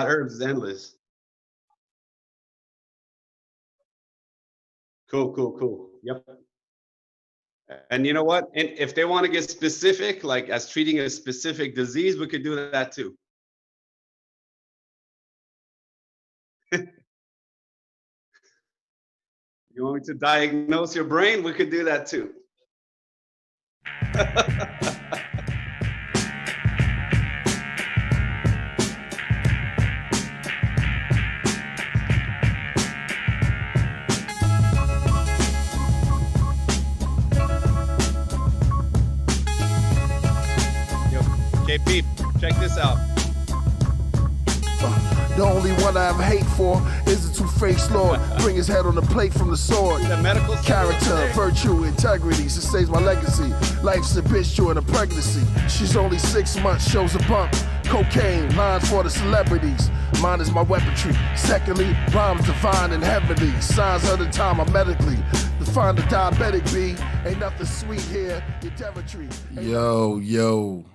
herbs is endless. Cool, cool, cool. Yep. And you know what? And if they want to get specific, like as treating a specific disease, we could do that too. You want me to diagnose your brain? We could do that too. Yo, KP, check this out. The only one I have hate for is the two-faced Lord. Bring his head on the plate from the sword. The medical Character, virtue, integrity sustains my legacy. Life's a bitch during a pregnancy. She's only 6 months, shows a bump. Cocaine, lines for the celebrities. Mine is my weaponry. Secondly, rhymes divine and heavenly. Signs of the time I'm medically. To find the diabetic B, ain't nothing sweet here. Your devotry. Yo.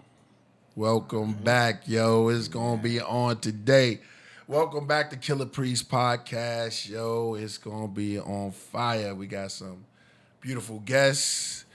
Welcome back, yo. It's gonna be on today. Welcome back to Killer Priest Podcast, yo. It's gonna be on fire. We got some beautiful guests.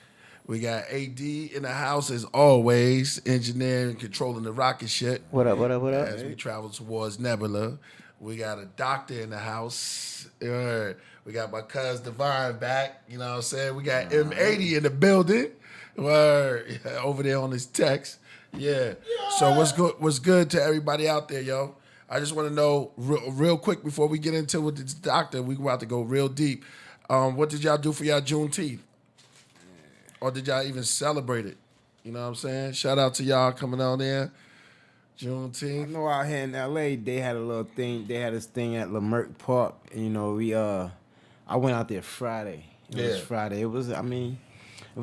We got AD in the house as always, engineering, controlling the rocket ship. What up? As we travel towards Nebula. We got a doctor in the house. We got my cousin Divine back. You know what I'm saying? We got M80 in the building. Over there on his text. Yeah. So what's good to everybody out there, yo? I just want to know real quick before we get into with this doctor, we about to go real deep. What did y'all do for y'all Juneteenth? Or did y'all even celebrate it? You know what I'm saying? Shout out to y'all coming on there. Juneteenth. I know out here in LA they had a little thing. They had this thing at Leimert Park. And, you know, I went out there Friday. It was Friday. It was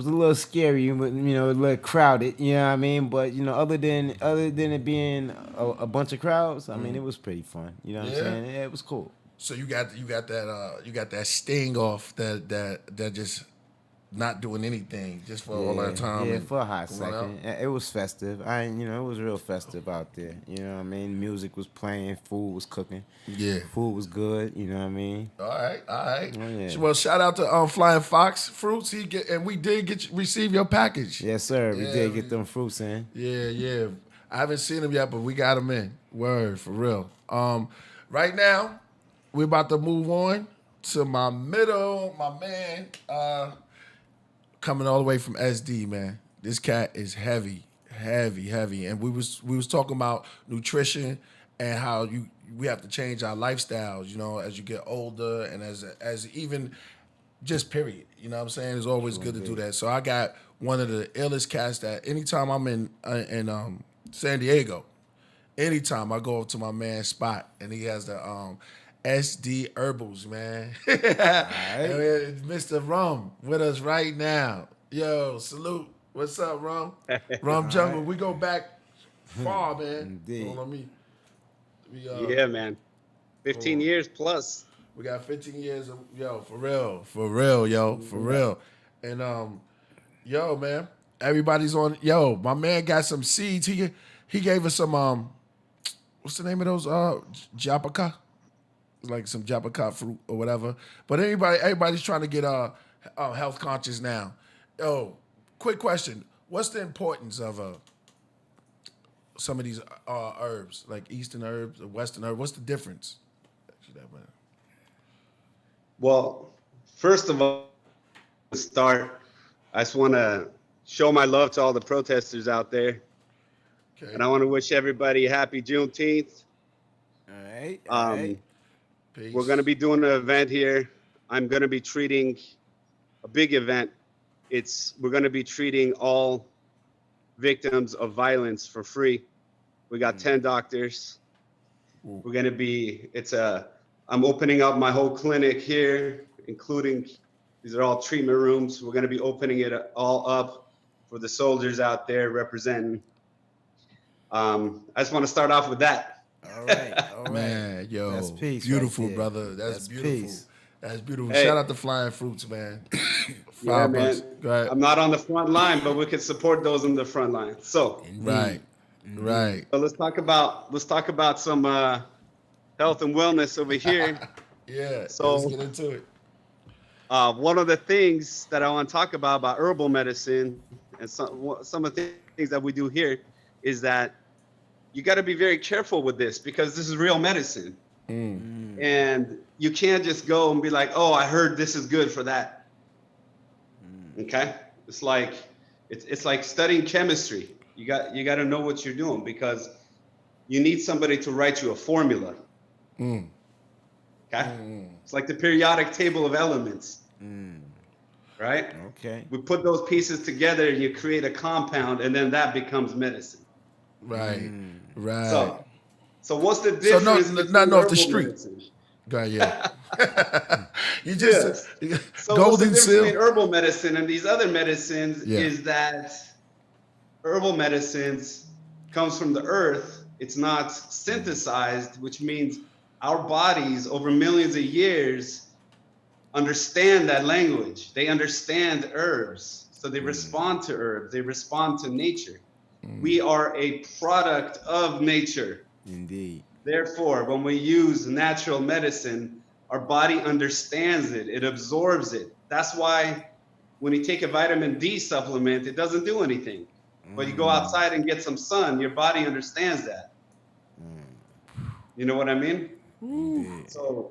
a little scary, but you know, a little crowded. You know what I mean? But you know, other than it being a bunch of crowds, I mean, it was pretty fun. You know what I'm saying? Yeah, it was cool. So you got that sting off that just not doing anything just for all that time. Yeah, for a hot second. It was festive. It was real festive out there. You know what I mean? Music was playing, food was cooking. Yeah. Food was good, you know what I mean? All right. Oh, yeah. Well, shout out to Flying Fox Fruits. We did receive your package. Yes, sir. We did get them fruits in. Yeah. I haven't seen them yet, but we got them in. Word, for real. Right now, we're about to move on to my man, coming all the way from SD, man. This cat is heavy. And we was talking about nutrition and how we have to change our lifestyles, you know, as you get older and as even just period. You know what I'm saying? It's always good to do that. So I got one of the illest cats that anytime I'm in San Diego, anytime I go up to my man's spot and he has the SD Herbals, man. Right. Mr. Rum with us right now. Yo, salute. What's up, Rum? Rum Jungle. Right. We go back far, man. Indeed. Hold on me. Yeah, man. 15 years plus. We got 15 years of, for real, yo, for real. And yo, man, everybody's on. Yo, my man got some seeds. He gave us some what's the name of those? Japaka. Like some japaka fruit or whatever. But everybody's trying to get health conscious now. Yo, quick question. What's the importance of some of these herbs, like Eastern herbs or Western herbs? What's the difference? Well, first of all, to start, I just want to show my love to all the protesters out there. Okay. And I want to wish everybody happy Juneteenth. All right. Peace. We're going to be doing an event here. I'm going to be treating a big event. We're going to be treating all victims of violence for free. We got 10 doctors. We're going to be, I'm opening up my whole clinic here, including, these are all treatment rooms. We're going to be opening it all up for the soldiers out there representing. I just want to start off with that. All right. Man, yo, that's peace, beautiful, right, brother. That's beautiful. Peace. That's beautiful. Hey. Shout out to Flying Fruits, man. Yeah, man. Go ahead. I'm not on the front line, but we can support those in the front line. So, Right. so let's talk about some health and wellness over here. Yeah, let's So get into it. one of the things that I want to talk about herbal medicine and some of the things that we do here is that you got to be very careful with this because this is real medicine. And you can't just go and be like, oh, I heard this is good for that. Okay? It's like studying chemistry. You got to know what you're doing because you need somebody to write you a formula. Okay? It's like the periodic table of elements. Right? Okay. We put those pieces together and you create a compound and then that becomes medicine. Right. Right. So what's the So difference nothing off the herbal street. medicine? Go ahead, yeah. You just Yes. So what's the golden difference seal. between herbal medicine and these other medicines Yeah. is that herbal medicines comes from the earth. It's not synthesized, which means our bodies over millions of years understand that language. They understand herbs. So they respond to herbs. They respond to nature. We are a product of nature. Indeed. Therefore, when we use natural medicine, our body understands it. It absorbs it. That's why when you take a vitamin D supplement, it doesn't do anything. But you go outside and get some sun, your body understands that. You know what I mean? So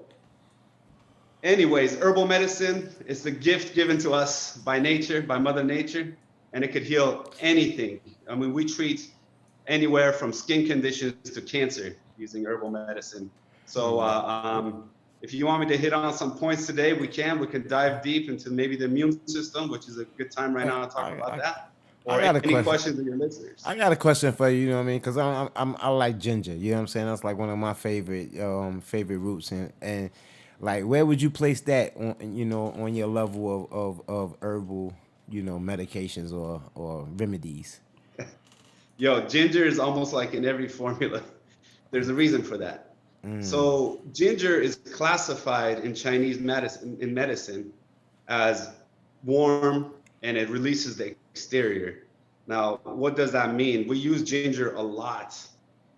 anyways, herbal medicine is the gift given to us by nature, by Mother Nature, and it could heal anything. I mean, we treat anywhere from skin conditions to cancer using herbal medicine. So if you want me to hit on some points today, we can. We can dive deep into maybe the immune system, which is a good time right now to talk about that. Or I got a any question. questions of your listeners. I got a question for you. You know what I mean? Because I like ginger. You know what I'm saying? That's like one of my favorite roots. And like, where would you place that on on your level of herbal medications or remedies? Yo, ginger is almost like in every formula. There's a reason for that. So ginger is classified in Chinese medicine as warm, and it releases the exterior. Now, what does that mean? We use ginger a lot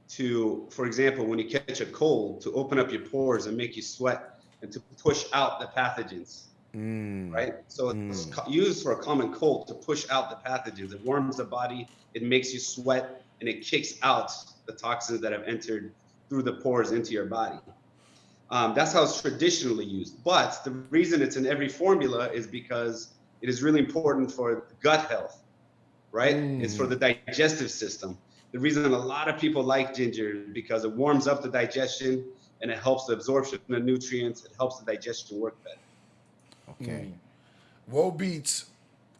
to, for example, when you catch a cold, to open up your pores and make you sweat and to push out the pathogens. Right? So it's used for a common cold to push out the pathogens. It warms the body, it makes you sweat, and it kicks out the toxins that have entered through the pores into your body. That's how it's traditionally used. But the reason it's in every formula is because it is really important for gut health, right? It's for the digestive system. The reason a lot of people like ginger is because it warms up the digestion and it helps the absorption of nutrients. It helps the digestion work better. Okay. Woe Beats,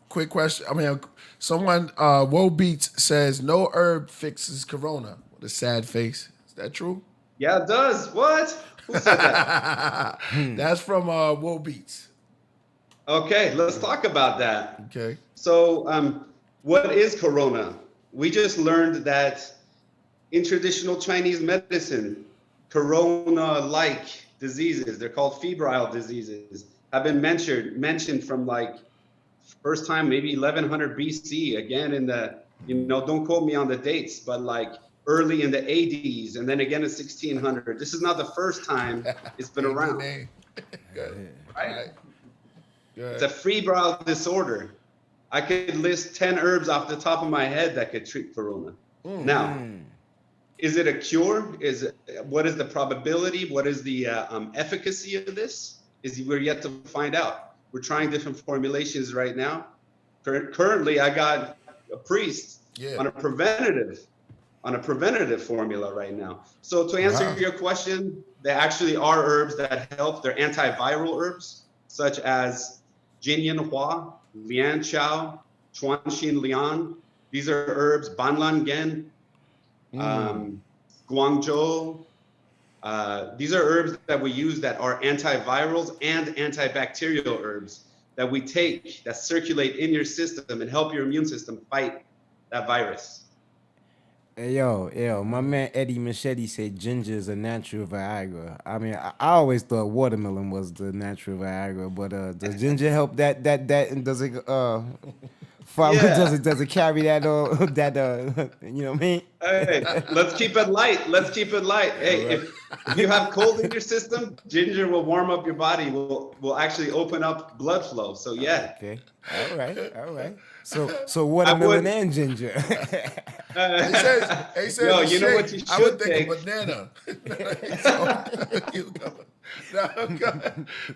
quick question. I mean, someone, Woe Beats says no herb fixes corona with a sad face. Is that true? Yeah, it does. What? Who said that? That's from Woe Beats. Okay, let's talk about that. Okay. So, what is corona? We just learned that in traditional Chinese medicine, corona-like diseases, they're called febrile diseases, have been mentioned from like first time maybe 1100 BC, again in the, don't quote me on the dates, but like early in the 80s and then again in 1600. This is not the first time it's been around. Good. Right? Good. It's a febrile disorder. I could list 10 herbs off the top of my head that could treat corona. Now, is it a cure? What is the probability? What is the efficacy of this? We're yet to find out. We're trying different formulations right now. Currently, I got a priest on a preventative formula right now. So to answer your question, there actually are herbs that help. They're antiviral herbs, such as Jinyan Hua, Lian Chao, Chuanxin Lian. These are herbs, Banlan Gen, Guangzhou. These are herbs that we use that are antivirals and antibacterial herbs that we take, that circulate in your system and help your immune system fight that virus. Hey, yo, my man Eddie Machete said ginger is a natural Viagra. I mean, I always thought watermelon was the natural Viagra, but does ginger help that and does it Farmer Yeah. doesn't carry that you know what I mean? Hey, let's keep it light. Let's keep it light. Hey, if you have cold in your system, ginger will warm up your body. Will actually open up blood flow. So yeah, Okay. All right. So watermelon I and ginger. He would. says Yo, a you know shake. what you I would should think a take? banana. So,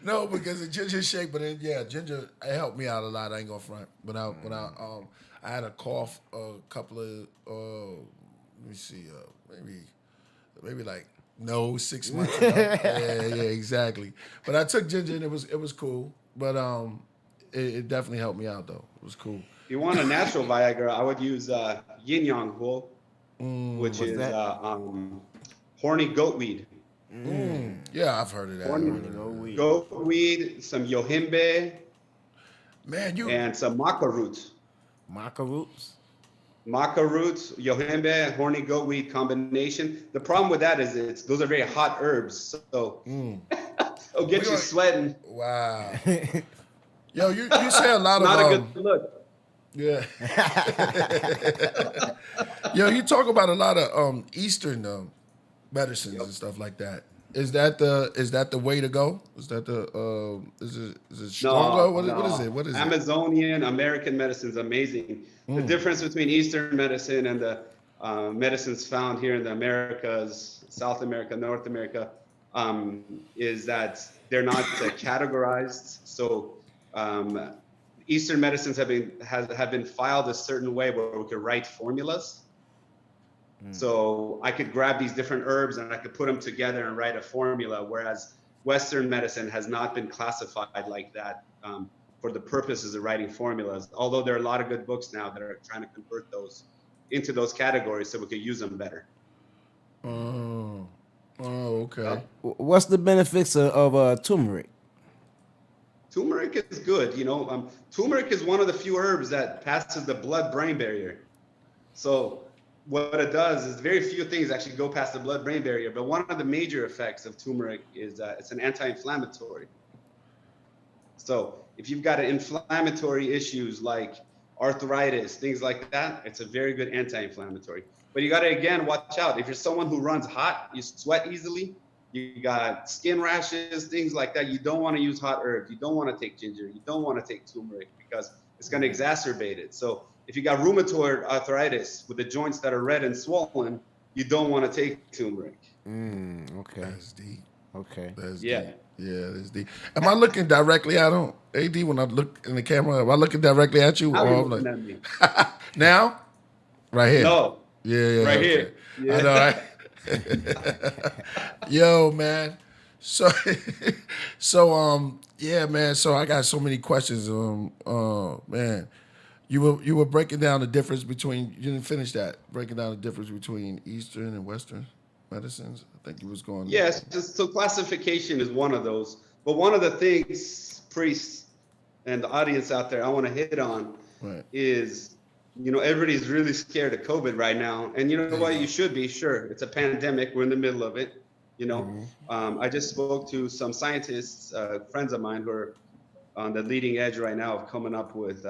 no, because the ginger shake, but then, yeah, ginger it helped me out a lot. I ain't gonna front. I had a cough a couple of let me see, maybe like no 6 months ago. Yeah, exactly. But I took ginger and it was cool. But it definitely helped me out though. It was cool. If you want a natural Viagra, I would use yin yang wool, which What's is that? horny goat weed. Yeah, I've heard of that. Horny goat weed, some yohimbe, Man, and some maca roots. Maca roots. Maca roots, yohimbe, horny goat weed combination. The problem with that is those are very hot herbs, so it'll get you sweating. Wow. Yo, you say a lot Not of a good look. yeah. Yo, you talk about a lot of Eastern medicines and stuff like that. Is that the way to go? Is that is it stronger? No, What is no. it? What is it? Amazonian American medicine is amazing. The difference between Eastern medicine and the medicines found here in the Americas, South America, North America, is that they're not categorized. So Eastern medicines have been filed a certain way where we could write formulas. So I could grab these different herbs and I could put them together and write a formula, whereas Western medicine has not been classified like that for the purposes of writing formulas. Although there are a lot of good books now that are trying to convert those into those categories so we could use them better. Oh, okay. What's the benefits of turmeric? Turmeric is good. Turmeric is one of the few herbs that passes the blood-brain barrier. So what it does is very few things actually go past the blood-brain barrier. But one of the major effects of turmeric is it's an anti-inflammatory. So if you've got inflammatory issues like arthritis, things like that, it's a very good anti-inflammatory. But you got to, again, watch out. If you're someone who runs hot, you sweat easily, you got skin rashes, things like that, you don't want to use hot herbs. You don't want to take ginger. You don't want to take turmeric because it's going to exacerbate it. So if you got rheumatoid arthritis with the joints that are red and swollen, you don't want to take turmeric. Okay. That's deep. Okay. That's Yeah. deep. Yeah, that's deep. Am I looking directly at him, AD, when I look in the camera? Am I looking directly at you? How are Or you I'm looking like, at me? now? Right here. No. Yeah, Right okay. here. Yeah. I know, right? Yo, man. So, yeah, man. So I got so many questions. Man, you were breaking down the difference between. You didn't finish that. Breaking down the difference between Eastern and Western medicines. I think you was going. Yes, so classification is one of those. But one of the things, priests and the audience out there, I want to hit on is, everybody's really scared of COVID right now. And you know what? You should be. Sure, it's a pandemic. We're in the middle of it. I just spoke to some scientists, friends of mine who are on the leading edge right now of coming up with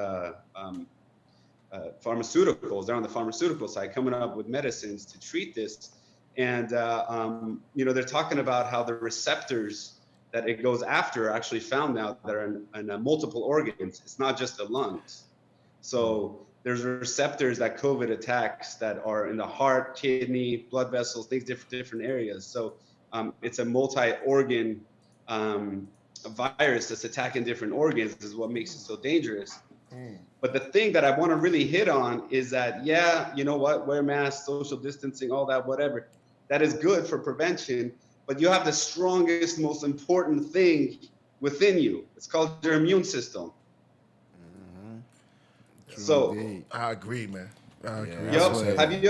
pharmaceuticals. They're on the pharmaceutical side, coming up with medicines to treat this. And, they're talking about how the receptors that it goes after are actually found now that are in multiple organs. It's not just the lungs. So there's receptors that COVID attacks that are in the heart, kidney, blood vessels, things, different areas. So it's a multi-organ virus that's attacking different organs is what makes it so dangerous. But the thing that I want to really hit on is that, you know what, wear masks, social distancing, all that, whatever. That is good for prevention, but you have the strongest, most important thing within you. It's called your immune system. So I agree, man. I agree. Yep. Have you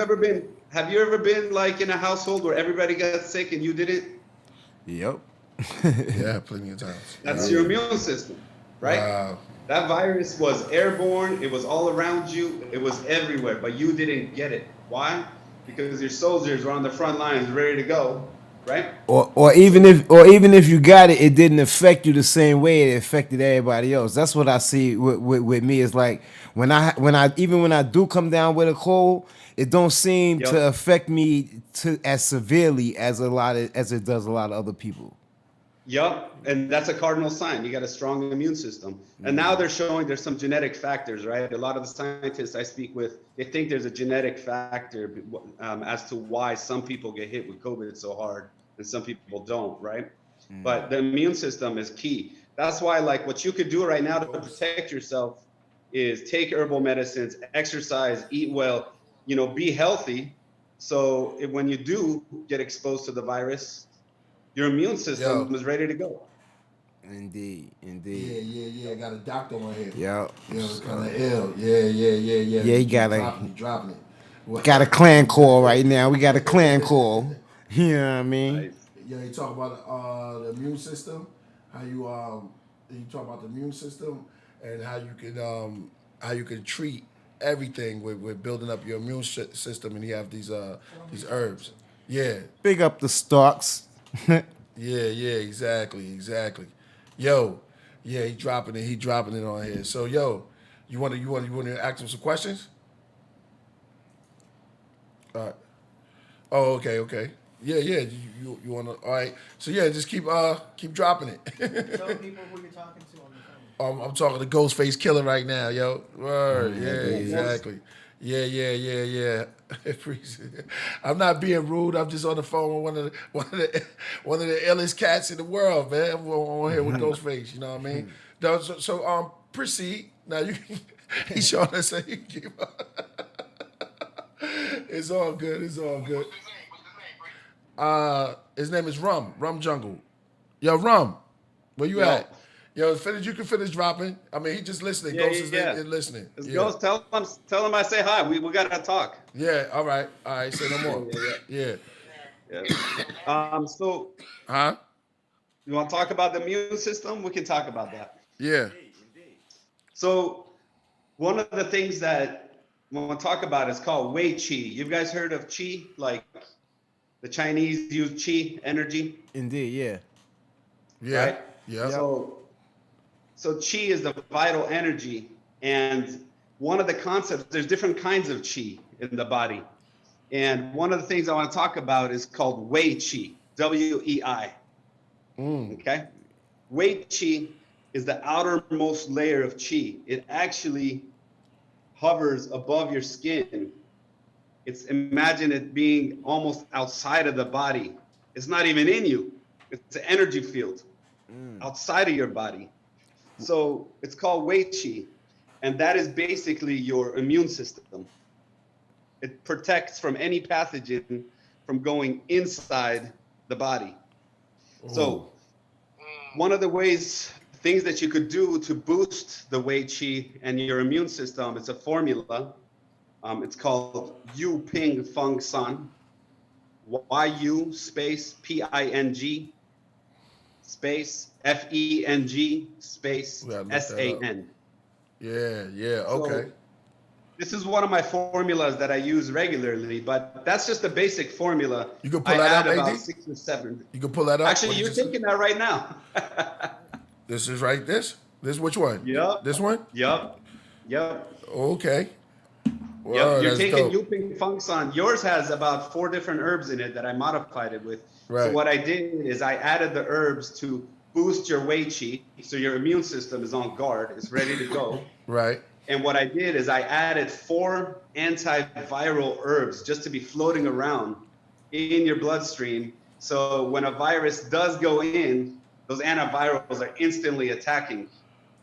ever been like in a household where everybody got sick and you didn't? Yep. Yeah, plenty of times. That's your immune system, right? Wow. That virus was airborne. It was all around you. It was everywhere, but you didn't get it. Why? Because your soldiers were on the front lines ready to go. right? Or even if you got it, it didn't affect you the same way it affected everybody else. That's what I see with me. Is like when I do come down with a cold, it don't seem Yep. to affect me to as severely as as it does a lot of other people. Yup, and that's a cardinal sign. You got a strong immune system. And now they're showing there's some genetic factors, right? A lot of the scientists I speak with, they think there's a genetic factor as to why some people get hit with COVID so hard and some people don't, right? But the immune system is key. That's why, like, what you could do right now to protect yourself is take herbal medicines, exercise, eat well, be healthy. So when you do get exposed to the virus, your immune system is ready to go. Indeed. Yeah. Got a doctor on here. Yeah. It's kind of ill. Yeah. Yeah, you dropping it. got a clan call right now. We got a clan call. You know what I mean? Nice. Yeah, you talk about the immune system, how you talk about the immune system and how you can treat everything with building up your immune system, and you have these herbs. Yeah. Big up the Starks. Yeah, exactly. Yo, yeah, he dropping it on here. So yo, you want to ask him some questions? All right. Oh, okay. Yeah. You want to? All right. So yeah, just keep dropping it. Tell people who you're talking to on the phone. I'm talking to Ghostface Killah right now, yo. Word. Yeah, yeah. exactly. Yeah. Appreciate it. I'm not being rude. I'm just on the phone with one of the illest cats in the world, man. I'm on here with Ghostface. You know what I mean? So proceed. Now you. He's showing us that you keep. It's all good. What's his name? His name is Rum Jungle. Yo, Rum, where you at? Yo, you can finish dropping. I mean, he just listening. Yeah, Ghost is listening. Let's Yeah. go. Tell him I say hi. We got to talk. Yeah, all right. Say no more. Yeah. So Huh? you want to talk about the immune system? We can talk about that. Yeah. So one of the things that we want to talk about is called Wei Qi. You guys heard of Qi? Like the Chinese use Qi energy? Indeed, yeah. Yeah. Right? Yeah. So Qi is the vital energy. And one of the concepts, there's different kinds of Qi in the body. And one of the things I want to talk about is called Wei Qi, W-E-I. Okay? Wei Qi is the outermost layer of Qi. It actually hovers above your skin. Imagine it being almost outside of the body. It's not even in you. It's an energy field outside of your body. So it's called Wei Qi, and that is basically your immune system. It protects from any pathogen from going inside the body. So one of the things that you could do to boost the Wei Qi and your immune system, it's a formula. It's called Yu Ping Feng San. YU space PING space FENG space SAN. Yeah. Okay. So, this is one of my formulas that I use regularly, but that's just a basic formula. You can pull that up, about AD? 6 or 7. You can pull that up. Actually, you're taking that right now. This is right. This which one? Yep. This one? Yep. Okay. Wow, Yep. You're that's taking dope. Yuping Feng San. Yours has about 4 different herbs in it that I modified it with. Right. So what I did is I added the herbs to boost your Wei Qi, so your immune system is on guard, it's ready to go. Right. And what I did is I added 4 antiviral herbs just to be floating around in your bloodstream. So when a virus does go in, those antivirals are instantly attacking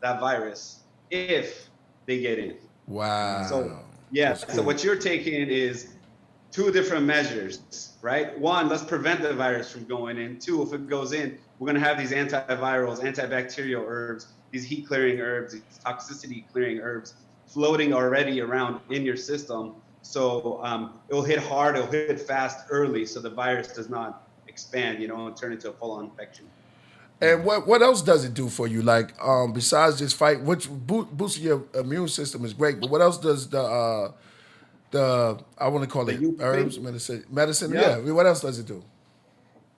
that virus if they get in. Wow. So yeah, That's cool. so what you're taking is 2 different measures, right? 1, let's prevent the virus from going in. 2, if it goes in, we're gonna have these antivirals, antibacterial herbs, these heat clearing herbs, these toxicity clearing herbs floating already around in your system. So it'll hit hard, it'll hit fast early, so the virus does not expand, and turn into a full-on infection. And what else does it do for you? Like besides just fight, which boosting your immune system is great, but what else does the I want to call it The herbs, medicine? Yeah. Yeah. What else does it do?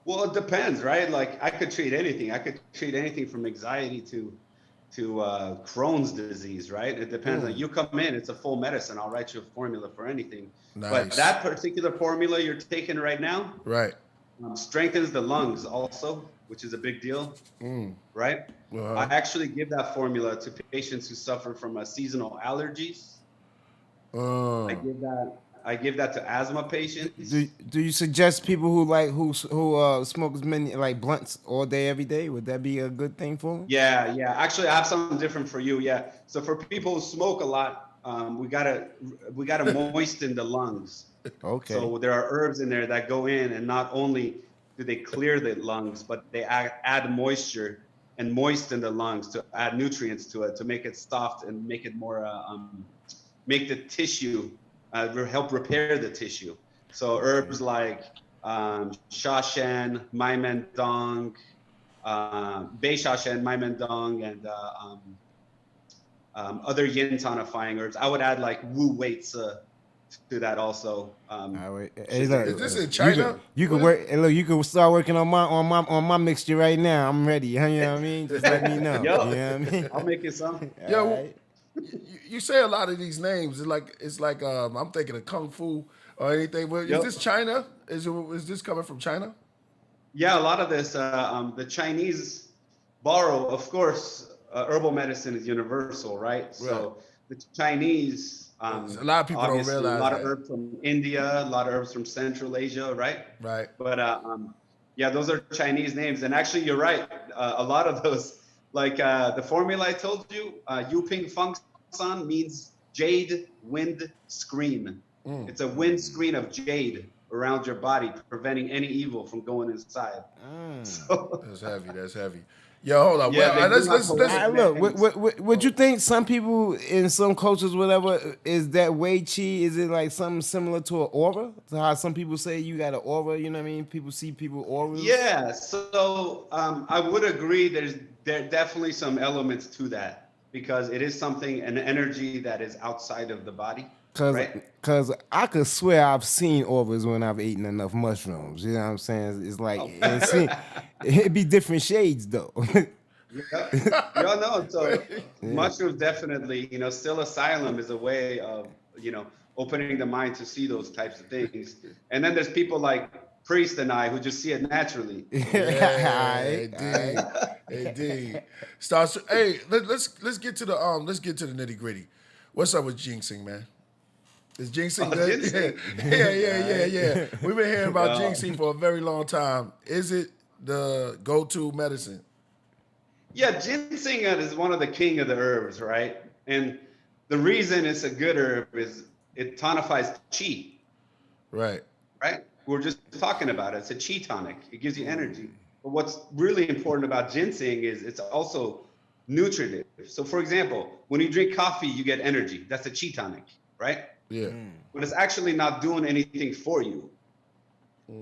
Well, it depends, right? Like I could treat anything. I could treat anything from anxiety to Crohn's disease, right? It depends. On you come in, it's a full medicine. I'll write you a formula for anything. But Nice. that particular formula you're taking right now Right. strengthens the lungs also, which is a big deal, right? I actually give that formula to patients who suffer from seasonal allergies. I give that to asthma patients. Do you suggest people who smoke as many like blunts all day every day? Would that be a good thing for them? Yeah. Actually, I have something different for you. Yeah. So for people who smoke a lot, we gotta moisten the lungs. Okay. So there are herbs in there that go in, and not only do they clear the lungs, but they add moisture and moisten the lungs to add nutrients to it to make it soft and make it more make the tissue help repair the tissue. So herbs like shashan, maimendong, bei shashan, maimendong, and other yin tonifying herbs. I would add like wu wei to that also. Is this in China? You can work. Hey, look, you can start working on my mixture right now. I'm ready. You know what I mean? Just let me know. Yo, you know what I mean? I'll make you some. Yo, Right. you say a lot of these names. It's like I'm thinking of kung fu or anything. But is this China? Is this coming from China? Yeah, a lot of this. The Chinese borrow, of course. Herbal medicine is universal, right? So the Chinese. A lot of people don't realize a lot that. of herbs from India, a lot of herbs from Central Asia, right? Right. But yeah, those are Chinese names, and actually, you're right. A lot of those, like the formula I told you, Yu Ping Feng San means jade wind screen. It's a wind screen of jade around your body, preventing any evil from going inside. So, That's heavy. Yo, hold on. Yeah, Let's Look, would you think some people in some cultures, whatever, is that Wei Chi? Is it like something similar to an aura? So how some people say you got an aura, you know what I mean? People see people auras. yeah, so I would agree. There are definitely some elements to that because it is something, an energy that is outside of the body. Cause I could swear I've seen auras when I've eaten enough mushrooms. You know what I'm saying? It's like it'd be different shades though. So mushrooms definitely, psilocybin is a way of, opening the mind to see those types of things. And then there's people like Priest and I who just see it naturally. Indeed. Starts. Hey, let's get to the nitty gritty. What's up with ginseng, man? Is ginseng good? Ginseng. Yeah. We've been hearing about ginseng for a very long time. Is it the go-to medicine? Yeah, ginseng is one of the king of the herbs, right? And the reason it's a good herb is it tonifies chi. Right. We're just talking about it. It's a chi tonic. It gives you energy. But what's really important about ginseng is it's also nutritive. So for example, when you drink coffee, you get energy. That's a chi tonic, right? Yeah. But it's actually not doing anything for you.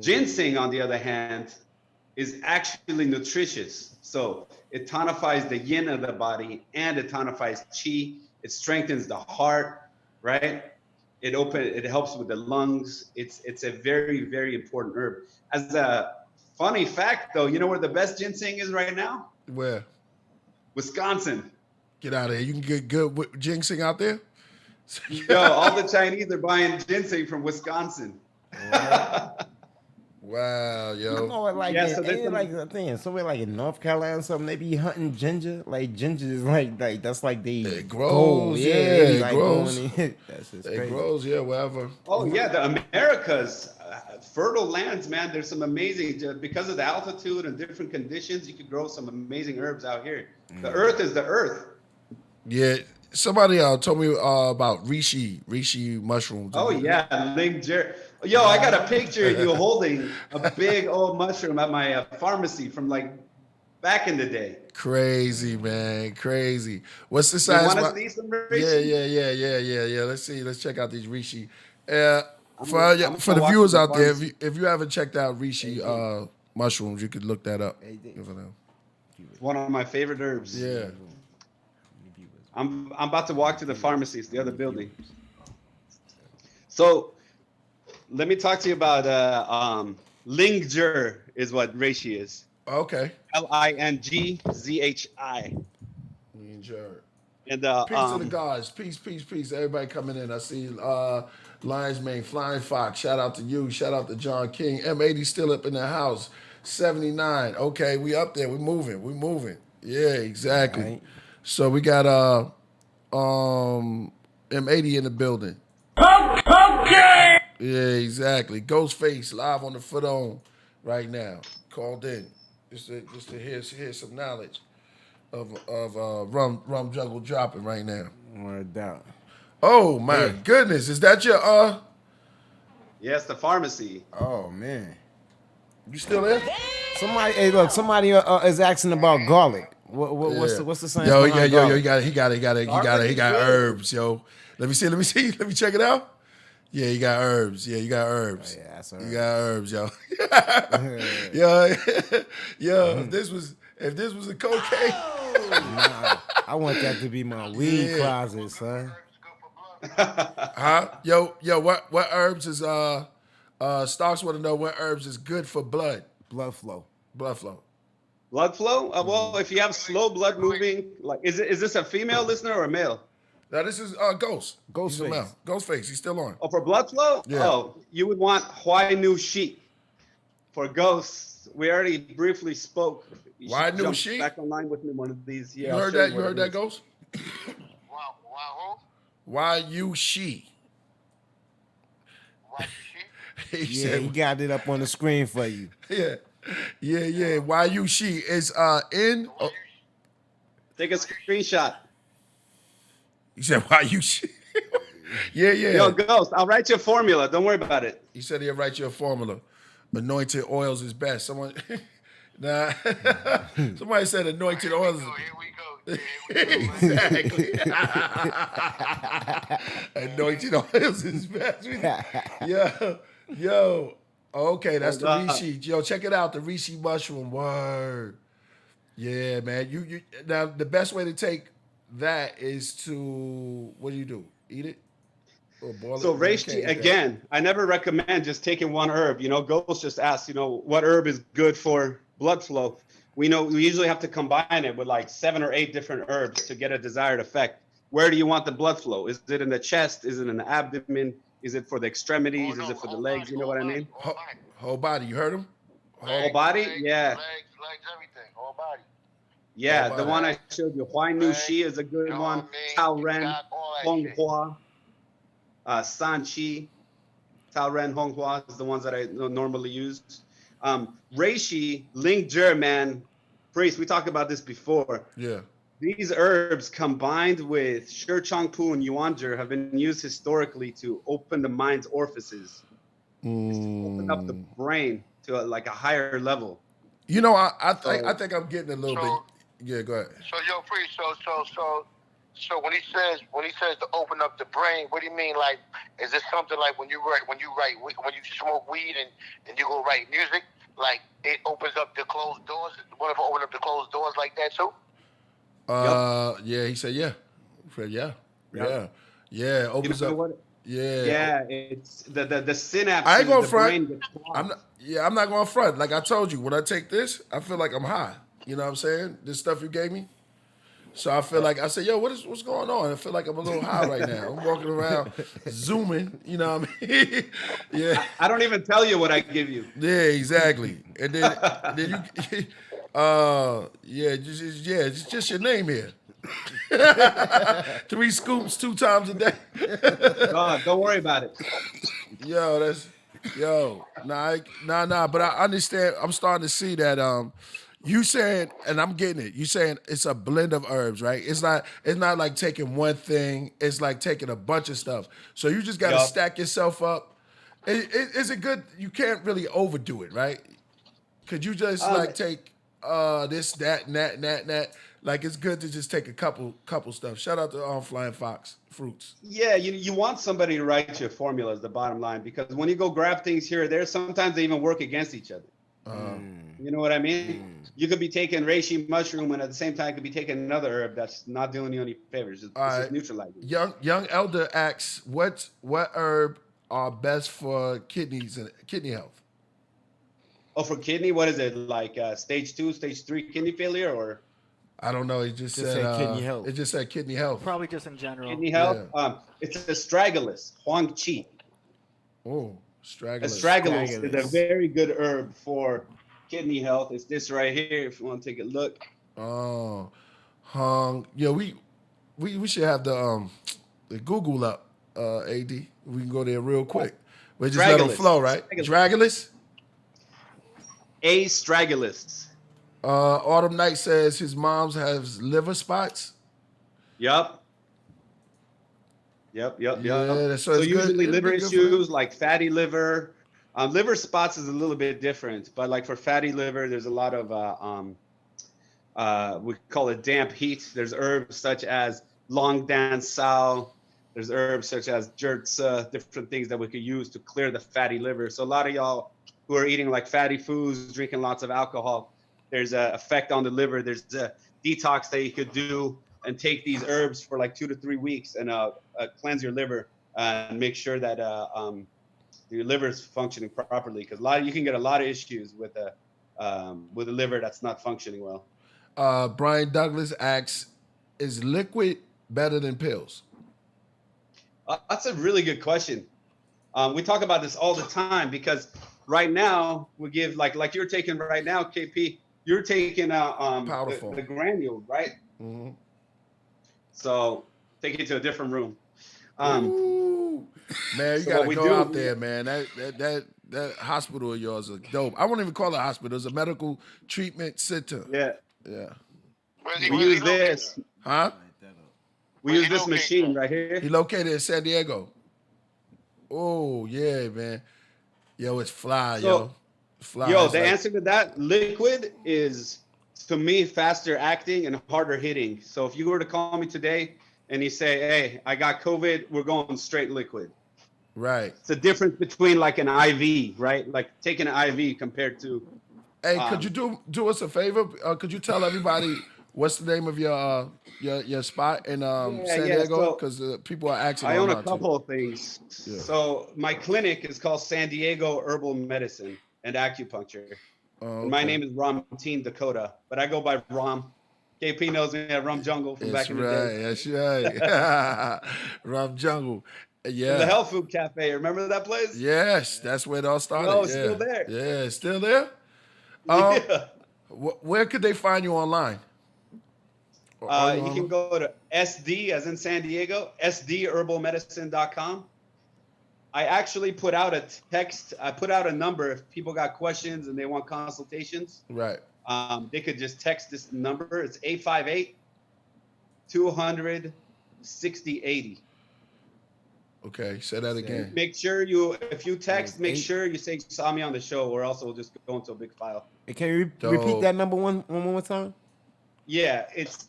Ginseng, on the other hand, is actually nutritious. So it tonifies the yin of the body and it tonifies chi. It strengthens the heart, right? It helps with the lungs. It's a very, very important herb. As a funny fact, though, you know where the best ginseng is right now? Where? Wisconsin. Get out of here. You can get good ginseng out there? Yo, all the Chinese are buying ginseng from Wisconsin. Wow, yo. No, like Yeah, in, so there's ain't it like a thing somewhere like in North Carolina or something. They be hunting ginger. Like ginger is like that's like they It grows. gold. Yeah, they be it like grows. going in. That's just It crazy. grows, yeah, wherever. Oh yeah, the Americas, fertile lands, man. There's some amazing, because of the altitude and different conditions, you could grow some amazing herbs out here. The earth is the earth. Yeah, somebody told me about reishi mushrooms. Oh yeah, Ling Jer. Yo, I got a picture of you holding a big old mushroom at my pharmacy from like back in the day. Crazy, man, crazy. What's the You size? want to see some reishi? Yeah. Let's see. Let's check out these reishi. I'm For gonna the walk viewers to the out there, pharmacy. if you haven't checked out reishi mushrooms, you could look that up. It's one of my favorite herbs. Yeah. I'm about to walk to the pharmacy. It's the other building. So let me talk to you about Lingzhi is what reishi is. Okay. Lingzhi. Enjoy. And Peace to the gods. Peace, peace, peace. Everybody coming in. I see Lions Mane, Flying Fox. Shout out to you. Shout out to John King. M80 still up in the house. 79. Okay, we up there. We moving. We moving. Yeah, exactly. Right. So we got M80 in the building. Okay. Yeah, exactly. Ghostface live on the foot on right now. Called in. Just to hear some knowledge of rum juggle dropping right now. Word out. Oh my goodness, is that your yes, the pharmacy. Oh man. You still there? Somebody, hey, look, somebody is asking about garlic. What's the science Yo, behind yo, garlic? he got herbs, yo. Let me see. Let me check it out. Yeah, you got herbs. Yeah, you got herbs. Oh, yeah, that's You got herbs, yo. yo, if this was a cocaine. Nah, I want that to be my weed closet, son. Huh? Yo, what herbs is Stocks want to know what herbs is good for blood. Blood flow. Blood flow. Blood flow? Well, if you have slow blood moving, like is this a female listener or a male? Now this is Ghost. He's a male. Ghostface. He's still on. Oh, for blood flow? Yeah. Oh, you would want Huai Nu Shi. For ghosts, we already briefly spoke. You Huai should Nu jump Shi? back online with me one of these. Yeah, You I'll heard show that? You what heard it that, is. Ghost? Wow. Why you she? He Yeah, said, he got it up on the screen for you. yeah. Why you she is in? Oh, Take a screenshot. he said, why you she? yeah. Yo, ghost, I'll write you a formula. Don't worry about it. He said he'll write you a formula. Anointed oils is best. Someone, nah. Somebody said anointed oils. Here we go. Exactly. Anointed oils is best. Yo. Okay, that's the reishi. Yo, check it out. The reishi mushroom. Word. Yeah, man. You now the best way to take that is to what do? Eat it? Or boil So it? reishi, again, I never recommend just taking one herb. Ghost just asked, what herb is good for blood flow. We know we usually have to combine it with like 7 or 8 different herbs to get a desired effect. Where do you want the blood flow? Is it in the chest? Is it in the abdomen? Is it for the extremities? Is it for the legs? You know what I mean? Whole body. You heard him? Whole body? Yeah. Legs, everything. Whole body. Yeah, Whole the body. one I showed you. Huai Nu Shi is a good one. Tao Ren, Hong Hua, San Chi. Tao Ren, Hong Hua is the ones that I normally use. Reishi, Lingzhi, man. Priest, we talked about this before. Yeah. These herbs combined with Shirchangpu and Yuanzhi have been used historically to open the mind's orifices, to open up the brain to a higher level. I think I'm getting a little bit. Yeah, go ahead. So yo, Priest, so when he says to open up the brain, what do you mean? Like, is this something like when you smoke weed and you go write music, like it opens up the closed doors? What if it open up the closed doors like that too? Yeah, he said yeah. Yeah. Opens You know up. what? Yeah. Yeah, it's the synapses. I ain't gonna the front. brain gets clogged. I'm not going to front. Like I told you, when I take this, I feel like I'm high. You know what I'm saying? This stuff you gave me. So I feel like I said, yo, what's going on? I feel like I'm a little high right now. I'm walking around zooming. You know what I mean? Yeah. I don't even tell you what I give you. Yeah, exactly. And then you, just your name here. 3 scoops 2 times a day. Don't worry about it. Nah. But I understand. I'm starting to see that. You saying, and I'm getting it. You saying it's a blend of herbs, right? It's not like taking one thing. It's like taking a bunch of stuff. So you just got to stack yourself up. Is it good? You can't really overdo it, right? Could you just take this, that, and that, and that, and that? Like it's good to just take a couple stuff. Shout out to Flying Fox Fruits. Yeah, you want somebody to write you a formula is the bottom line, because when you go grab things here or there, sometimes they even work against each other. You know what I mean? You could be taking reishi mushroom and at the same time could be taking another herb that's not doing you any favors. It's just neutralizing. Young Elder asks, what herb are best for kidneys and kidney health? Oh, for kidney, what is it like? Stage 2, stage 3 kidney failure, or I don't know. It just said kidney health. It just said kidney health. Probably just in general. kidney health? Yeah. It's astragalus, Huang Chi. Oh, stragglers. Astragalus is a Astragalus. very good herb for kidney health. It's this right here. If you want to take a look. Oh, yeah, we should have the Google up, AD. We can go there real quick. But just let them Astragalus. flow, right? Dragulus. Astragalus. Autumn Night says his mom's has liver spots. Yep. Yeah, so So it's good. usually It'd liver be good for issues like fatty liver. Liver spots is a little bit different, but like for fatty liver, there's a lot of we call it damp heat. There's herbs such as long dan sao. There's herbs such as jertsa, different things that we could use to clear the fatty liver. So a lot of y'all who are eating like fatty foods, drinking lots of alcohol, there's an effect on the liver. There's a detox that you could do and take these herbs for like 2 to 3 weeks and cleanse your liver and make sure that your liver is functioning properly. Because you can get a lot of issues with a liver that's not functioning well. Brian Douglas asks, is liquid better than pills? That's a really good question. We talk about this all the time because right now we give like you're taking right now, KP. You're taking the granule, right? Mm-hmm. So take it to a different room. Ooh. Man, you So gotta what we go do- out there, man. That hospital of yours is dope. I won't even call it a hospital. It's a medical treatment center. Yeah, Yeah. we use this. Huh? We use this machine right here. He located in San Diego. Oh, yeah, man. Yo, it's fly, So- yo. It's fly. Yo, It's the like- answer to that, liquid is to me faster acting and harder hitting. So if you were to call me today and you say, "Hey, I got COVID," we're going straight liquid. Right. It's a difference between like an IV, right? Like taking an IV compared to. Hey, could you do us a favor? Could you tell everybody what's the name of your spot in San yeah, Diego? so Because people are asking. I own a online, too. couple of things. Yeah. So my clinic is called San Diego Herbal Medicine and Acupuncture. Oh, And my okay. name is Ramtin Dehkhoda, but I go by Ram. KP knows me at Rum Jungle from That's back in the day. That's right. Rum Jungle. Yeah. The Health Food Cafe, remember that place? Yes, that's where it all started. No, it's yeah. still there. Yeah, it's still there. Yeah. Where could they find you online? You can go to SD, as in San Diego, sdherbalmedicine.com. I actually put out a text. I put out a number if people got questions and they want consultations. Right. They could just text this number. It's 858-200-6080. Okay, say that again. Make sure if you text, make sure you say you saw me on the show, or else we'll just go into a big file. Hey, can you repeat that number one more time? Yeah, it's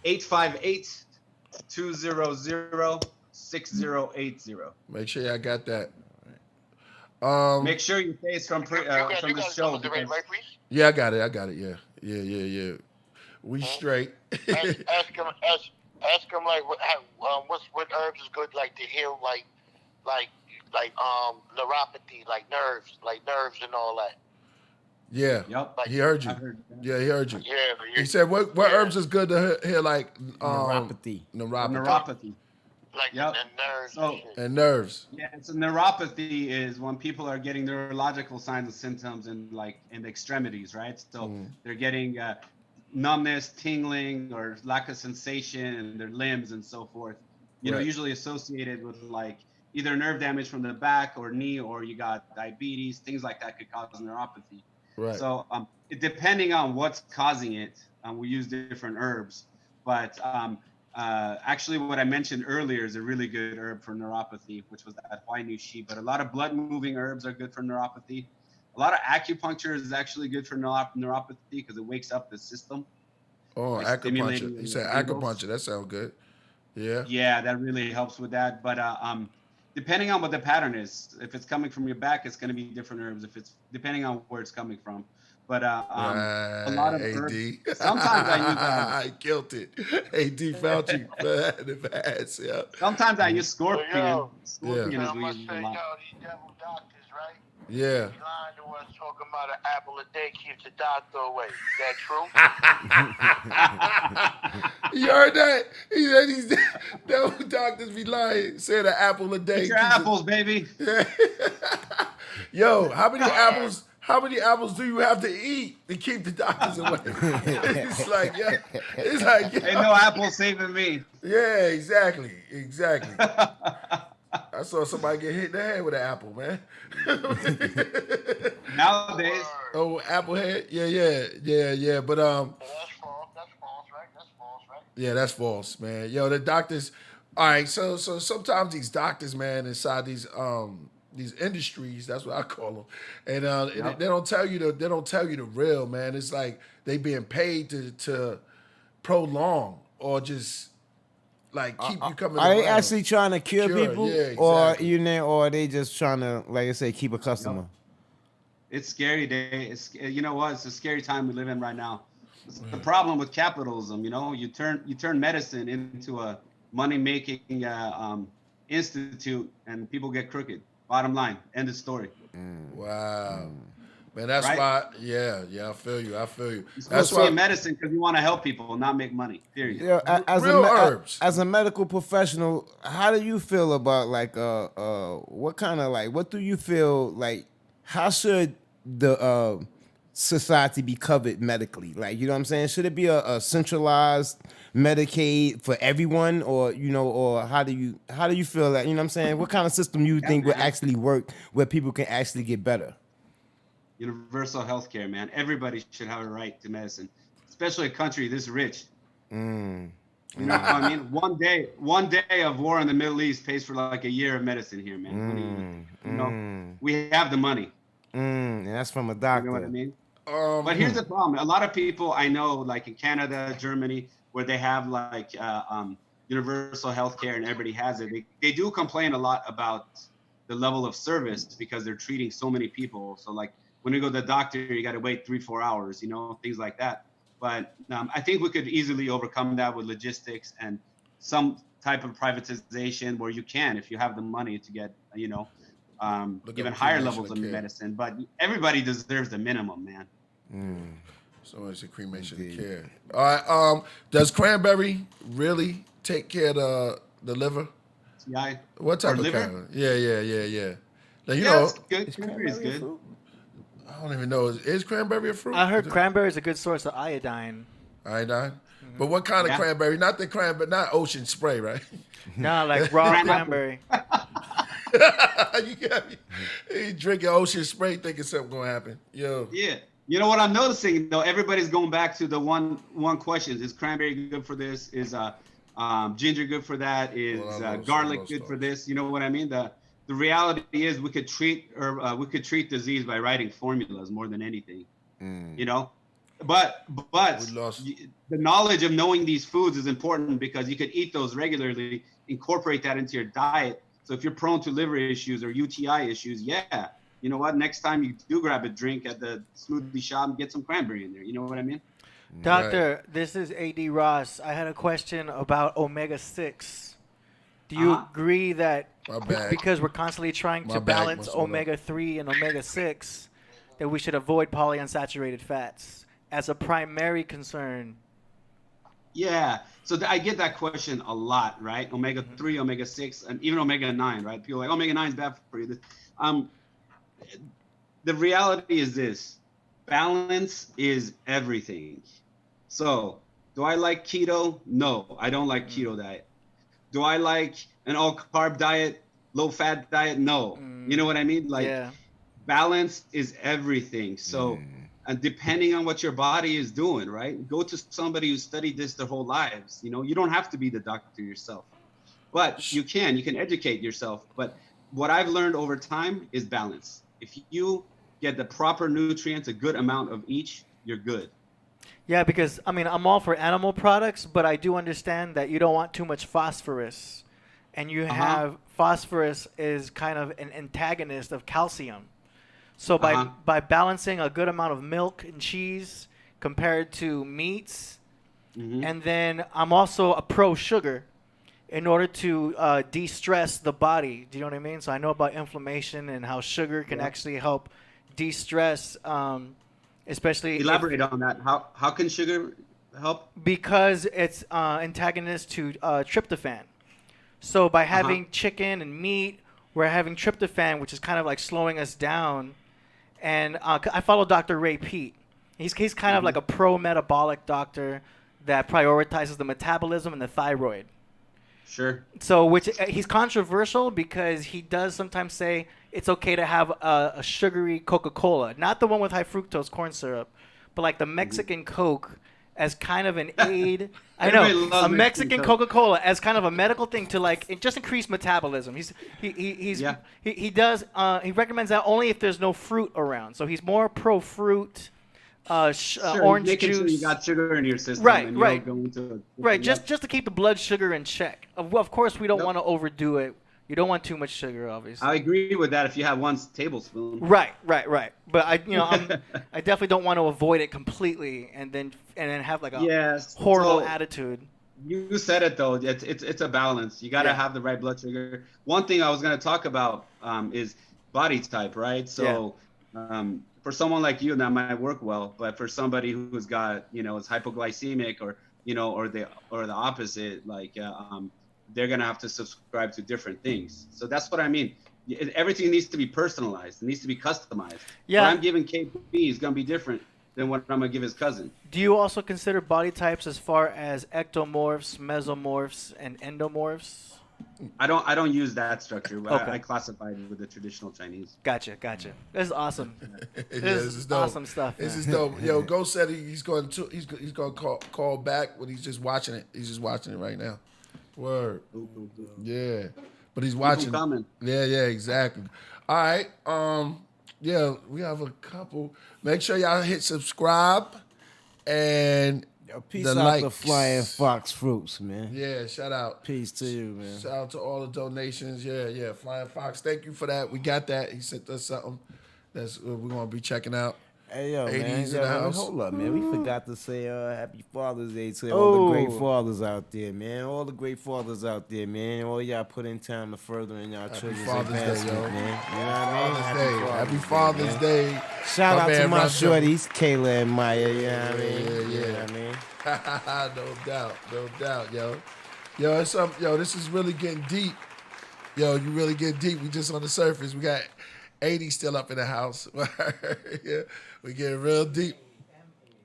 858-200-6080. Make sure I got that. Make sure you say it's from the show. Because, Yeah, I got it. Yeah. We straight. Ask him like what herbs is good like to heal like neuropathy, like nerves and all that. Yeah. Yep. He heard you. Yeah, he heard you. He said, "What herbs is good to hear like Neuropathy. Neuropathy. Like Yep. and nerves So- and shit. and nerves." Yeah, so neuropathy is when people are getting neurological signs and symptoms in the extremities, right? So they're getting numbness, tingling, or lack of sensation in their limbs and so forth. Right. Usually associated with like either nerve damage from the back or knee, or you got diabetes, things like that could cause neuropathy. Right. So depending on what's causing it, we use different herbs. But actually, what I mentioned earlier is a really good herb for neuropathy, which was that Huaynu Shi. But a lot of blood-moving herbs are good for neuropathy. A lot of acupuncture is actually good for neuropathy because it wakes up the system. Oh, Like acupuncture. stimulating He said the nerves. acupuncture. That sounds good. Yeah. Yeah, that really helps with that. But depending on what the pattern is, if it's coming from your back, it's going to be different herbs. If it's depending on where it's coming from. But a lot of AD. herbs. Sometimes I use I killed it. AD Fauci in advance. Yeah. Sometimes I use scorpion. Yo. Scorpion I is we must use say, a lot. yo, these devil doctors, right? Yeah. Lying to us talking about an apple a day keeps the doctor away. Is that true? You heard that? He said those doctors be lying, saying an apple a day. Eat your apples, baby. Yo, how many apples? How many apples do you have to eat to keep the doctors away? It's like, yeah. It's like, yeah. Ain't no apple saving me. Yeah, exactly. I saw somebody get hit in the head with an apple, man. Nowadays. Oh, apple head? Yeah. But That's false. That's false, right? That's false, right? yeah, that's false, man. Yo, the doctors. All right, so sometimes these doctors, man, inside these industries, that's what I call them, and Yep. they don't tell you the real, man. It's like they being paid to prolong or just like keep you coming. Are they around. actually trying to cure people, Yeah, or exactly. or are they just trying to, like I say, keep a customer? It's scary day. You know what? It's a scary time we live in right now. It's the problem with capitalism. You know, you turn medicine into a money making institute, and people get crooked. Bottom line, end of story. Wow. Man, that's Right? why. Yeah, I feel you. You're That's supposed to be why. in medicine because you want to help people, not make money. Period. Yeah, Real herbs. as a medical professional, how do you feel about what do you feel like? How should the society be covered medically? Like, you know what I'm saying? Should it be a centralized Medicaid for everyone, or or how do you feel that, you know what I'm saying? What kind of system you think would man. actually work where people can actually get better? Universal health care, man. Everybody should have a right to medicine, especially a country this rich. You know what I mean? One day of war in the Middle East pays for like a year of medicine here, man. You know, we have the money. And that's from a You doctor. know what I mean? But here's the problem. A lot of people I know, like in Canada, Germany, where they have like universal health care and everybody has it, they do complain a lot about the level of service because they're treating so many people. So like when you go to the doctor, you got to wait 3-4 hours, you know, things like that. But I think we could easily overcome that with logistics and some type of privatization where you can, if you have the money to get, you know, even higher levels of medicine. But everybody deserves the minimum, man. So it's a cremation of care. All right. Does cranberry really take care of the liver? Yeah. What type Or of liver? cranberry? Yeah. Like, you Yeah, know, it's good. Cranberry is good. I don't even know. Is cranberry a fruit? I heard cranberry is a good source of iodine. Iodine? But what kind of cranberry? Not the cranberry, not ocean spray, right? Nah, like raw cranberry. You got me. You drinking ocean spray thinking something going to happen. Yo. Yeah. You know what I'm noticing though? Everybody's going back to the one question: is cranberry good for this? Is ginger good for that? Is garlic good for this? You know what I mean? The reality is we could treat disease by writing formulas more than anything. You know, but the knowledge of knowing these foods is important because you could eat those regularly, incorporate that into your diet. So if you're prone to liver issues or UTI issues, you know what? Next time you do grab a drink at the smoothie shop, get some cranberry in there. You know what I mean? Doctor, this is AD Ross. I had a question about omega-6. Do you agree that because we're constantly trying to balance omega-3 and omega-6, that we should avoid polyunsaturated fats as a primary concern? Yeah. So I get that question a lot, right? Omega-3, omega-6, and even omega-9, right? People are like, omega-9 is bad for you. The reality is this: balance is everything. So, do I like keto? No, I don't like keto diet. Do I like an all-carb diet, low-fat diet? No. You know what I mean? Like, balance is everything. So, and depending on what your body is doing, right? Go to somebody who studied this their whole lives. You know, you don't have to be the doctor yourself, but you can educate yourself. But what I've learned over time is balance. If you get the proper nutrients, a good amount of each, you're good. Yeah, because, I mean, I'm all for animal products, but I do understand that you don't want too much phosphorus. And you have phosphorus is kind of an antagonist of calcium. So by balancing a good amount of milk and cheese compared to meats, and then I'm also a pro sugar. in order to de-stress the body. Do you know what I mean? So I know about inflammation and how sugar can actually help de-stress, especially Elaborate on that. How can sugar help? Because it's antagonist to tryptophan. So by having chicken and meat, we're having tryptophan, which is kind of like slowing us down. And I follow Dr. Ray Peat. He's kind of like a pro-metabolic doctor that prioritizes the metabolism and the thyroid. Sure. So he's controversial because he does sometimes say it's okay to have a sugary Coca-Cola, not the one with high fructose corn syrup, but like the Mexican Coke as kind of an aid. I know, a Mexican Coca-Cola as kind of a medical thing to like just increase metabolism. He recommends that only if there's no fruit around. So he's more pro fruit. Orange making juice. Sure you got sugar in your system. Right, and right, right. Just to keep the blood sugar in check. Of course, we don't want to overdo it. You don't want too much sugar, obviously. I agree with that. If you have 1 tablespoon. Right. But I definitely don't want to avoid it completely, and then have like a horrible attitude. You said it though. It's a balance. You got to have the right blood sugar. One thing I was going to talk about is body type, right? So. For someone like you, that might work well, but for somebody who's got, is hypoglycemic or the opposite, like they're gonna have to subscribe to different things. So that's what I mean. Everything needs to be personalized. It needs to be customized. Yeah. What I'm giving KP is gonna be different than what I'm gonna give his cousin. Do you also consider body types as far as ectomorphs, mesomorphs, and endomorphs? I don't use that structure. Okay. I classify it with the traditional Chinese. Gotcha. This is awesome. This is dope. Awesome stuff. This is dope. Yo, Ghost said he's going to call back, but he's just watching it. He's just watching it right now. Word. Yeah, but he's watching. Coming. Yeah, exactly. All right. Yeah, we have a couple. Make sure y'all hit subscribe and. Peace out to Flying Fox Fruits, man. Yeah, shout out. Peace to you, man. Shout out to all the donations. Yeah. Flying Fox, thank you for that. We got that. He sent us something that's we're going to be checking out. Hey, yo, 80s man. in the house. Hold up, man. We forgot to say Happy Father's Day to all the great fathers out there, man. All the great fathers out there, man. All y'all put in time to further in y'all children's advancement, man. You know what I mean? Happy Father's Day. Shout out to my shorties, Kayla and Maya. You know what I mean? Yeah. You know what I mean? No doubt, yo. Yo, this is really getting deep. Yo, you really getting deep. We just on the surface. We got 80 still up in the house. Yeah, we getting real deep.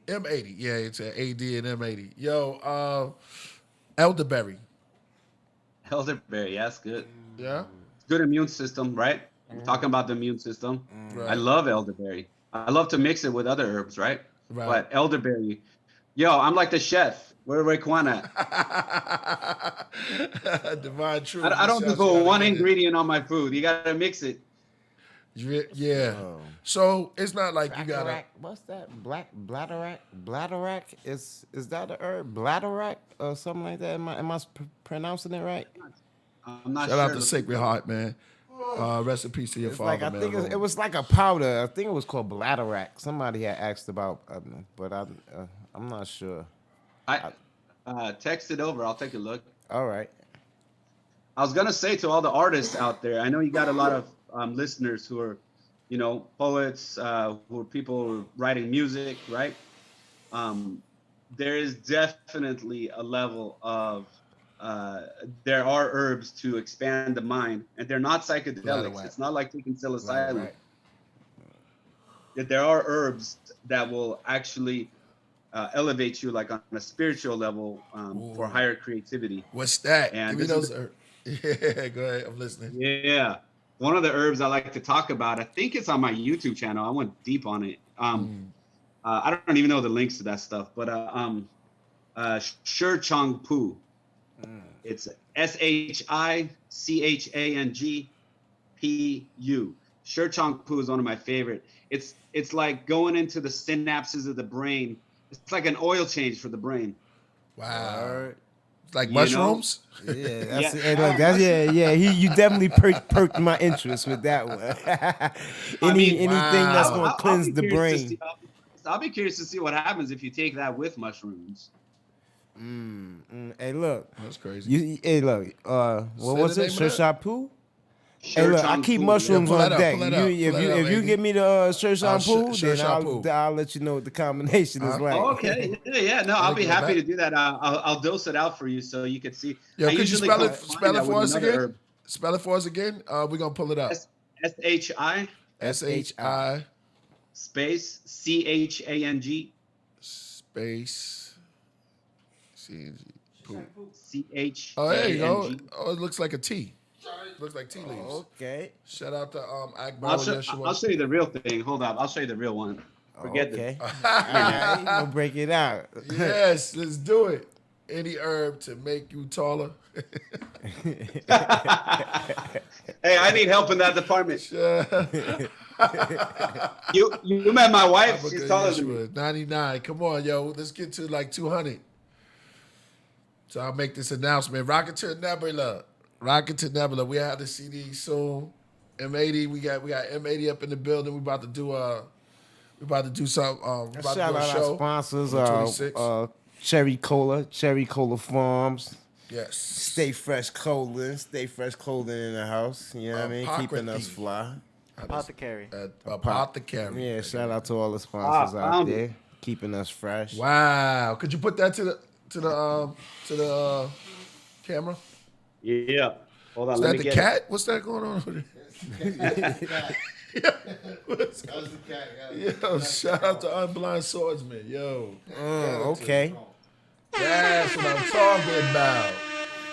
M80, yeah, it's an AD and M80. Yo, elderberry. Elderberry, yeah, that's good. Yeah? Good immune system, right? We're talking about the immune system. Right. I love elderberry. I love to mix it with other herbs, right? But elderberry, I'm like the chef. Where Raekwon at? Divine Truth. I don't just put one ingredient on my food. You got to mix it. Yeah. So it's not like you got to. What's that? Bladderwrack? Bladderwrack? Is that a herb? Bladderwrack or something like that? Am I pronouncing it right? I'm not Shout sure. out to Sacred Heart, man. Rest in peace to your father, I man. think it was like a powder. I think it was called Bladderwrack. Somebody had asked about, but I'm not sure. I text it over. I'll take a look. All right. I was gonna say to all the artists out there, I know you got a lot of listeners who are, poets, who are people writing music, right? There is definitely a level of there are herbs to expand the mind, and they're not psychedelics. It's not like taking psilocybin. Right. There are herbs that will actually elevate you, like on a spiritual level, for higher creativity. What's that? And give me those herbs. Yeah, go ahead. I'm listening. Yeah. One of the herbs I like to talk about, I think it's on my YouTube channel. I went deep on it. I don't even know the links to that stuff, but Shir Chang Pu. It's SHICHANGPU. Shir Chang Pu is one of my favorite. It's like going into the synapses of the brain. It's like an oil change for the brain. Wow. Like mushrooms? Yeah, you definitely perked my interest with that one. Anything that's going to cleanse the brain. I'll be curious to see what happens if you take that with mushrooms. Hey, look. That's crazy. Hey, look. What was it? Sir Shampoo? Hey, look, I keep Shampoo. mushrooms Yeah, on deck. pull that up, If you AD. give me the Sir Sir Shampoo, then Shampoo. I'll let you know what the combination is like. Oh, okay. Yeah. No, I'll be go happy back. to do that. I'll dose it out for you so you can see. Yo, I could you usually spell it combine that for with us another again? herb. Spell it for us again. We're gonna pull it up. SHI SHI space CHANG space CNG. CHANG. Oh, there you go. Oh, it looks like a T. Looks like tea leaves. Okay. Shout out to Akbar I'll Yeshua. show you the real thing. Hold up. I'll show you the real one. Forget Okay. this. All right. We'll break it out. Yes, let's do it. Any herb to make you taller. Hey, I need help in that department. You met my wife. She's taller than me. 99. Come on, yo. Let's get to like 200. So I'll make this announcement. Rocket to Nebula. Rocket to Nebula. We have the CD soon. M80. We got M80 up in the building. We about to do something. Shout out our sponsors, on the 26th. Cherry Cola Farms. Yes. Stay Fresh Clothing in the house. You know what I mean? Keeping us fly. Apothecary. Apothecary. Yeah, shout out to all the sponsors out there, keeping us fresh. Wow. Could you put that to the camera? Yeah. Hold on. Is Let that me the get cat? What's that going on over there? Yo, shout out to Unblind Swordsman. Yo. Okay. That's what I'm talking about.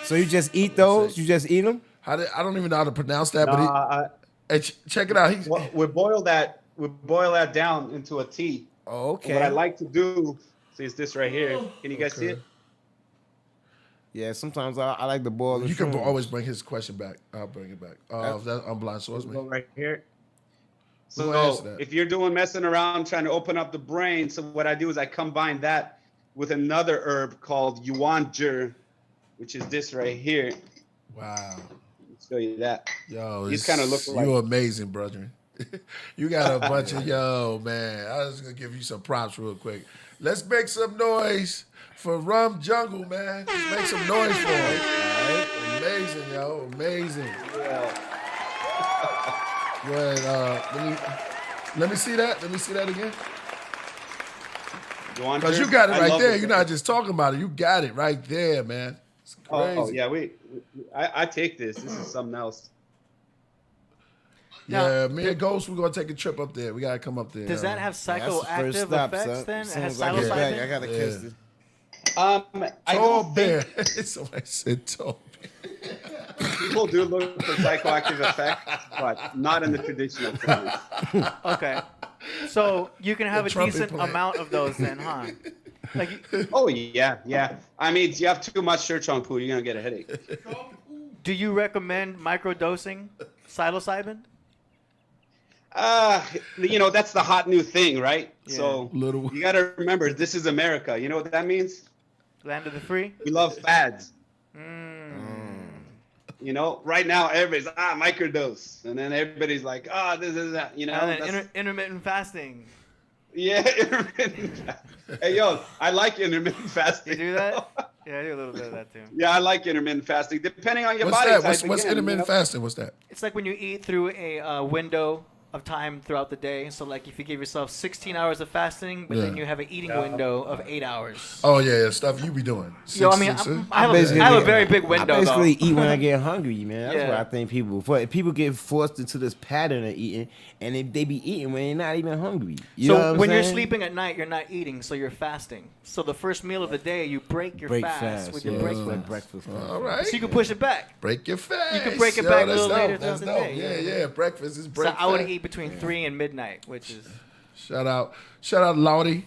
So you just eat those? You just eat them? I don't even know how to pronounce that, but hey, check it out. We boil that down into a tea. Oh, okay. What I like to do is this right here. Can you guys see it? Yeah, sometimes I like to boil the You can shrooms. always bring his question back. I'll bring it back. That's Unblind Swordsman. Go right here. Who answered So that? if you're doing messing around trying to open up the brain, so what I do is I combine that with another herb called yuanzhi, which is this right here. Wow. Show you that. Yo, These kind of look like you're amazing, brother. You got a bunch of man. I was gonna give you some props real quick. Let's make some noise for Rum Jungle, man. Let's make some noise for him. All right. Amazing, yo. Amazing. Yeah. Go ahead. Let me see that. Let me see that again. Because you got it right there. You're not just talking about it. You got it right there, man. It's crazy. Oh yeah, I take this. This is something else. Yeah, me and Ghost, we're gonna take a trip up there. We gotta come up there. Does that have psychoactive stop, effects son. then? As It soon has as I get back, I psilocybin? gotta kiss this. I Tall don't bear. think Somebody said tall bear. people do look for psychoactive effects, but not in the traditional sense. Okay. So you can have The a trumpet decent player. amount of those then, huh? Like, Oh yeah. I mean, you have too much Sirchong poo, you're gonna get a headache. do you recommend microdosing psilocybin? That's the hot new thing, right? Yeah. So Little- you gotta remember, this is America. You know what that means? Land of the free? We love fads. Mm. Right now everybody's microdose, and then everybody's like, this is that. And then intermittent fasting. Yeah. Hey, yo, I like intermittent fasting. You do that? Yeah, I do a little bit of that too. Yeah, I like intermittent fasting, depending on your What's body that? type. What's again, intermittent fasting? What's that? It's like when you eat through a window of time throughout the day. So like if you give yourself 16 hours of fasting, but then Yeah. you have an eating window of 8 hours. Oh yeah, stuff you be doing. Yo, I mean, I have a very big window. I basically though. eat when I get hungry, man. That's Yeah. what I think people get forced into this pattern of eating, and they be eating when they're not even hungry. You know what So I'm when you're saying? sleeping at night, you're not eating, so you're fasting. So the first meal of the day, you break your break fast with your yeah, breakfast. like breakfast. All right. So you can push it back. Break your fast. You can break it back a that's little later dope. That's throughout the dope. day, Yeah. Breakfast is break. So I would fast. eat between 3 and midnight, which is Shout out, Laudy,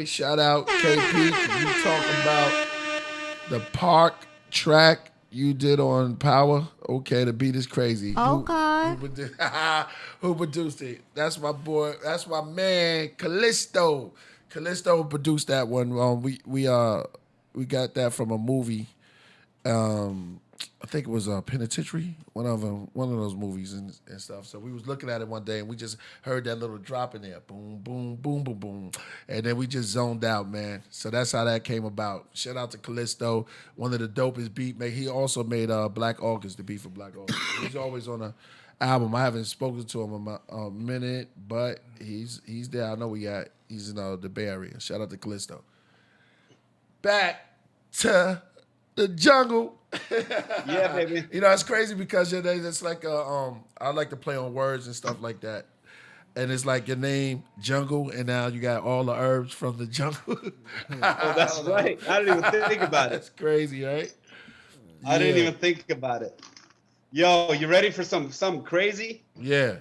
shout out KP. You talk about the park track you did on Power. Okay, the beat is crazy. Okay. Who produced it? That's my boy. That's my man, Callisto. Callisto produced that one. We got that from a movie. I think it was Penitentiary, one of those movies and stuff. So we was looking at it one day and we just heard that little drop in there, boom, boom, boom, boom, boom, and then we just zoned out, man. So that's how that came about. Shout out to Callisto, one of the dopest beat makers. He also made Black August, the beat for Black August. He's always on the album. I haven't spoken to him in a minute, but he's there. I know he's in the Bay Area. Shout out to Callisto. Back to the jungle. Yeah, baby. You know, it's crazy because it's like I like to play on words and stuff like that. And it's like your name, Jungle, and now you got all the herbs from the jungle. Oh, that's right. I didn't even think about it. That's crazy, right? I didn't even think about it. Yo, you ready for something crazy? Yeah.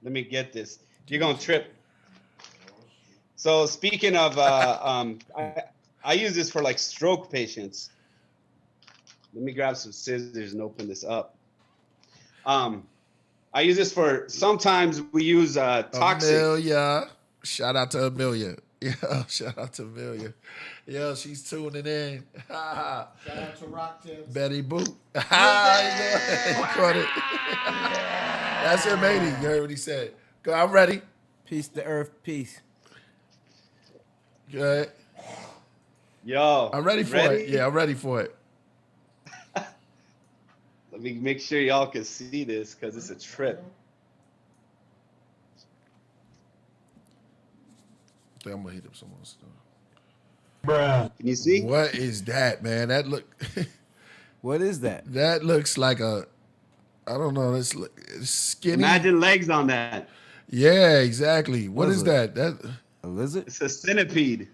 Let me get this. You're gonna trip. So speaking of, I use this for like stroke patients. Let me grab some scissors and open this up. I use this for, sometimes we use toxic. Amelia. Shout out to Amelia. Yeah, shout out to Amelia. Yo, she's tuning in. Shout out to Rock Tips. Betty Boop. You caught it. That's M80. You heard what he said. Go, I'm ready. Peace to earth, peace. Go ahead. Yo. I'm ready for it. Yeah, I'm ready for it. Let me make sure y'all can see this because it's a trip. I think I'm gonna hit up someone's stuff. Bruh. Can you see? What is that, man? That look. What is that? That looks like I don't know. It's skinny. Imagine legs on that. Yeah, exactly. What is that? That a lizard? It's a centipede.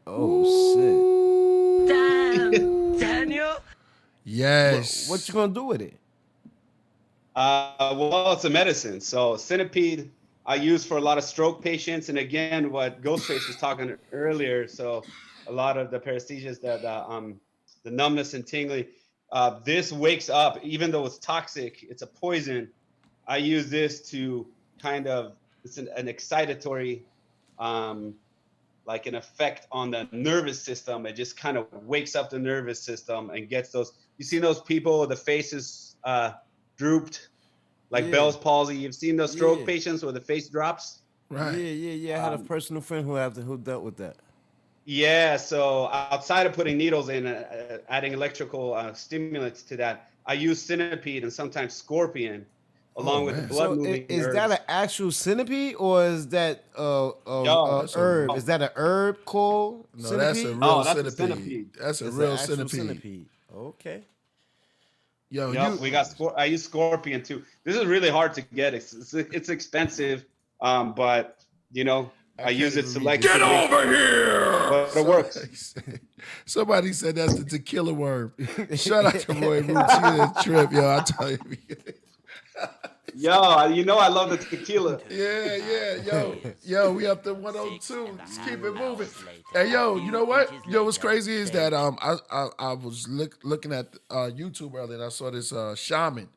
Oh, Damn, Daniel. Yes. What you gonna do with it? Well, it's a medicine. So centipede I use for a lot of stroke patients. And again, what Ghostface was talking earlier. So a lot of the paresthesias, the numbness and tingling, this wakes up, even though it's toxic, it's a poison. I use this to kind of, it's an excitatory, like an effect on the nervous system. It just kind of wakes up the nervous system and gets those, you see those people, the faces drooped, like Bell's palsy. You've seen those stroke patients where the face drops? Right. Yeah. I had a personal friend who dealt with that. Yeah, so outside of putting needles in, adding electrical stimulants to that, I use centipede and sometimes scorpion, along with the blood-moving is herbs. that an actual centipede or is that herb? Is that an herb called centipede? That's a real centipede. That's a real centipede. Okay. Yo, we got I use scorpion too. This is really hard to get. It's expensive, but I use it selectively. Get over here! But it works. Somebody said that's the tequila worm. Shout out to Roy Roots. Trip, yo. I tell you. Yo, I love the tequila. Yeah. Yo, we up to 102. Let's keep it moving. Hey, yo, you know what? Yo, what's crazy is that I was looking at YouTube earlier and I saw this shaman,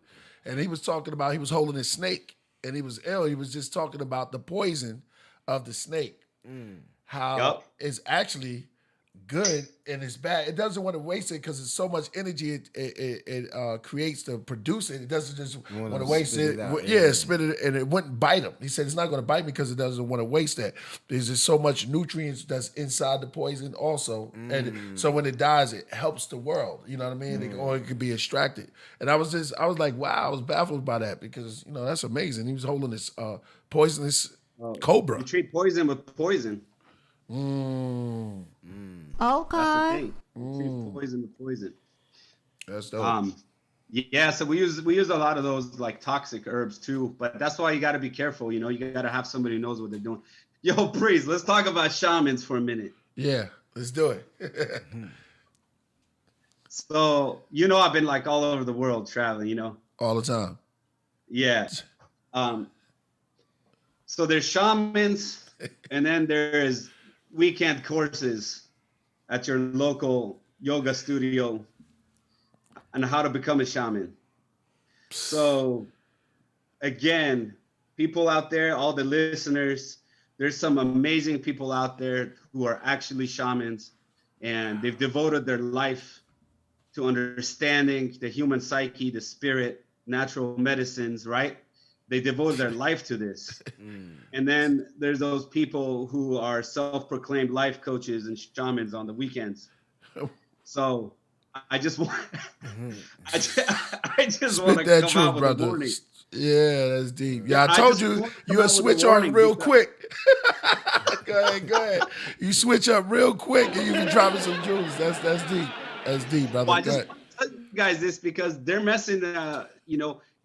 and he was talking about, he was holding a snake and he was ill. He was just talking about the poison of the snake. How it's actually good and it's bad. It doesn't want to waste it because it's so much energy it creates to produce it. It doesn't just want to waste it. Spit it, and it wouldn't bite him. He said it's not going to bite me because it doesn't want to waste that. There's just so much nutrients that's inside the poison also, and so when it dies, it helps the world. You know what I mean? Or it could be extracted. And I was like, wow, I was baffled by that because that's amazing. He was holding this poisonous cobra. You treat poison with poison. Okay. That's the thing. Treat poison with poison. That's dope. Yeah, so we use a lot of those like toxic herbs too, but that's why you got to be careful. You got to have somebody who knows what they're doing. Yo, Breeze, let's talk about shamans for a minute. Yeah, let's do it. So I've been like all over the world traveling. All the time. Yeah. So there's shamans, and then there's weekend courses at your local yoga studio on how to become a shaman. So again, people out there, all the listeners, there's some amazing people out there who are actually shamans, and they've devoted their life to understanding the human psyche, the spirit, natural medicines, right? They devote their life to this. And then there's those people who are self-proclaimed life coaches and shamans on the weekends. So I just want, I just want to come truth, out with brother. a warning. Yeah, that's deep. Yeah, I told you would switch on real quick. Go ahead. You switch up real quick and you be dropping some jewels. That's deep. That's deep, brother. Well, I just want to tell you guys this because they're messing.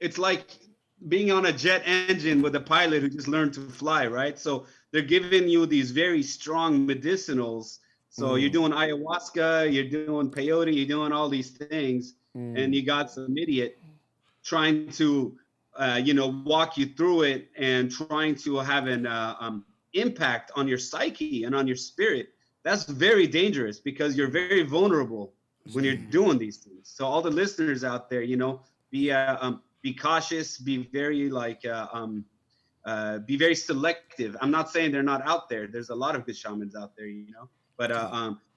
It's like being on a jet engine with a pilot who just learned to fly, right? So they're giving you these very strong medicinals. So you're doing ayahuasca, you're doing peyote, you're doing all these things, and you got some idiot trying to, walk you through it and trying to have an impact on your psyche and on your spirit. That's very dangerous because you're very vulnerable when you're doing these things. So all the listeners out there, be cautious, be very be very selective. I'm not saying they're not out there. There's a lot of good shamans out there, but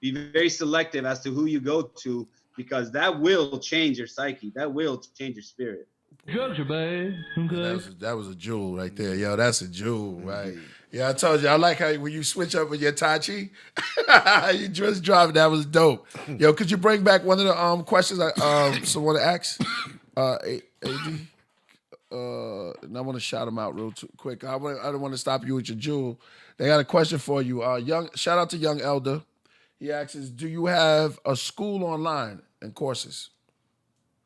be very selective as to who you go to because that will change your psyche. That will change your spirit. Drugs are bad. Okay. That was a jewel right there. Yo, that's a jewel, right? Yeah, I told you. I like how when you switch up with your Tai Chi, you just dropped. That was dope. Yo, could you bring back one of the questions someone asked? AD? And I want to shout them out real quick. I don't want to stop you with your jewel. They got a question for you. Shout out to Young Elder. He asks, do you have a school online and courses?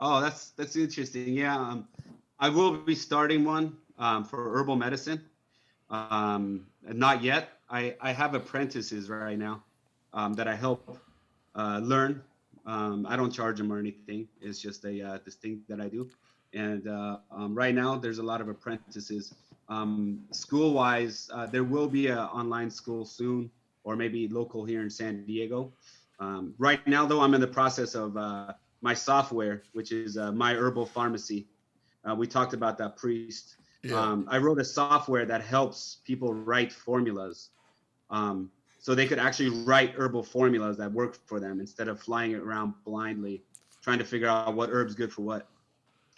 Oh, that's interesting. Yeah, I will be starting one for herbal medicine. Not yet. I have apprentices right now that I help learn. I don't charge them or anything. It's just this thing that I do. And right now, there's a lot of apprentices. School-wise, there will be an online school soon, or maybe local here in San Diego. Right now, though, I'm in the process of my software, which is My Herbal Pharmacy. We talked about that, Priest. Yeah. I wrote a software that helps people write formulas. So they could actually write herbal formulas that work for them instead of flying it around blindly, trying to figure out what herb's good for what.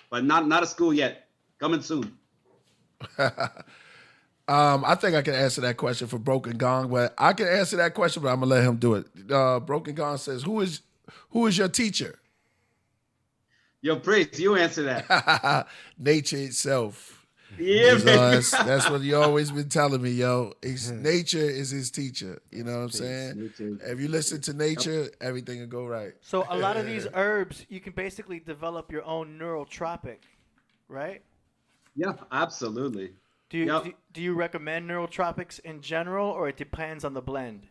But not a school yet. Coming soon. I think I can answer that question for Broken Gong, but I can answer that question, but I'm gonna let him do it. Broken Gong says, "Who is your teacher?" Yo, Priest, you answer that. Nature itself. Yeah, that's what he always been telling me, yo. Nature is his teacher. You know what I'm saying? If you listen to nature, everything will go right. So a lot of these herbs, you can basically develop your own neurotropic, right? Yeah, absolutely. Do you recommend neurotropics in general, or it depends on the blend?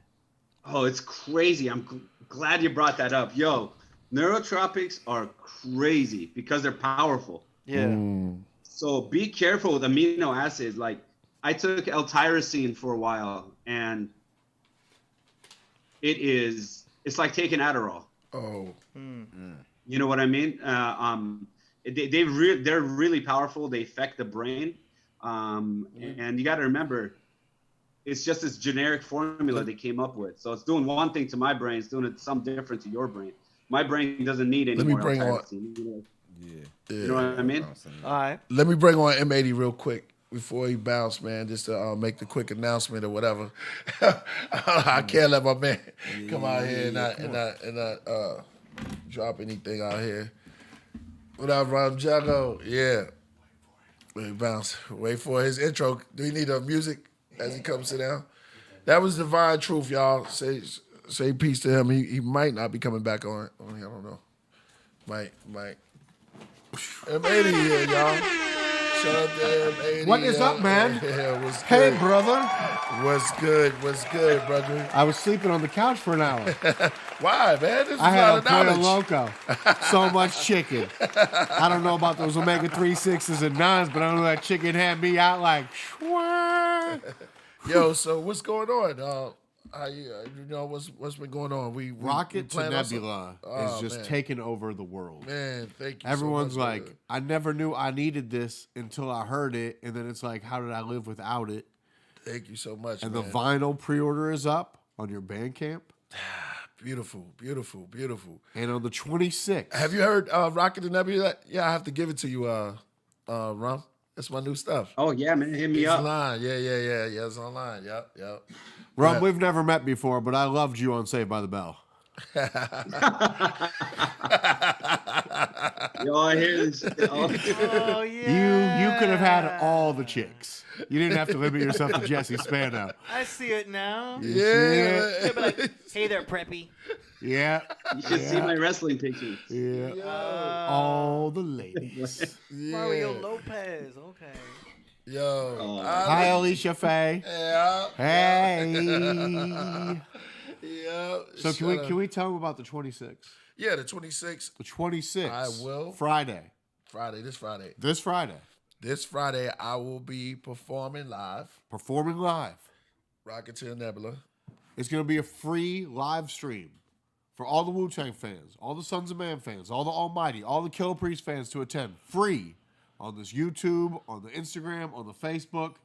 Oh, it's crazy. I'm glad you brought that up. Yo, neurotropics are crazy because they're powerful. Yeah. So be careful with amino acids. Like I took L-tyrosine for a while, and it's like taking Adderall. Oh. You know what I mean? They're really powerful. They affect the brain. And you got to remember, it's just this generic formula they came up with. So it's doing one thing to my brain, it's doing something different to your brain. My brain doesn't need any more L-tyrosine. You know what I mean? All right. Let me bring on M80 real quick before he bounce, man, just to make the quick announcement or whatever. I can't let my man come out here and not drop anything out here. What up, Ram Jago? Yeah. Wait, bounce. Wait for his intro. Do you need music as he comes sit down? That was Divine Truth, y'all. Say peace to him. He might not be coming back on. I don't know. Might. M80 here, y'all. Shout out to M80. What is up, man? Yeah, what's good? Hey, brother. What's good, brother? I was sleeping on the couch for an hour. Why, man? This is I had a knowledge. Pollo Loco. So much chicken. I don't know about those omega-3 6s and 9s, but I know that chicken had me out like, shwah. Yo, so what's going on? What's been going on? Rocket to Nebula is just taking over the world. Man, thank you. Everyone's so much, like, I never knew I needed this until I heard it, and then it's like, how did I live without it? Thank you so much. And man. the vinyl pre-order is up on your Bandcamp. Beautiful, beautiful, beautiful. And on the 26th. Have you heard Rocket and Nebula? Yeah, I have to give it to you, Rum. That's my new stuff. Oh yeah, man, hit me It's up. online. Yeah. It's online. Yep. Rob, we've never met before, but I loved you on Saved by the Bell. Yo, I hear this. Oh yeah. You could have had all the chicks. You didn't have to limit yourself to Jesse Spano. I see it now. Yeah. They'll be like, hey there, Preppy. Yeah. You should see my wrestling pictures. Yeah. All the ladies. Mario Lopez. Okay. Yo. Hi, Alicia Faye. Yeah. Hey. Yeah. So can we tell them about the 26th? Yeah, the 26th. The 26th. I will. Friday. This Friday. This Friday, I will be performing live. Rocket to the Nebula. It's going to be a free live stream for all the Wu-Tang fans, all the Sons of Man fans, all the Almighty, all the Killah Priest fans to attend. Free on this YouTube, on the Instagram, on the Facebook.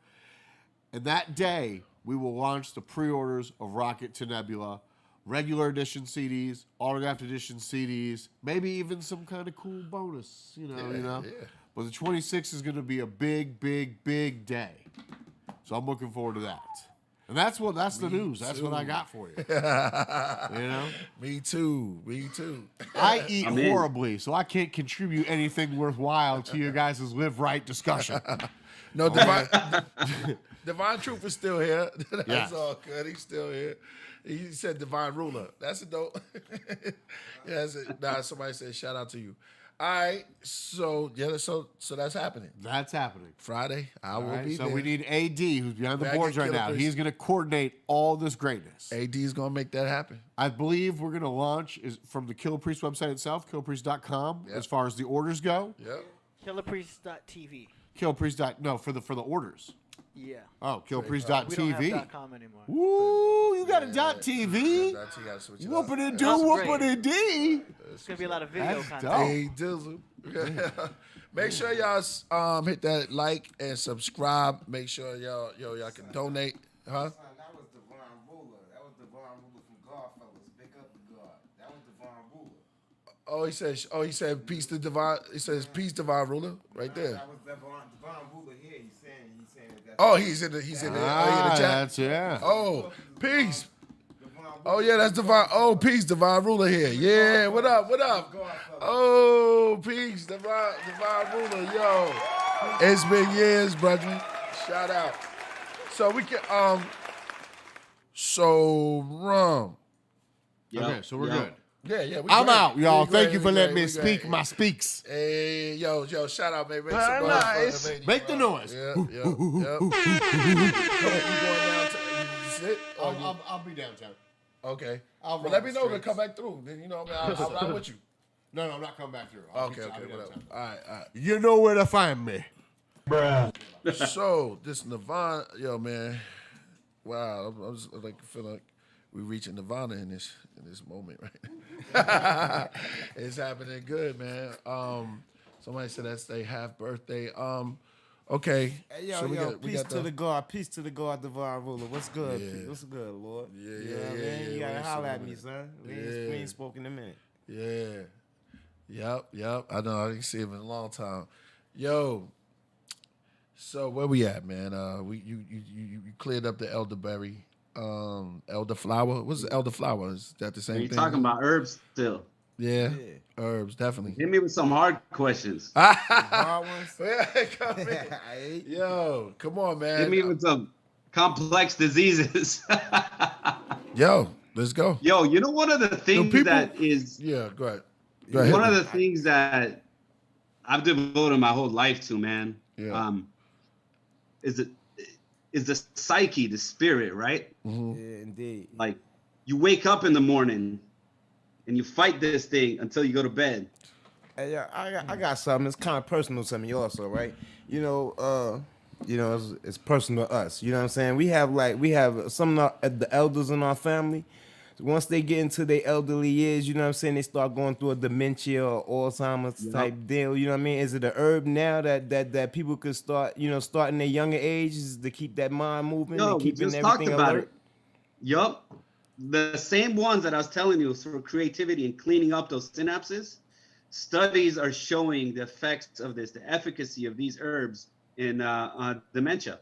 And that day, we will launch the pre-orders of Rocket to Nebula, regular edition CDs, autographed edition CDs, maybe even some kind of cool bonus, you know. Yeah. But the 26th is going to be a big, big, big day. So I'm looking forward to that. And that's the news. That's what I got for you. You know? Me too. I eat horribly, so I can't contribute anything worthwhile to you guys' live right discussion. No, Divine Truth is still here. That's all good. He's still here. He said Divine Ruler. That's a dope. Somebody said shout out to you. All right, so that's happening. That's happening. Friday, I will be there. So we need AD, who's behind the boards right now. He's going to coordinate all this greatness. AD is going to make that happen. I believe we're going to launch from the Killah Priest website itself, killpriest.com, as far as the orders go. Yep. KillahPriest.tv. No, for the orders. Yeah. Oh, killpriest.tv. We don't have .com anymore. Woo, you got a .tv? Whooping and do, whooping and D. It's going to be a lot of video content. Hey, Dizzle. Make sure y'all hit that like and subscribe. Make sure y'all can donate. Huh? That was Divine Ruler. That was Divine Ruler from Godfellas. Big up the God. That was Divine Ruler. He said peace to Divine. He says peace Divine Ruler right there. That was Divine Ruler here. He's saying that. Oh, he's in the chat. That's, yeah. Oh, peace. Oh yeah, that's Divine. Oh, peace, Divine Ruler here. Yeah, what up? Oh, peace, Divine Ruler. Yo, it's been years, brethren. Shout out. So we can Rum. Okay, so we're good. Yeah. I'm out, y'all. Thank you for letting me speak my speaks. Hey, yo, shout out, baby. Nice. Make the noise. Yeah. You going down to sit? I'll be downtown. Okay. I'll Let me know to come back through. Then I'll ride with you. No, I'm not coming back through. Okay, whatever. All right. You know where to find me. So this Nirvana, yo, man. Wow, I was like feel like we're reaching Nirvana in this moment right now. It's happening good, man. Somebody said that's their half birthday. Okay. Hey, yo, so peace to the God, Divine Ruler. What's good? Yeah. What's good, Lord? Yeah. You gotta holler at me, man. son. We ain't spoken in a minute. Yeah. Yep. I know. I didn't see him in a long time. Yo. So where we at, man? You cleared up the elderberry, elderflower. What's the elderflower? Is that the same Are you thing? talking about herbs still? Yeah. Herbs, definitely. Hit me with some hard questions. Hard ones. Come in. Yo, come on, man. Hit me with some complex diseases. Yo, let's go. Yo, you know one of the things that is Yeah, go ahead. one of the things that I've devoted my whole life to, man. Yeah. Is the psyche, the spirit, right? Mm-hmm. Yeah, indeed. Like you wake up in the morning and you fight this thing until you go to bed. Hey, yeah, I got something. It's kind of personal to me also, right? It's personal to us. You know what I'm saying? We have some of the elders in our family. Once they get into their elderly years, you know what I'm saying, they start going through a dementia or Alzheimer's type deal. You know what I mean? Is it a herb now that people could start in their younger ages to keep that mind moving and keeping everything alert? Yup. the same ones that I was telling you for creativity and cleaning up those synapses, studies are showing the effects of this, the efficacy of these herbs in dementia.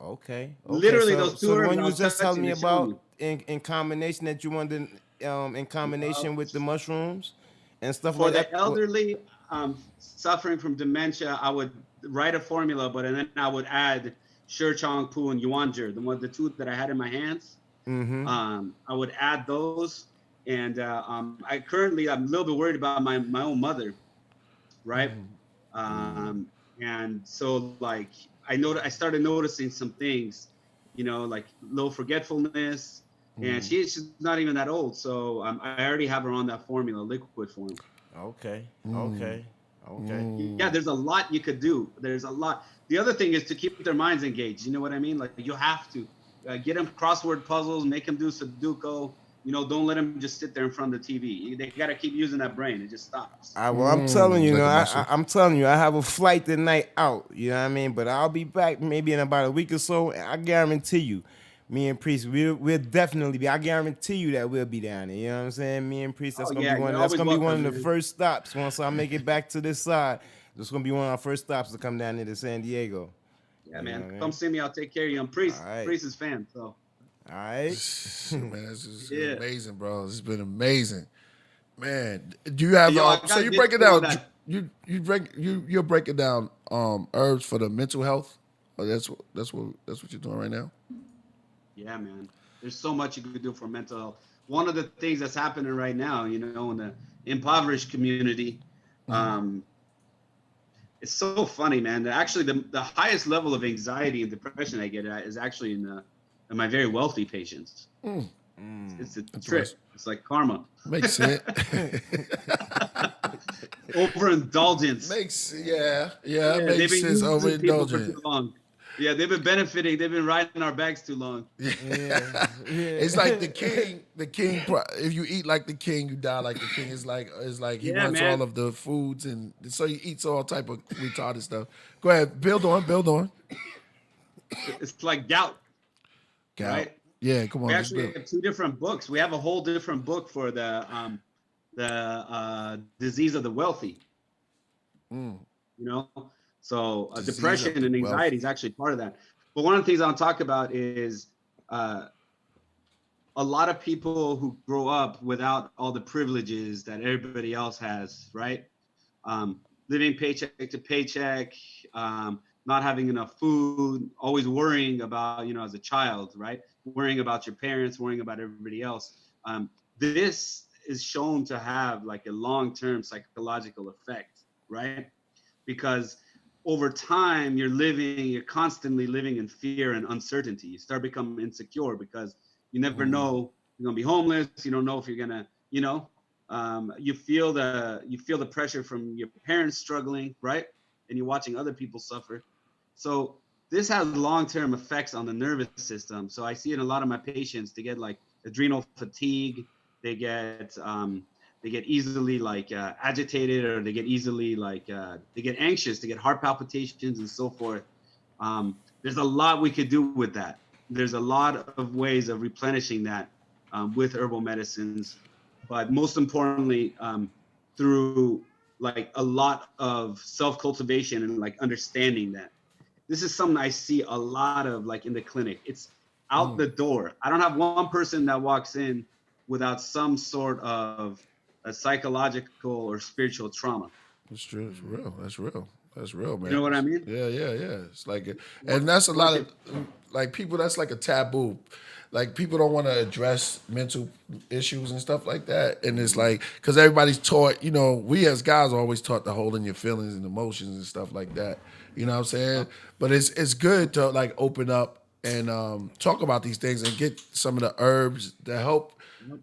Okay. Literally, So, those two so the herbs one I you was was just telling touching, me they're showing about in combination that you wanted in combination with the mushrooms and stuff for like the that. elderly suffering from dementia, I would write a formula, but and then I would add Shir Chong Pu and Yuanzhi, the two that I had in my hands. I would add those, and I'm a little bit worried about my own mother, right? And so like I started noticing some things, like low forgetfulness, and she's not even that old, so I already have her on that formula, liquid form. Okay. Yeah, there's a lot you could do. There's a lot. The other thing is to keep their minds engaged. You know what I mean? Like you have to get them crossword puzzles, make them do Sudoku. Don't let them just sit there in front of the TV. They got to keep using that brain. It just stops. Well, I'm telling you, like I'm telling you, I have a flight tonight out. You know what I mean? But I'll be back maybe in about a week or so. And I guarantee you, me and Priest, we'll definitely be. I guarantee you that we'll be down there. You know what I'm saying? Me and Priest, that's gonna be one. That's gonna be one of the first stops once I make it back to this side. That's gonna be one of our first stops to come down here to San Diego. Yeah, man. Come see me. I'll take care of you. I'm Priest. Right. Priest's fan. So. All right. Man, this is amazing, bro. This has been amazing. Man, do you have so you break it down? You're breaking down herbs for the mental health. Oh, that's what you're doing right now. Yeah, man. There's so much you could do for mental health. One of the things that's happening right now, in the impoverished community, it's so funny, man. Actually, the highest level of anxiety and depression I get at is actually in my very wealthy patients. It's a trick. It's like karma. Makes sense. Overindulgence. Makes sense. Overindulgence. Yeah, they've been benefiting. They've been riding our bags too long. It's like the king. The king. If you eat like the king, you die like the king. It's like he wants all of the foods, and so he eats all type of retarded stuff. Go ahead, build on. It's like gout. Right? Yeah, come on. We actually have two different books. We have a whole different book for the disease of the wealthy. So depression and anxiety is actually part of that. But one of the things I'll talk about is a lot of people who grow up without all the privileges that everybody else has, right? Living paycheck to paycheck, not having enough food, always worrying about, as a child, right? Worrying about your parents, worrying about everybody else. This is shown to have like a long-term psychological effect, right? Because over time, you're constantly living in fear and uncertainty. You start becoming insecure because you never know you're gonna be homeless. You don't know if you're gonna, you feel the pressure from your parents struggling, right? And you're watching other people suffer. So this has long-term effects on the nervous system. So I see in a lot of my patients, they get like adrenal fatigue. They get easily agitated, or they get easily they get anxious, they get heart palpitations and so forth. There's a lot we could do with that. There's a lot of ways of replenishing that with herbal medicines, but most importantly, through a lot of self-cultivation and understanding that. This is something I see a lot of in the clinic. It's out the door. I don't have one person that walks in without some sort of a psychological or spiritual trauma. That's true. It's real. That's real, man. You know what I mean? Yeah. It's and that's a lot of people. That's like a taboo. Like people don't want to address mental issues and stuff like that. And it's because everybody's taught. We as guys are always taught to hold in your feelings and emotions and stuff like that. You know what I'm saying? But it's good to open up and talk about these things and get some of the herbs that help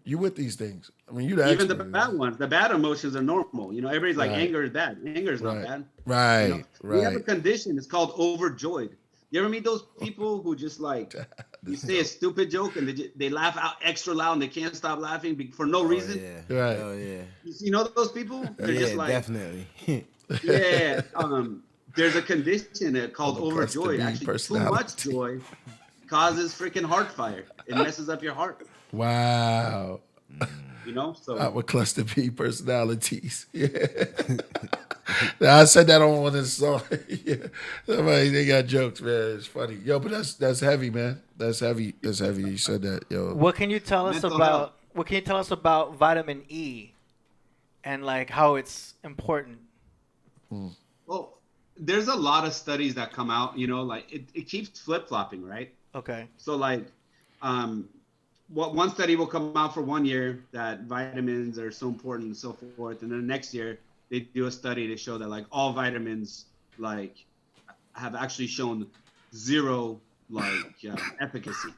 you with these things. I mean, even the bad ones. The bad emotions are normal. Everybody's like, anger is bad. Anger is not bad. Right. We have a condition. It's called overjoyed. You ever meet those people who just you say a stupid joke and they laugh out extra loud and they can't stop laughing for no reason? Yeah. Right. Oh yeah. You know those people? They're just definitely. Yeah. There's a condition called overjoyed. Actually, too much joy causes freaking heart fire. It messes up your heart. Wow. You know, so Our cluster B personalities. Yeah. I said that on one of the songs. Yeah. Somebody, they got jokes, man. It's funny. Yo, but that's heavy, man. That's heavy. That's heavy. You said that, yo. What can you tell us Mental about health. what can you tell us about vitamin E and like how it's important? well, there's a lot of studies that come out. You know, like it keeps flip flopping, right? Okay. So like, what one study will come out for 1 year that vitamins are so important and so forth, and then the next year they do a study to show that like all vitamins like have actually shown zero like efficacy.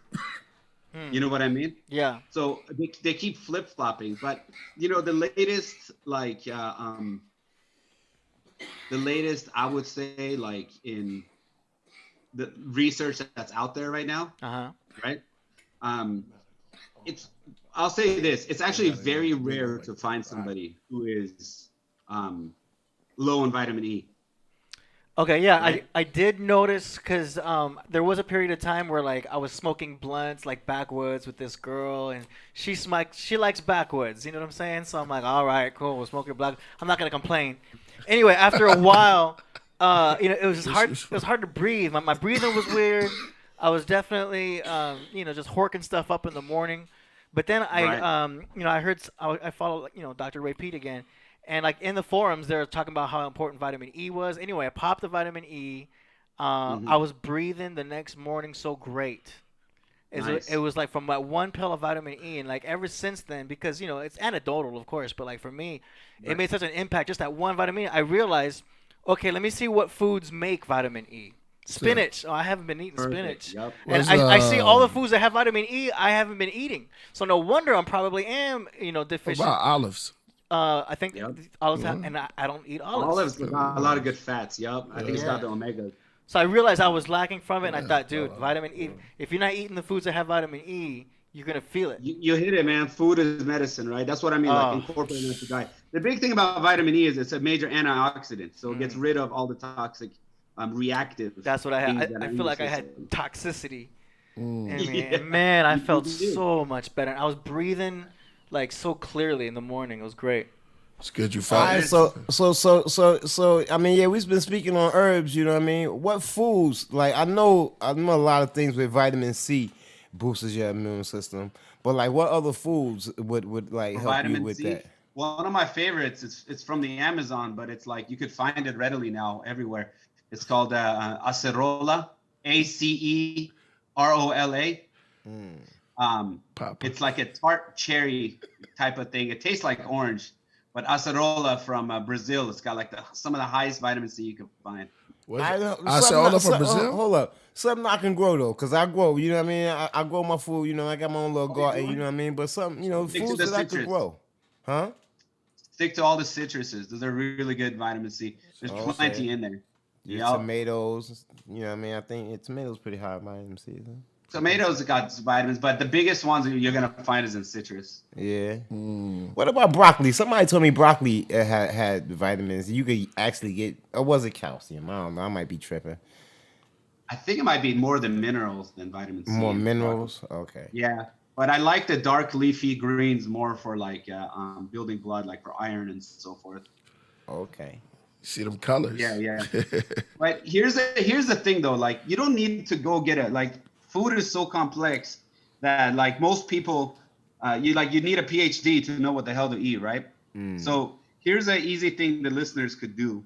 You know what I mean? Yeah. So they keep flip flopping, but you know the latest like the latest I would say like in the research that's out there right now, right? It's I'll say this: it's actually very rare to find somebody who is low in vitamin E. Okay, yeah, Right. I did notice because there was a period of time where like I was smoking blunts like backwoods with this girl, and she likes backwoods. You know what I'm saying? So I'm like, all right, cool, we're smoking black. I'm not gonna complain. Anyway, after a while, it was just hard. It was hard to breathe. My breathing was weird. I was definitely just horking stuff up in the morning. But then I heard I follow Dr. Ray Pete again. And like in the forums, they're talking about how important vitamin E was. Anyway, I popped the vitamin E. I was breathing the next morning so great. Nice. It was like from that one pill of vitamin E, and like ever since then, because it's anecdotal, of course, but like for me, it made such an impact. Just that one vitamin E, I realized, okay, let me see what foods make vitamin E. Spinach. Oh, I haven't been eating spinach. Yep. And I see all the foods that have vitamin E, I haven't been eating. So no wonder I'm probably deficient. What about olives? I think olives have, and I don't eat olives. Olives got a lot of good fats. Yup. I think it's got the omega. So I realized I was lacking from it, and I thought, dude, vitamin E. If you're not eating the foods that have vitamin E, you're gonna feel it. You hit it, man. Food is medicine, right? That's what I mean. Like incorporating into diet. The big thing about vitamin E is it's a major antioxidant, so it gets rid of all the toxic reactive. That's what I had. I feel like I had toxicity. And man, I felt so much better. I was breathing like so clearly in the morning. It was great. It's good you All found right, it. so I mean, yeah, we've been speaking on herbs, you know what I mean? What foods, like I know a lot of things with vitamin C boosts your immune system, but like what other foods would like help vitamin you with C? that? One of my favorites, it's from the Amazon, but it's like you could find it readily now everywhere. It's called acerola, ACEROLA. It's like a tart cherry type of thing. It tastes like orange, but acerola from Brazil. It's got like some of the highest vitamin C you can find. Acerola from Brazil? Hold up. Something I can grow though, because I grow, you know what I mean? I grow my food, you know, I got my own little garden, you know what I mean? But some, foods that I could grow. Huh? Stick to all the citruses. Those are really good vitamin C. There's plenty in there. Tomatoes, you know what I mean? I think tomatoes pretty high vitamin C. Huh? Tomatoes got vitamins, but the biggest ones you're gonna find is in citrus. Yeah. What about broccoli? Somebody told me broccoli had vitamins. You could actually get, or was it calcium? I don't know. I might be tripping. I think it might be more than minerals than vitamin C. More minerals? Okay. Yeah, but I like the dark leafy greens more for like building blood, like for iron and so forth. Okay. See them colors. Yeah. But here's the thing though, like you don't need to go get it. Like food is so complex that like most people, you need a PhD to know what the hell to eat, right? So here's an easy thing the listeners could do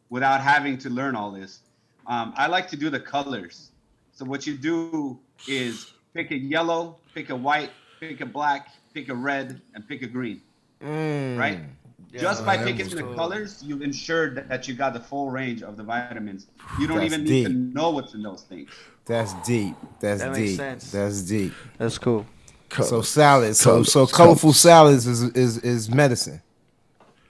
without having to learn all this. I like to do the colors. So what you do is pick a yellow, pick a white, pick a black, pick a red, and pick a green, right? Yeah, just by picking the colors, you've ensured that you got the full range of the vitamins. You don't even need to know what's in those things. That's deep. That deep. Makes sense. That's deep. That's cool. So salads. So colorful salads is medicine.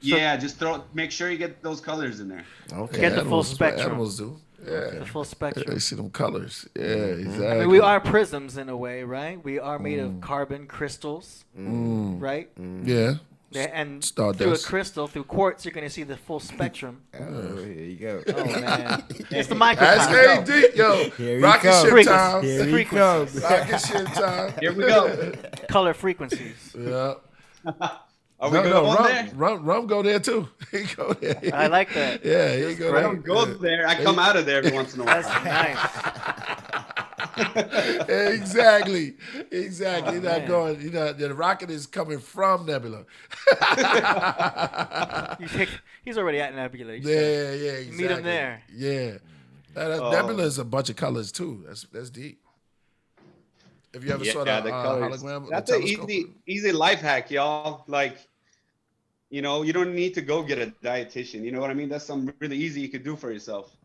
Yeah, just make sure you get those colors in there. Okay. Get the full spectrum. Animals do. Yeah. The full spectrum. They see them colors. Yeah, exactly. I mean, we are prisms in a way, right? We are made of carbon crystals, right? Yeah. And Stardust. through a crystal, through quartz, you're going to see the full spectrum. Oh, here you go. Oh, man. It's the That's microcosm. AD, yo. Here he Rocket comes. ship time. Here he comes. Rocket ship time. Here we go. Color frequencies. Yeah. Are we going there? Rum go there too. He go there. I like that. Yeah, he go I there. don't go there. I come out of there every once in a while. That's nice. Exactly. He's not man. going. The rocket is coming from Nebula. He's already at Nebula. Yeah, exactly. Meet him there. Yeah. Nebula is a bunch of colors too. That's deep. If you ever saw that hologram, that's an easy life hack, y'all. Like, you don't need to go get a dietitian. You know what I mean? That's something really easy you could do for yourself.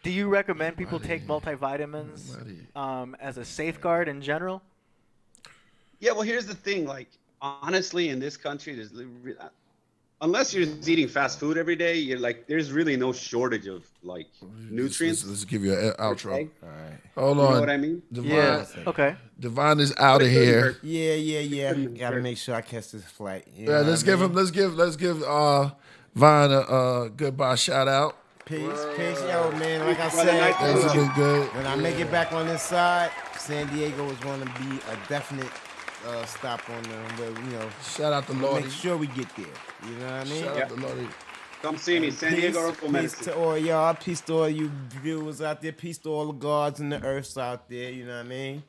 Do you recommend people take multivitamins as a safeguard in general? Yeah, well, here's the thing. Like, honestly, in this country, unless you're eating fast food every day, there's really no shortage of nutrients. Let's give you an outro. Okay. All right. Hold on. You know what I mean? Divine, yeah. Okay. Divine is out of here. Yeah. Gotta make sure I catch this flight. Let's give Vine a goodbye shout out. Peace, yo, man. Like I said, Good. when I make it back on this side, San Diego is going to be a definite stop on them. Shout out to Lordy. Make sure we get there. You know what I mean? Shout out to Lordy. Come see me, San Diego Herbal Peace Medicine. to all y'all. Peace to all you viewers out there. Peace to all the gods and the earths out there. You know what I mean?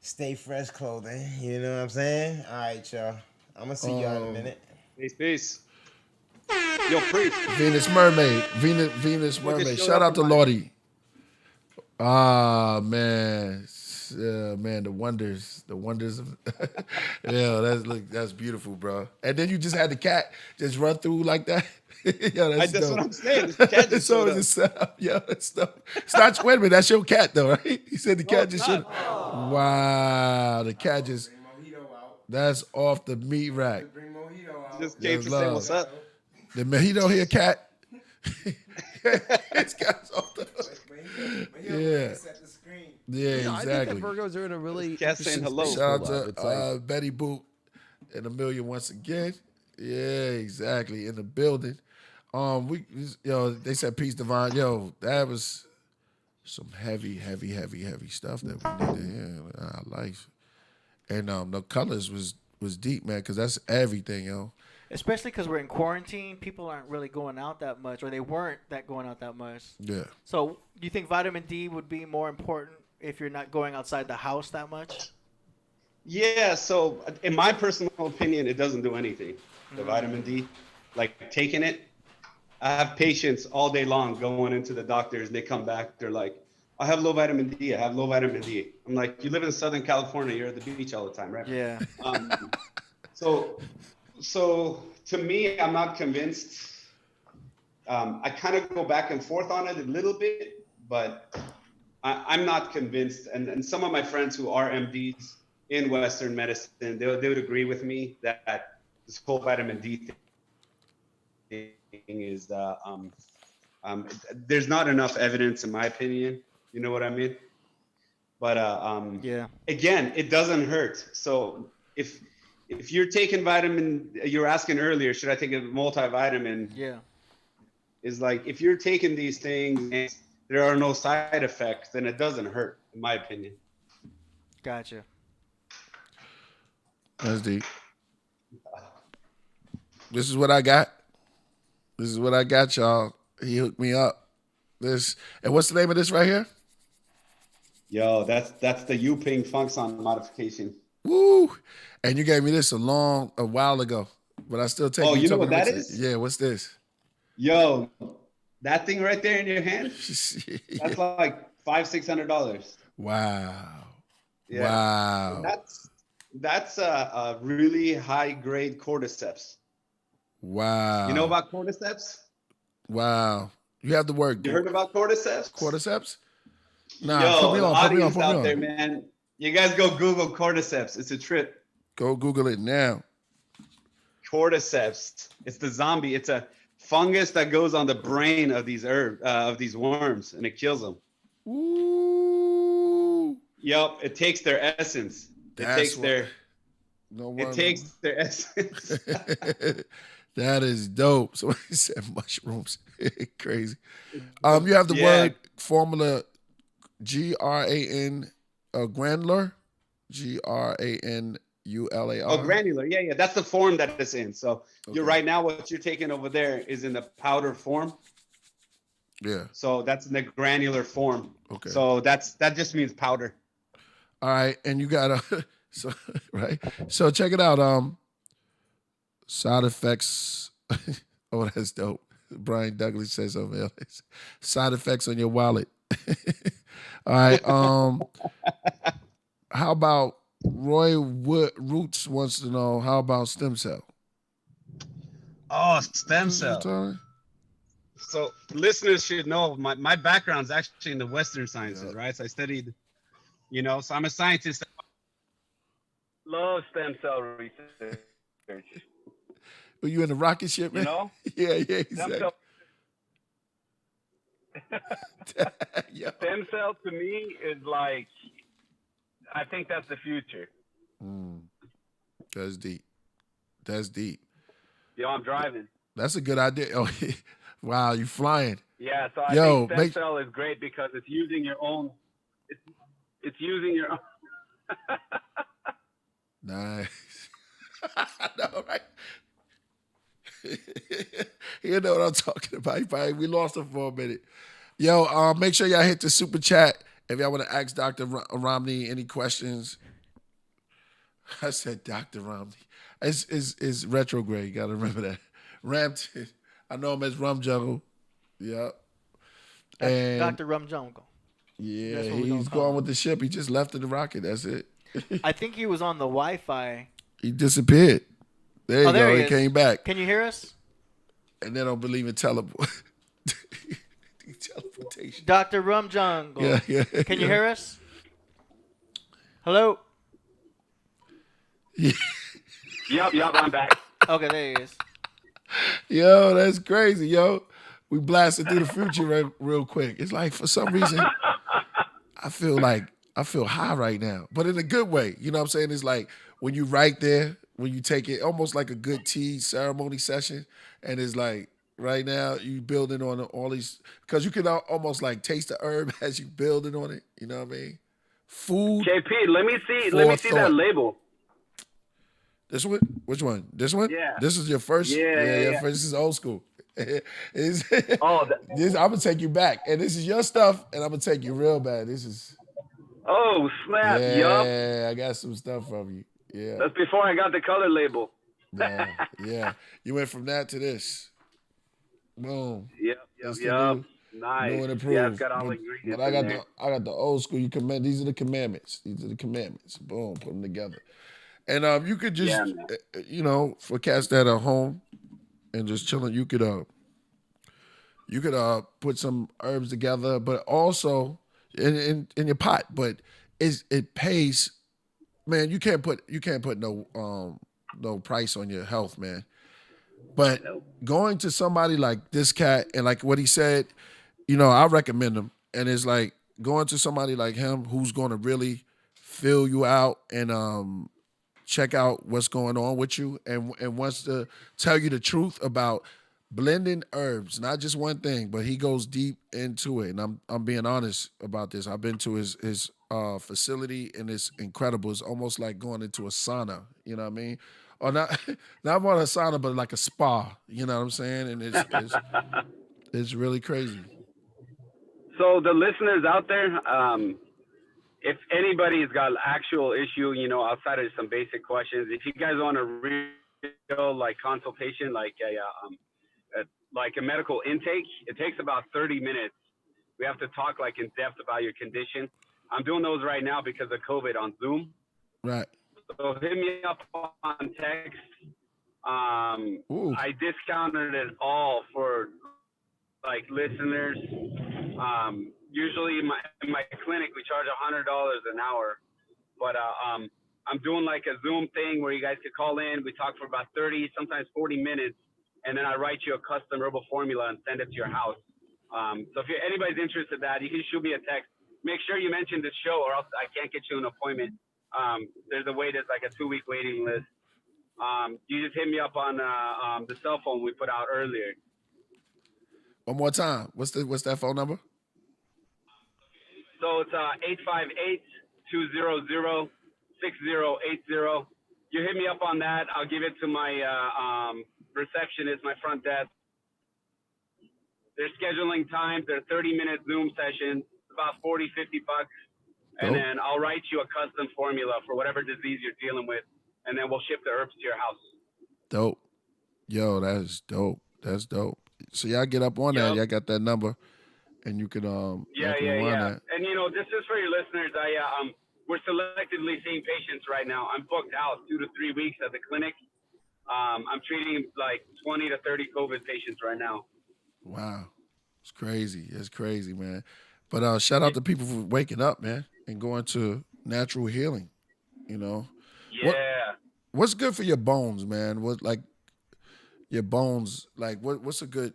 Stay fresh clothing. You know what I'm saying? All right, y'all. I'm going to see y'all in a minute. Peace. Yo, Priest. Venus Mermaid. Shout out to Lordy. Man. Man, the wonders of that's beautiful, bro. And then you just had the cat just run through like that. Yo, that's what dope. I'm saying. The cat just showed up. Setup. Yo, that's dope. It's not. Wait a minute, that's your cat though, right? He said the cat just should. Wow, the cat just. That's off the meat rack. Just came to say what's up. The mojito here, cat. This guy's off the. Yeah. Yeah, I think exactly. that Virgos are in a really Cat saying hello. Shout out to Betty Boop and Amelia once again. Yeah, exactly. In the building. They said peace divine. Yo, that was some heavy stuff that we need to hear in our life. And the colors was deep, man, because that's everything, yo. Especially because we're in quarantine, people aren't really going out that much, or they weren't going out that much. Yeah. So, do you think vitamin D would be more important if you're not going outside the house that much? Yeah, so in my personal opinion, it doesn't do anything. The vitamin D, like taking it, I have patients all day long going into the doctors, and they come back, they're like, I have low vitamin D, I have low vitamin D. I'm like, you live in Southern California, you're at the beach all the time, right? Yeah. So to me, I'm not convinced. I kind of go back and forth on it a little bit, but I'm not convinced. And some of my friends who are MDs in Western medicine, they would agree with me that this whole vitamin D thing is, there's not enough evidence, in my opinion. You know what I mean? But yeah. Again, it doesn't hurt. So if you're taking vitamin, you were asking earlier, should I take a multivitamin? Yeah. Is like, if you're taking these things and there are no side effects, then it doesn't hurt, in my opinion. Gotcha. That's deep. This is what I got. Y'all. He hooked me up. And what's the name of this right here? Yo, that's the Yuping Function modification. Woo! And you gave me this a while ago, but I still take. Oh, you know what that is? Yeah, what's this? Yo, that thing right there in your hand? That's like $500-$600. Wow. Yeah. Wow. That's a really high grade cordyceps. Wow. You know about cordyceps? Wow. You have the word. You heard about cordyceps? Cordyceps? Nah, Yo, put me on. audience out there, man. You guys go Google cordyceps. It's a trip. Go Google it now. Cordyceps. It's the zombie. It's a fungus that goes on the brain of these worms, and it kills them. Ooh. Yep. It takes their essence. No It worms. takes their essence. That is dope. Somebody said mushrooms. Crazy. You have the word formula GRAN granular. GRANULAR. Oh, granular. Yeah. That's the form that it's in. So you're right now. What you're taking over there is in the powder form. Yeah. So that's in the granular form. Okay. So that just means powder. All right, and you got so right. So check it out. Side effects. Oh, that's dope. Brian Douglas says something else. Side effects on your wallet. All right. How about Roy Roots wants to know, how about stem cell? Oh, stem cell. So listeners should know my background's actually in the Western sciences, right? So I studied, so I'm a scientist. Love stem cell research. Were you in the rocket ship, man? Yeah, exactly. Stem cell to me is like, I think that's the future. That's deep. That's deep. Yo, I'm driving. That's a good idea. Oh, wow, you flying? Yeah. So I think stem cell is great because it's using your own. It's using your own. Nice. I know, right? You know what I'm talking about. We lost him for a minute. Yo, make sure y'all hit the super chat if y'all want to ask Dr. Romney any questions. I said Dr. Romney. It's retrograde. You got to remember that. Ramtin. I know him as Rum Jungle. Yep. And Dr. Rum Jungle. Yeah, he's going with the ship. He just left in the rocket. That's it. I think he was on the Wi-Fi. He disappeared. There you go. He came back. Can you hear us? And they don't believe in teleportation. Dr. Rum Jungle. Yeah. Can you hear us? Hello? Yep, I'm back. Okay, there he is. Yo, that's crazy, yo. We blasted through the future real quick. It's like, for some reason, I feel high right now, but in a good way. You know what I'm saying? It's like when you right there, when you take it, almost like a good tea ceremony session, and it's like right now you building on all these, because you can almost like taste the herb as you building on it. You know what I mean? Food. JP, let me see that label. This one? Which one? This one? Yeah. This is your first? Yeah. This is old school. I'm gonna take you back, and this is your stuff, and I'm gonna take you real bad. This is. Oh snap! Yeah, I got some stuff from you. Yeah. That's before I got the color label. Yeah. You went from that to this. Boom. Yep. Nice. New and improved. Yeah, it's got all the ingredients. But I got the old school. These are the commandments. Boom, put them together. And you could just, for cats that are home and just chilling, you could put some herbs together, but also in your pot. But it pays, man. You can't put no price on your health, man. But going to somebody like this cat and like what he said, I recommend him. And it's like going to somebody like him who's going to really fill you out and check out what's going on with you and wants to tell you the truth about blending herbs, not just one thing, but he goes deep into it. And I'm being honest about this. I've been to his facility and it's incredible. It's almost like going into a sauna, you know what I mean? Or not more a sauna, but like a spa, you know what I'm saying? And it's really crazy. So the listeners out there, if anybody's got an actual issue, outside of some basic questions, if you guys want a real consultation, like a medical intake, it takes about 30 minutes. We have to talk in depth about your condition. I'm doing those right now because of COVID on Zoom. Right. So hit me up on text. I discounted it all for listeners. Usually in my clinic we charge $100 an hour, but I'm doing a Zoom thing where you guys could call in. We talk for about 30, sometimes 40 minutes, and then I write you a custom herbal formula and send it to your house. So if anybody's interested in that, you can shoot me a text. Make sure you mention the show, or else I can't get you an appointment. there's a wait. It's like a 2-week waiting list. You just hit me up on the cell phone we put out earlier. One more time. What's that phone number? So it's 858-200-6080. You hit me up on that. I'll give it to my receptionist, my front desk. They're scheduling times. They're 30-minute Zoom sessions, about $40, $50. And then I'll write you a custom formula for whatever disease you're dealing with, and then we'll ship the herbs to your house. Dope. Yo, that's dope. That's dope. So y'all get up on that. Y'all got that number, and you can yeah. that. And this is for your listeners. We're selectively seeing patients right now. I'm booked out 2 to 3 weeks at the clinic. I'm treating like 20 to 30 COVID patients right now. Wow, it's crazy. It's crazy, man. But shout out to people for waking up, man, and going to natural healing. Yeah. What's good for your bones, man? What like your bones? Like what's a good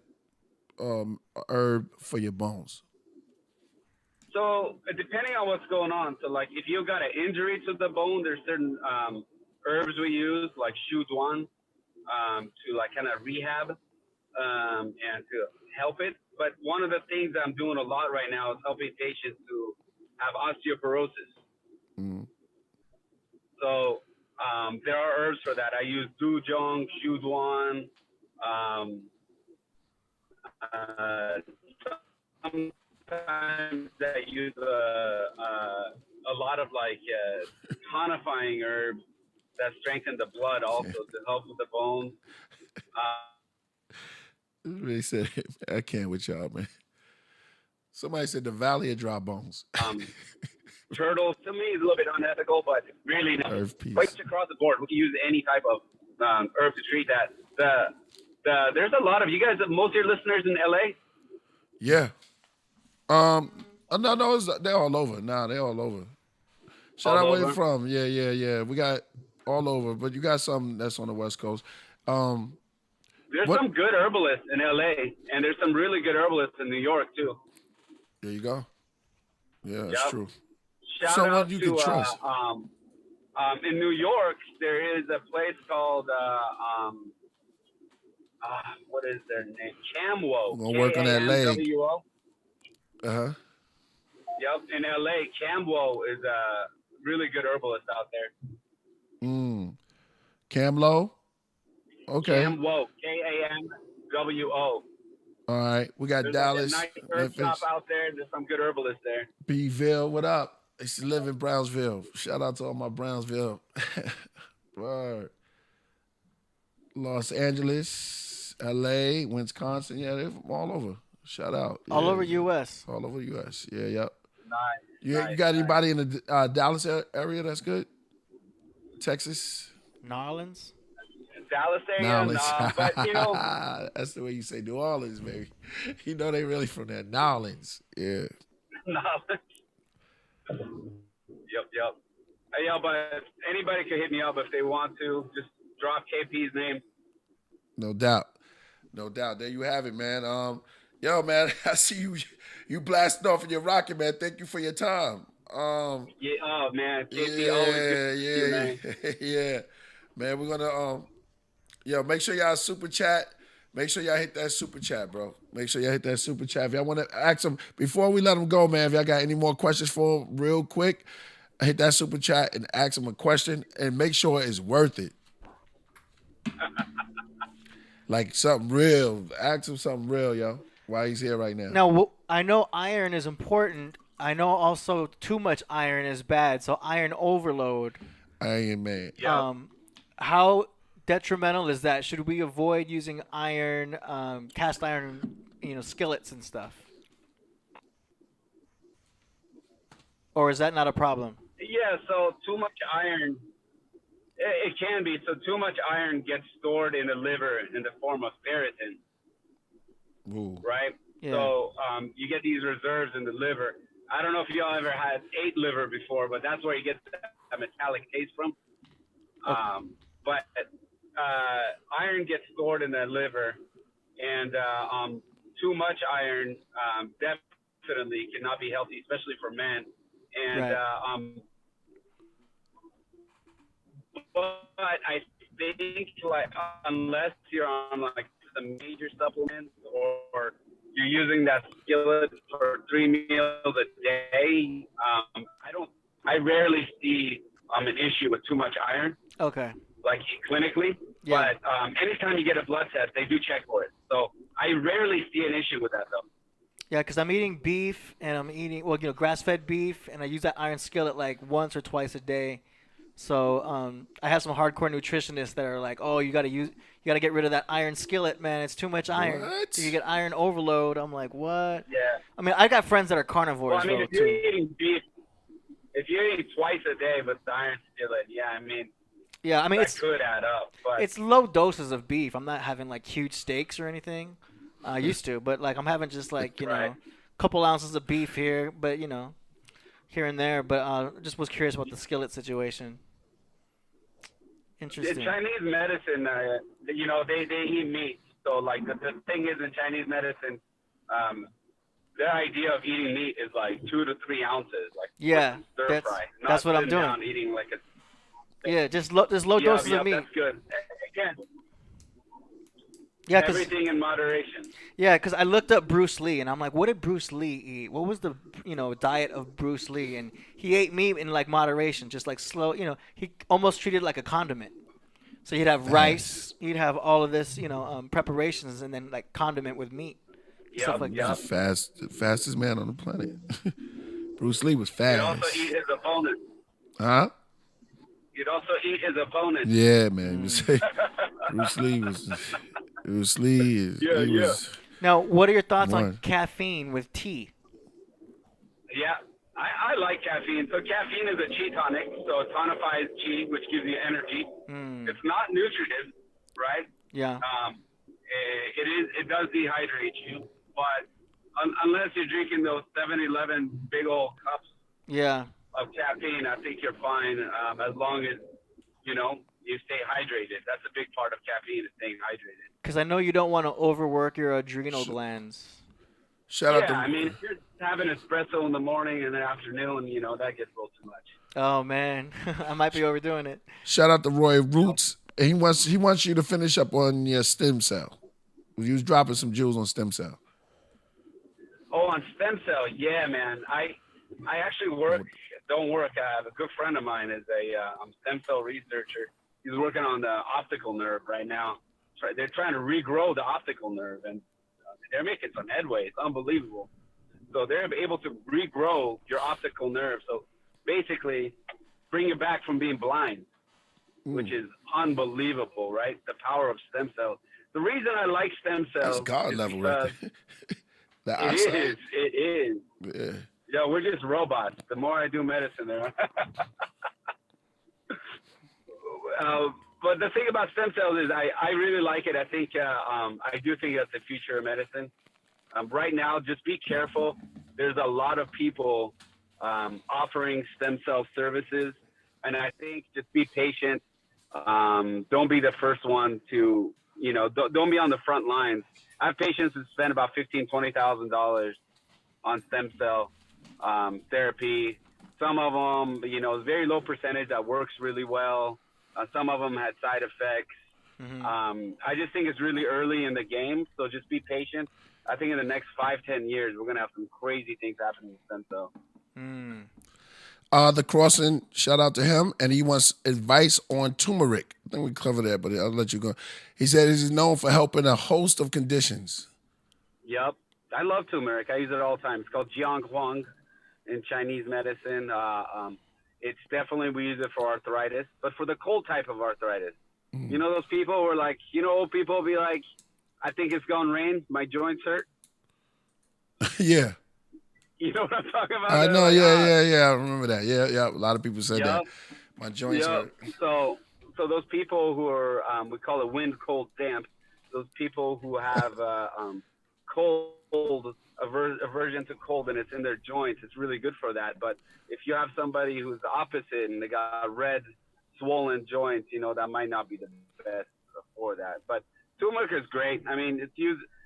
herb for your bones? So depending on what's going on, so like if you got an injury to the bone, there's certain herbs we use like shu duan to like kind of rehab and to help it. But one of the things I'm doing a lot right now is helping patients who have osteoporosis. Mm. So there are herbs for that. I use dujong, shu duan. Sometimes I use a lot of like tonifying herbs that strengthen the blood also to help with the bones. They said, I can't with y'all, man. Somebody said the Valley of Dry Bones. Turtles, to me, is a little bit unethical, but really, no. Right across the board, we can use any type of herb to treat that. There's a lot of you guys. Most of your listeners in LA. Yeah. No, they're all over. Nah, they're all over. Shout out where you're from. Yeah. We got all over, but you got some that's on the West Coast. There's some good herbalists in LA, and there's some really good herbalists in New York too. There you go. Yeah, that's true. Shout out you can trust. In New York, there is a place called what is their name? Camwo. We're gonna work on that leg. K-A-M-W-O. Uh-huh. Yep, in LA, Camwo is a really good herbalist out there. Camlo? Okay. Camwo, K-A-M-W-O. All right, we got Dallas. There's a nice herb shop out there. There's some good herbalists there. Bville, what up? I used to live in Brownsville. Shout out to all my Brownsville. Word. Los Angeles, LA, Wisconsin. Yeah, they're from all over. Shout out. Yeah. All over U.S. All over U.S. Yeah, yep. Nice. You got anybody in the Dallas area that's good? Texas? Nolans? Dallas area, but that's the way you say New Orleans, baby. You know they really from there. Nolans, yeah. Nolans. Yep. Yeah, but anybody can hit me up if they want to. Just drop KP's name. No doubt. There you have it, man. Yo, man, I see you blasting off and you're rocking, man. Thank you for your time. Yeah, oh man, KP always good to you, man. Yeah, man. We're gonna make sure y'all super chat. Make sure y'all hit that super chat, bro. Make sure y'all hit that super chat. If y'all want to ask them, before we let them go, man, if y'all got any more questions for them real quick, hit that super chat and ask them a question and make sure it's worth it. Like something real. Ask him something real, yo, while he's here right now. Now, I know iron is important. I know also too much iron is bad, so iron overload. Iron Man. How detrimental is that? Should we avoid using iron, cast iron, skillets and stuff? Or is that not a problem? Yeah, so too much iron, it can be. So too much iron gets stored in the liver in the form of ferritin. Ooh. Right? Yeah. So you get these reserves in the liver. I don't know if y'all ever had ate liver before, but that's where you get that metallic taste from. Okay. But iron gets stored in the liver, and too much iron definitely cannot be healthy, especially for men. And right. I think like unless you're on like some major supplements or you're using that skillet for 3 meals a day, I rarely see an issue with too much iron. Okay. Like clinically, Yeah. but anytime you get a blood test, they do check for it. So I rarely see an issue with that though. Yeah, because I'm eating beef and I'm eating grass-fed beef, and I use that iron skillet like once or twice a day. So I have some hardcore nutritionists that are like, "Oh, you gotta get rid of that iron skillet, man. It's too much iron. What? You get iron overload." I'm like, "What?" Yeah. I mean, I got friends that are carnivores Well, I mean, though if you're too. eating beef, if you're eating twice a day with the iron skillet, yeah, I mean, Yeah, I mean that could add up. But it's low doses of beef. I'm not having like huge steaks or anything. I used to, but like I'm having just like Right. a couple ounces of beef here, but here and there. But just was curious about the skillet situation. Interesting. in Chinese medicine, they eat meat. So like the thing is in Chinese medicine, their idea of eating meat is like 2 to 3 ounces, like Yeah, stir that's- fry. Not that's what I'm sitting doing. down eating like a Yeah, just low doses of meat. That's good. Again, Yeah, because everything in moderation. I looked up Bruce Lee and I'm like, what did Bruce Lee eat? What was the diet of Bruce Lee? And he ate meat in like moderation, just like slow. He almost treated it like a condiment. So he'd have rice, he'd have all of this, preparations, and then like condiment with meat, stuff like that. Fastest man on the planet. Bruce Lee was He'd fast. also eat his opponent. Huh? You'd also eat his opponent. Yeah, man. Bruce Lee was. Bruce Lee is. Yeah, he yeah. was. Now, what are your thoughts on One. caffeine with tea? Yeah, I like caffeine. So caffeine is a chi tonic, so it tonifies chi, which gives you energy. It's not nutritive, right? Yeah. It does dehydrate you, but unless you're drinking those 7-Eleven big old cups Yeah. of caffeine, I think you're fine as long as you stay hydrated. That's a big part of caffeine is staying hydrated. Because I know you don't want to overwork your adrenal glands. Shout out Yeah, to. I mean, if you're having espresso in the morning and the afternoon, that gets a little too much. Oh man, I might be overdoing it. Shout out to Roy Roots. And he wants you to finish up on your stem cell. You was dropping some jewels on stem cell. Oh, on stem cell, yeah, man. I actually don't work. I have a good friend of mine is a stem cell researcher. He's working on the optical nerve right now. They're trying to regrow the optical nerve, and they're making some headway. It's unbelievable. So they're able to regrow your optical nerve. So basically, bring you back from being blind, which is unbelievable, right? The power of stem cells. The reason I like stem cells That's God is level because right there. it is. Yeah. Yeah, we're just robots. The more I do medicine, there. But the thing about stem cells is I really like it. I think I do think that's the future of medicine. Right now, just be careful. There's a lot of people offering stem cell services, and I think just be patient. Don't be the first one to, don't be on the front lines. I have patients who spend about $15,000-$20,000 on stem cell therapy. Some of them, a very low percentage that works really well. Some of them had side effects. I just think it's really early in the game, so just be patient. I think in the next 5-10 years, we're going to have some crazy things happening with stem cell. The Crossing, shout out to him, and he wants advice on turmeric. I think we covered that, but I'll let you go. He said he's known for helping a host of conditions. Yep. I love turmeric. I use it all the time. It's called jiang huang in Chinese medicine. It's definitely, we use it for arthritis, but for the cold type of arthritis. Those people who are like, old people be like, I think it's going to rain. My joints hurt. Yeah. You know what I'm talking about? I know, like, yeah. I remember that. Yeah. A lot of people said that. My joints hurt. So those people who are, we call it wind, cold, damp. Those people who have cold, aversion to cold, and it's in their joints, it's really good for that. But if you have somebody who's the opposite and they got red, swollen joints, that might not be the best for that. But turmeric is great. I mean,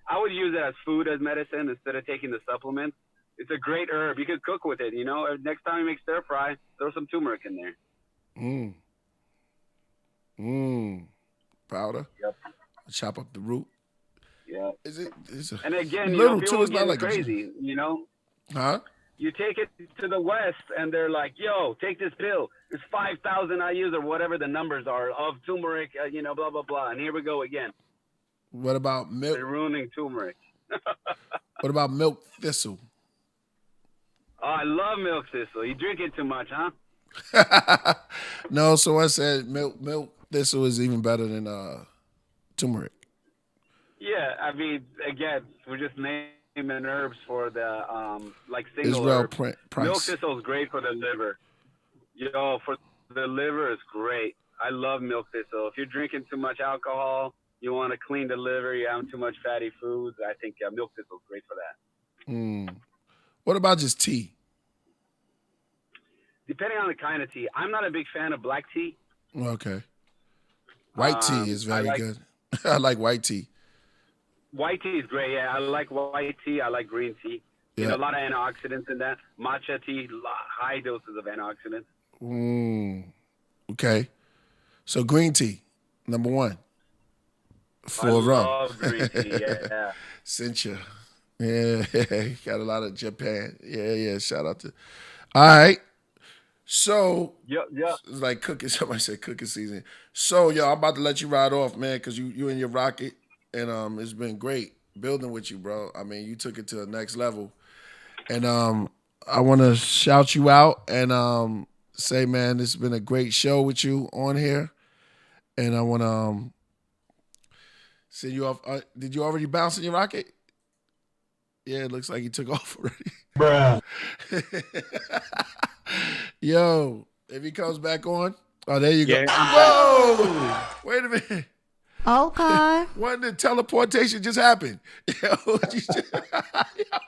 I would use it as food, as medicine, instead of taking the supplements. It's a great herb. You could cook with it, Next time you make stir fry, throw some turmeric in there. Powder. Yep. Chop up the root. Yeah. It's and again, little people too. It's get not like crazy. Huh? You take it to the West, and they're like, "Yo, take this pill. It's 5,000 IUs or whatever the numbers are of turmeric. Blah blah blah." And here we go again. What about milk? They're ruining turmeric. What about milk thistle? Oh, I love milk thistle. You drink it too much, huh? No, so I said milk thistle is even better than turmeric. Yeah, I mean, again, we're just naming herbs for the like single Israel herbs. price. Milk thistle is great for the liver. For the liver is great. I love milk thistle. If you're drinking too much alcohol, you want to clean the liver, you have too much fatty foods, I think milk thistle is great for that. What about just tea? Depending on the kind of tea. I'm not a big fan of black tea. Okay. White tea is very good. I like white tea. White tea is great, yeah. I like white tea. I like green tea. Yeah. A lot of antioxidants in that. Matcha tea, high doses of antioxidants. Okay. So green tea, number 1. I love green tea, yeah. Cincha. Yeah, got a lot of Japan. Yeah. Shout out to. All right. So, Yep. It's like cooking. Somebody said cooking season. So, I'm about to let you ride off, man, because you in your rocket, and it's been great building with you, bro. I mean, you took it to the next level, and I want to shout you out and say, man, this has been a great show with you on here, and I want to send you off. Did you already bounce in your rocket? Yeah, it looks like he took off already. Bruh. Yo, if he comes back on, there you go. I'm Whoa! Wait a minute. Okay. When did teleportation just happen? Yo,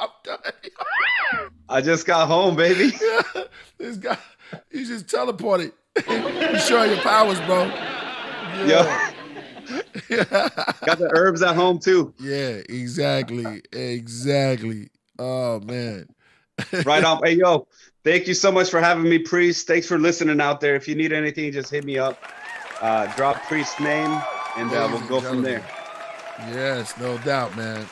I'm done. I just got home, baby. This guy, you just teleported. You show your powers, bro. Yo. Got the herbs at home too. Yeah, exactly. Oh man. Right on. Hey, yo, thank you so much for having me, Priest. Thanks for listening out there. If you need anything, just hit me up. Drop Priest's name, and we'll go from there. Yes, no doubt, man.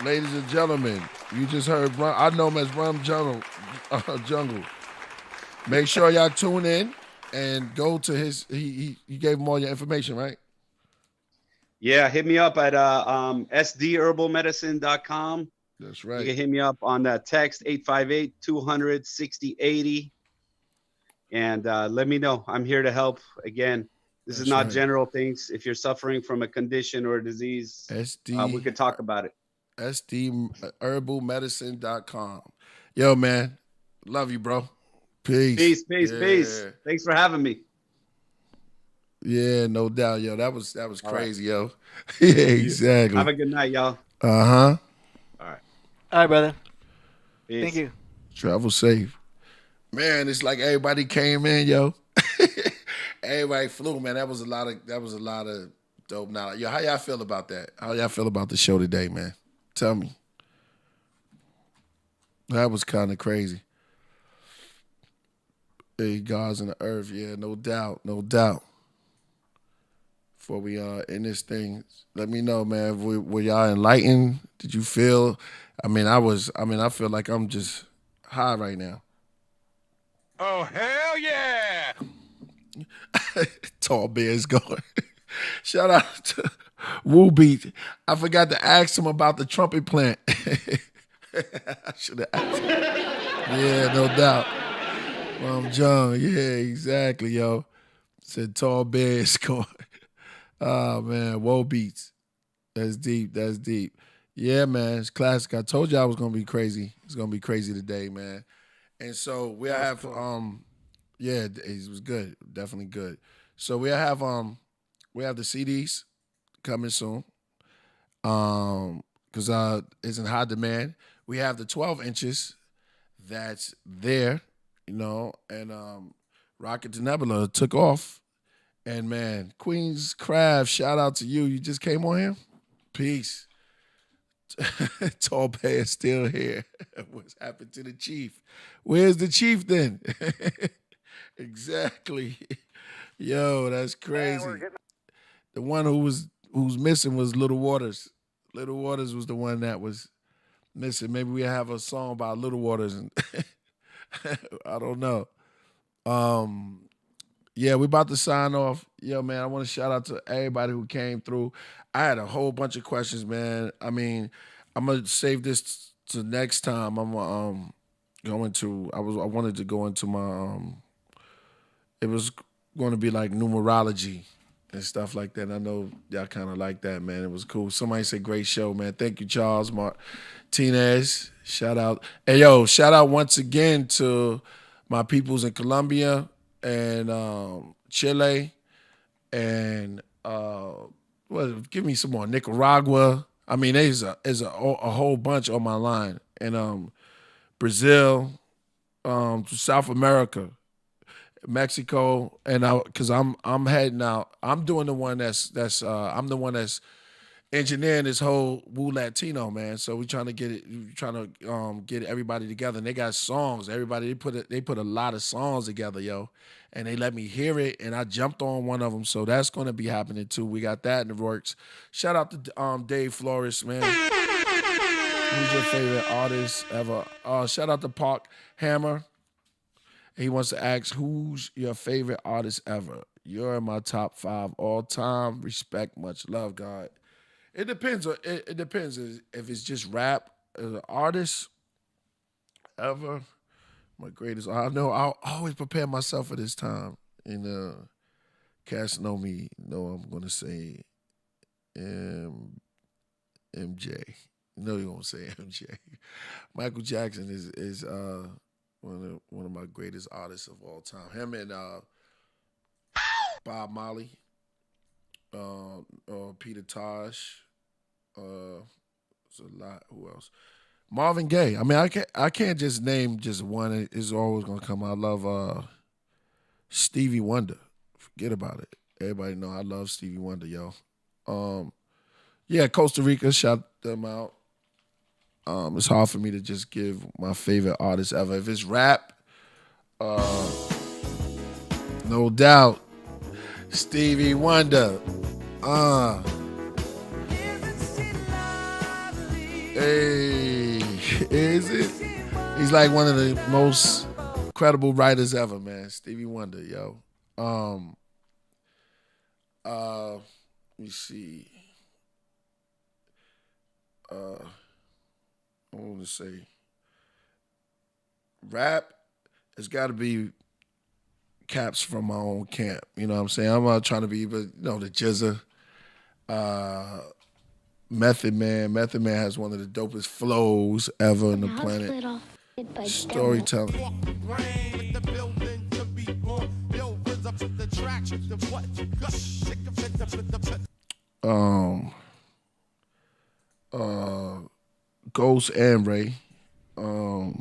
Ladies and gentlemen, you just heard I know him as Rum Jungle. Make sure y'all tune in and go to his. He gave him all your information, right? Yeah, hit me up at sdherbalmedicine.com. That's right. You can hit me up on that text 858-200-6080, and let me know. I'm here to help. Again, this is not general things. If you're suffering from a condition or a disease, we could talk about it. sdherbalmedicine.com. Yo, man, love you, bro. Peace. Peace. Thanks for having me. Yeah, no doubt, yo. That was crazy, yo. Yeah, exactly. Have a good night, y'all. Uh-huh. All right, brother. Peace. Thank you. Travel safe. Man, it's like everybody came in, yo. Everybody flew, man. That was a lot of dope knowledge. Yo, how y'all feel about that? How y'all feel about the show today, man? Tell me. That was kind of crazy. Hey, gods in the earth, yeah, no doubt. Before we end this thing, let me know, man. Were y'all enlightened? Did you feel? I feel like I'm just high right now. Oh, hell yeah! Tall Bear's going. Shout out to Woo Beat. I forgot to ask him about the trumpet plant. I should have asked him. Yeah, no doubt. John, yeah, exactly, yo. Said Tall Bear's going. Oh, man, Woe Beats. That's deep. Yeah, man, it's classic. I told you I was going to be crazy. It's going to be crazy today, man. And so we have, yeah, it was good. Definitely good. So we have the CDs coming soon because it's in high demand. We have the 12 inches that's there, and Rocket to Nebula took off. And, man, Queen's Craft, shout out to you. You just came on here? Peace. Tall Bear is still here. What's happened to the chief? Where's the chief then? Exactly. Yo, that's crazy. The one who's missing was Little Waters. Little Waters was the one that was missing. Maybe we have a song about Little Waters, and I don't know. Yeah, we about to sign off. Yo, man, I want to shout out to everybody who came through. I had a whole bunch of questions, man. I mean, I'm gonna save this to next time. I'm going to. I wanted to go into my. It was going to be like numerology and stuff like that. And I know y'all kind of like that, man. It was cool. Somebody said great show, man. Thank you, Charles Martinez. Shout out. Hey, yo, shout out once again to my peoples in Colombia and Chile and give me some more. Nicaragua. I mean, there's a whole bunch on my line. And Brazil, South America, Mexico, and because I'm heading out. I'm doing the one I'm the one that's engineering this whole Wu Latino, man. So we trying to get everybody together. And they got songs. Everybody they put a lot of songs together, yo. And they let me hear it, and I jumped on one of them. So that's going to be happening too. We got that in the works. Shout out to Dave Flores, man. Who's your favorite artist ever? Shout out to Park Hammer. He wants to ask, who's your favorite artist ever? You're in my top 5 all time. Respect, much love, God. It depends. It depends if it's just rap as an artist ever. My greatest. I know I'll always prepare myself for this time. And cats know me. Know I'm gonna say MJ. You know you're gonna say MJ. Michael Jackson is one of my greatest artists of all time. Him and Bob Marley, Peter Tosh. There's a lot. Who else? Marvin Gaye. I mean, I can't just name just one. It's always gonna come. I love Stevie Wonder. Forget about it. Everybody know I love Stevie Wonder, yo. Yeah, Costa Rica. Shout them out. It's hard for me to just give my favorite artist ever. If it's rap, no doubt, Stevie Wonder. Hey, is it? He's like one of the most credible writers ever, man. Stevie Wonder, yo. Let me see. I want to say rap has got to be caps from my own camp. You know what I'm saying? I'm not trying to be, but the Jizza, Method Man. Method Man has one of the dopest flows ever on the planet. Storytelling. Ghost and Ray. Let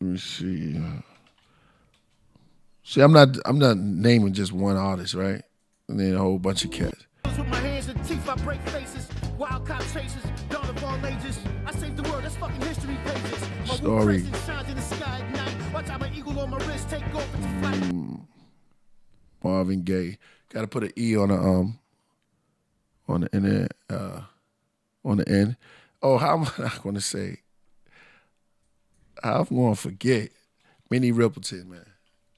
me see. See, I'm not naming just one artist, right? And then a whole bunch of cats. With my hands and teeth, I break faces. Wild cop chases, dawn of all ages. I saved the world, that's fucking history pages. My story. Shines in the sky at night. Watch out, my eagle on my wrist, take off into flight. Marvin Gaye. Gotta put an E on the end. Oh, how am I not gonna say? I'm gonna forget. Minnie Riperton, man.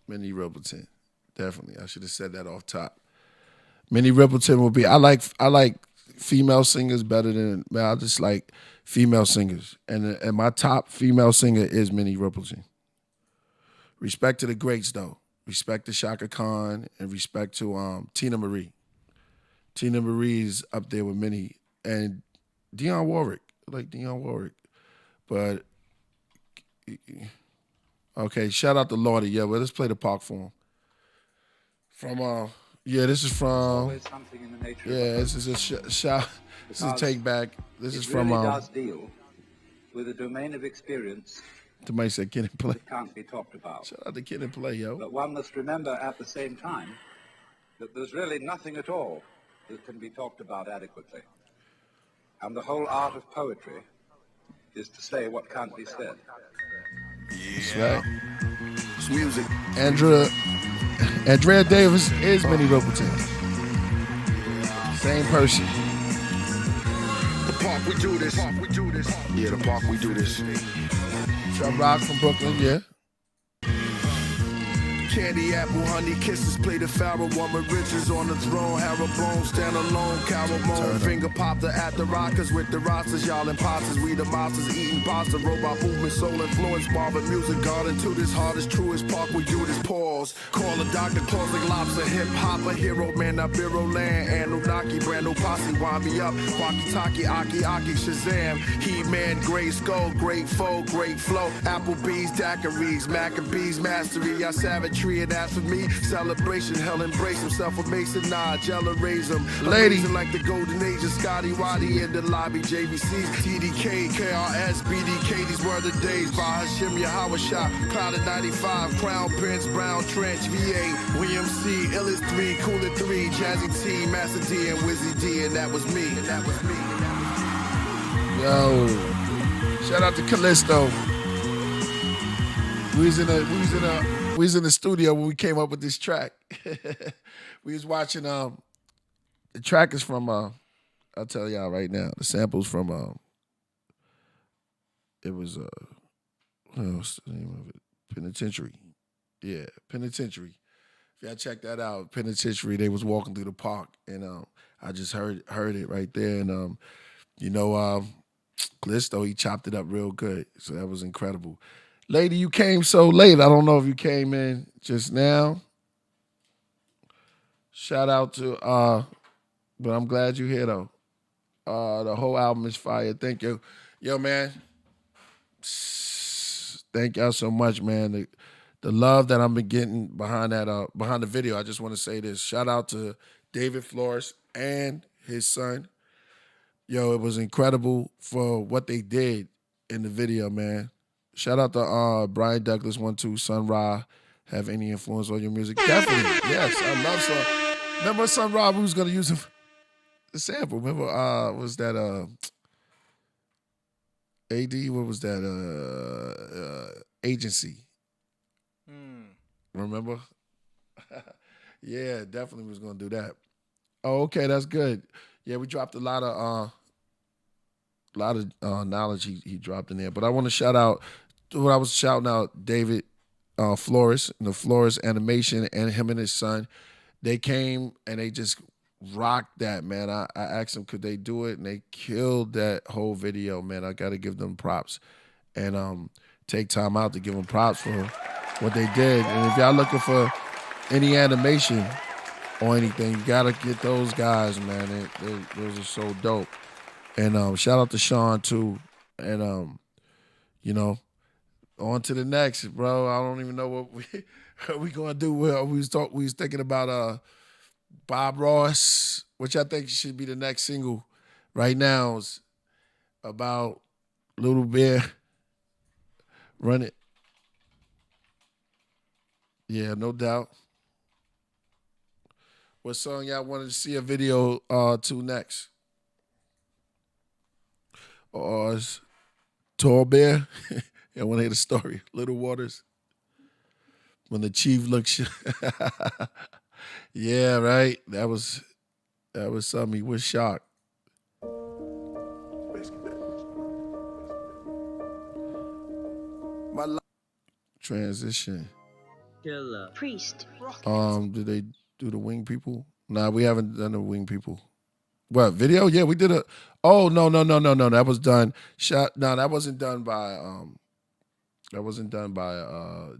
Minnie Riperton. Definitely. I should have said that off top. Minnie Riperton will be. I like female singers better than. Man, I just like female singers, and my top female singer is Minnie Riperton. Respect to the greats, though. Respect to Shaka Khan, and respect to Tina Marie. Tina Marie is up there with Minnie and Dionne Warwick. I like Dionne Warwick, but okay. Shout out to Lordy. Yeah, well, let's play the Park for him. From this is from. This is a shout. This is a take back. This is from. It really does deal with a domain of experience. Somebody said Kid and Play. That can't be talked about. Shout out to Kid and Play, yo. But one must remember at the same time that there's really nothing at all that can be talked about adequately. And the whole art of poetry is to say what can't be said. That's right. It's music. Andrea Davis is Minnie Riperton. Same person. The park we do this. Yeah, the park we do this. Some rock from Brooklyn, yeah. Candy apple, honey kisses, play the pharaoh. Woman riches on the throne, Harold Bones, stand alone, Carol Moan. Finger pop the at the rockers with the rosters, y'all imposters. We the monsters eating pasta, robot movement, soul influence, Marvin music, garden to this hardest, truest park we do this. Pause. Call a doctor, closing lobster, hip hop, a hero, man, I bureau land, Anunnaki, brand new posse, wind me up. Walkie talkie, Aki, Shazam, He-Man, Gray Skull, great foe, great flow. Applebee's, daiquiris, Maccabees, mastery, I savagery. And as for me, celebration, hell embrace himself a mason, nah, Jella raise him. Lady. Like the golden age of Scotty Waddy in the lobby, JVC's, TDK, KRS, BDK, these were the days. By Hashim, Yahweh Shah, Cloud of 95, Crown Prince, Brown Trench, VA, William C, Illis 3, Cooler 3, Jazzy T, Master D, and Wizzy D, and that was me. Yo, shout out to Callisto. We was in the studio when we came up with this track. We was watching the track is from I'll tell y'all right now. The sample's from it was what's the name of it? Penitentiary. Yeah, Penitentiary. If y'all check that out, Penitentiary, they was walking through the park and I just heard it right there and Callisto, he chopped it up real good. So that was incredible. Lady, you came so late. I don't know if you came in just now. Shout out to, but I'm glad you're here though. The whole album is fire. Thank you. Yo, man. Thank y'all so much, man. The love that I've been getting behind that, behind the video. I just want to say this. Shout out to David Flores and his son. Yo, it was incredible for what they did in the video, man. Shout out to Brian Douglas, 1-2, Sun Ra. Have any influence on your music? Definitely, yes. I love Sun. Remember Sun Ra, we was going to use the sample. Remember, was that AD? What was that? Agency. Remember? Yeah, definitely was going to do that. Oh, okay, that's good. Yeah, we dropped a lot of knowledge he dropped in there. But I want to shout out, when I was shouting out David Flores, the Flores Animation, and him and his son, they came and they just rocked that, man. I asked them, could they do it? And they killed that whole video, man. I got to give them props. And take time out to give them props for what they did. And if y'all looking for any animation or anything, you got to get those guys, man. Those are so dope. And shout out to Sean, too. And, on to the next, bro. I don't even know what we going to do. We was thinking about Bob Ross, which I think should be the next single right now. Is about Little Bear. Run it. Yeah, no doubt. What song y'all wanted to see a video to next? Or is Tall Bear? I want to hear the story. Little Waters. When the chief looks. Yeah, right. That was something. He was shocked. My life. Transition. Killah. Priest. Did they do the Wing People? Nah, we haven't done the Wing People. What, video? Yeah, we did a. Oh, no. That was done. That wasn't done by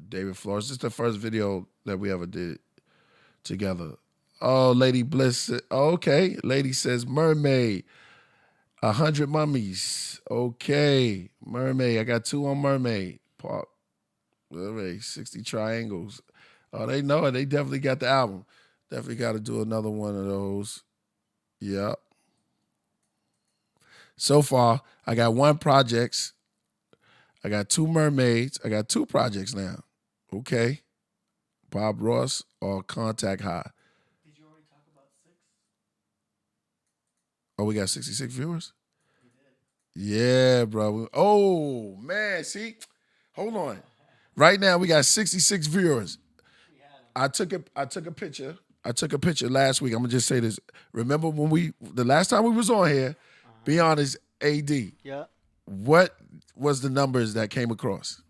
David Flores. This is the first video that we ever did together. Oh, Lady Bliss. Okay. Lady says Mermaid. 100 Mummies. Okay. Mermaid. I got 2 on Mermaid. Pop. 60 Triangles. Oh, they know it. They definitely got the album. Definitely got to do another one of those. Yeah. So far, I got 1 projects. I got 2 mermaids. I got 2 projects now. Okay. Bob Ross or Contact High. Did you already talk about 6? Oh, we got 66 viewers? We did. Yeah, bro. Oh, man. See? Hold on. Right now, we got 66 viewers. I took a picture. I took a picture last week. I'm gonna just say this. Remember when the last time we was on here? Be honest, AD. Yeah. What was the numbers that came across?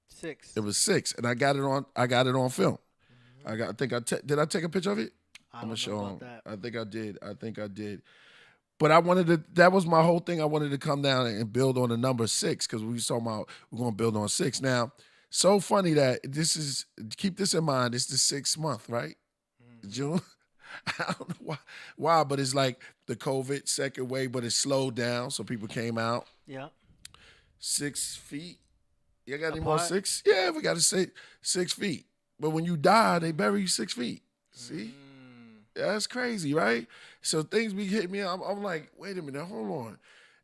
6. It was 6, and I got it on film. Mm-hmm. Did I take a picture of it? I'm gonna show him. I think I did. But I wanted to. That was my whole thing. I wanted to come down and build on the number 6 because we was talking about we're gonna build on 6. Now, so funny that keep this in mind. It's the 6th month, right? June. I don't know why, but it's like the COVID second wave, but it slowed down, so people came out. Yeah. 6 feet. You got any more 6? Yeah, we got to say 6 feet. But when you die, they bury you 6 feet. See? That's crazy, right? So things be hitting me. I'm like, wait a minute, hold on.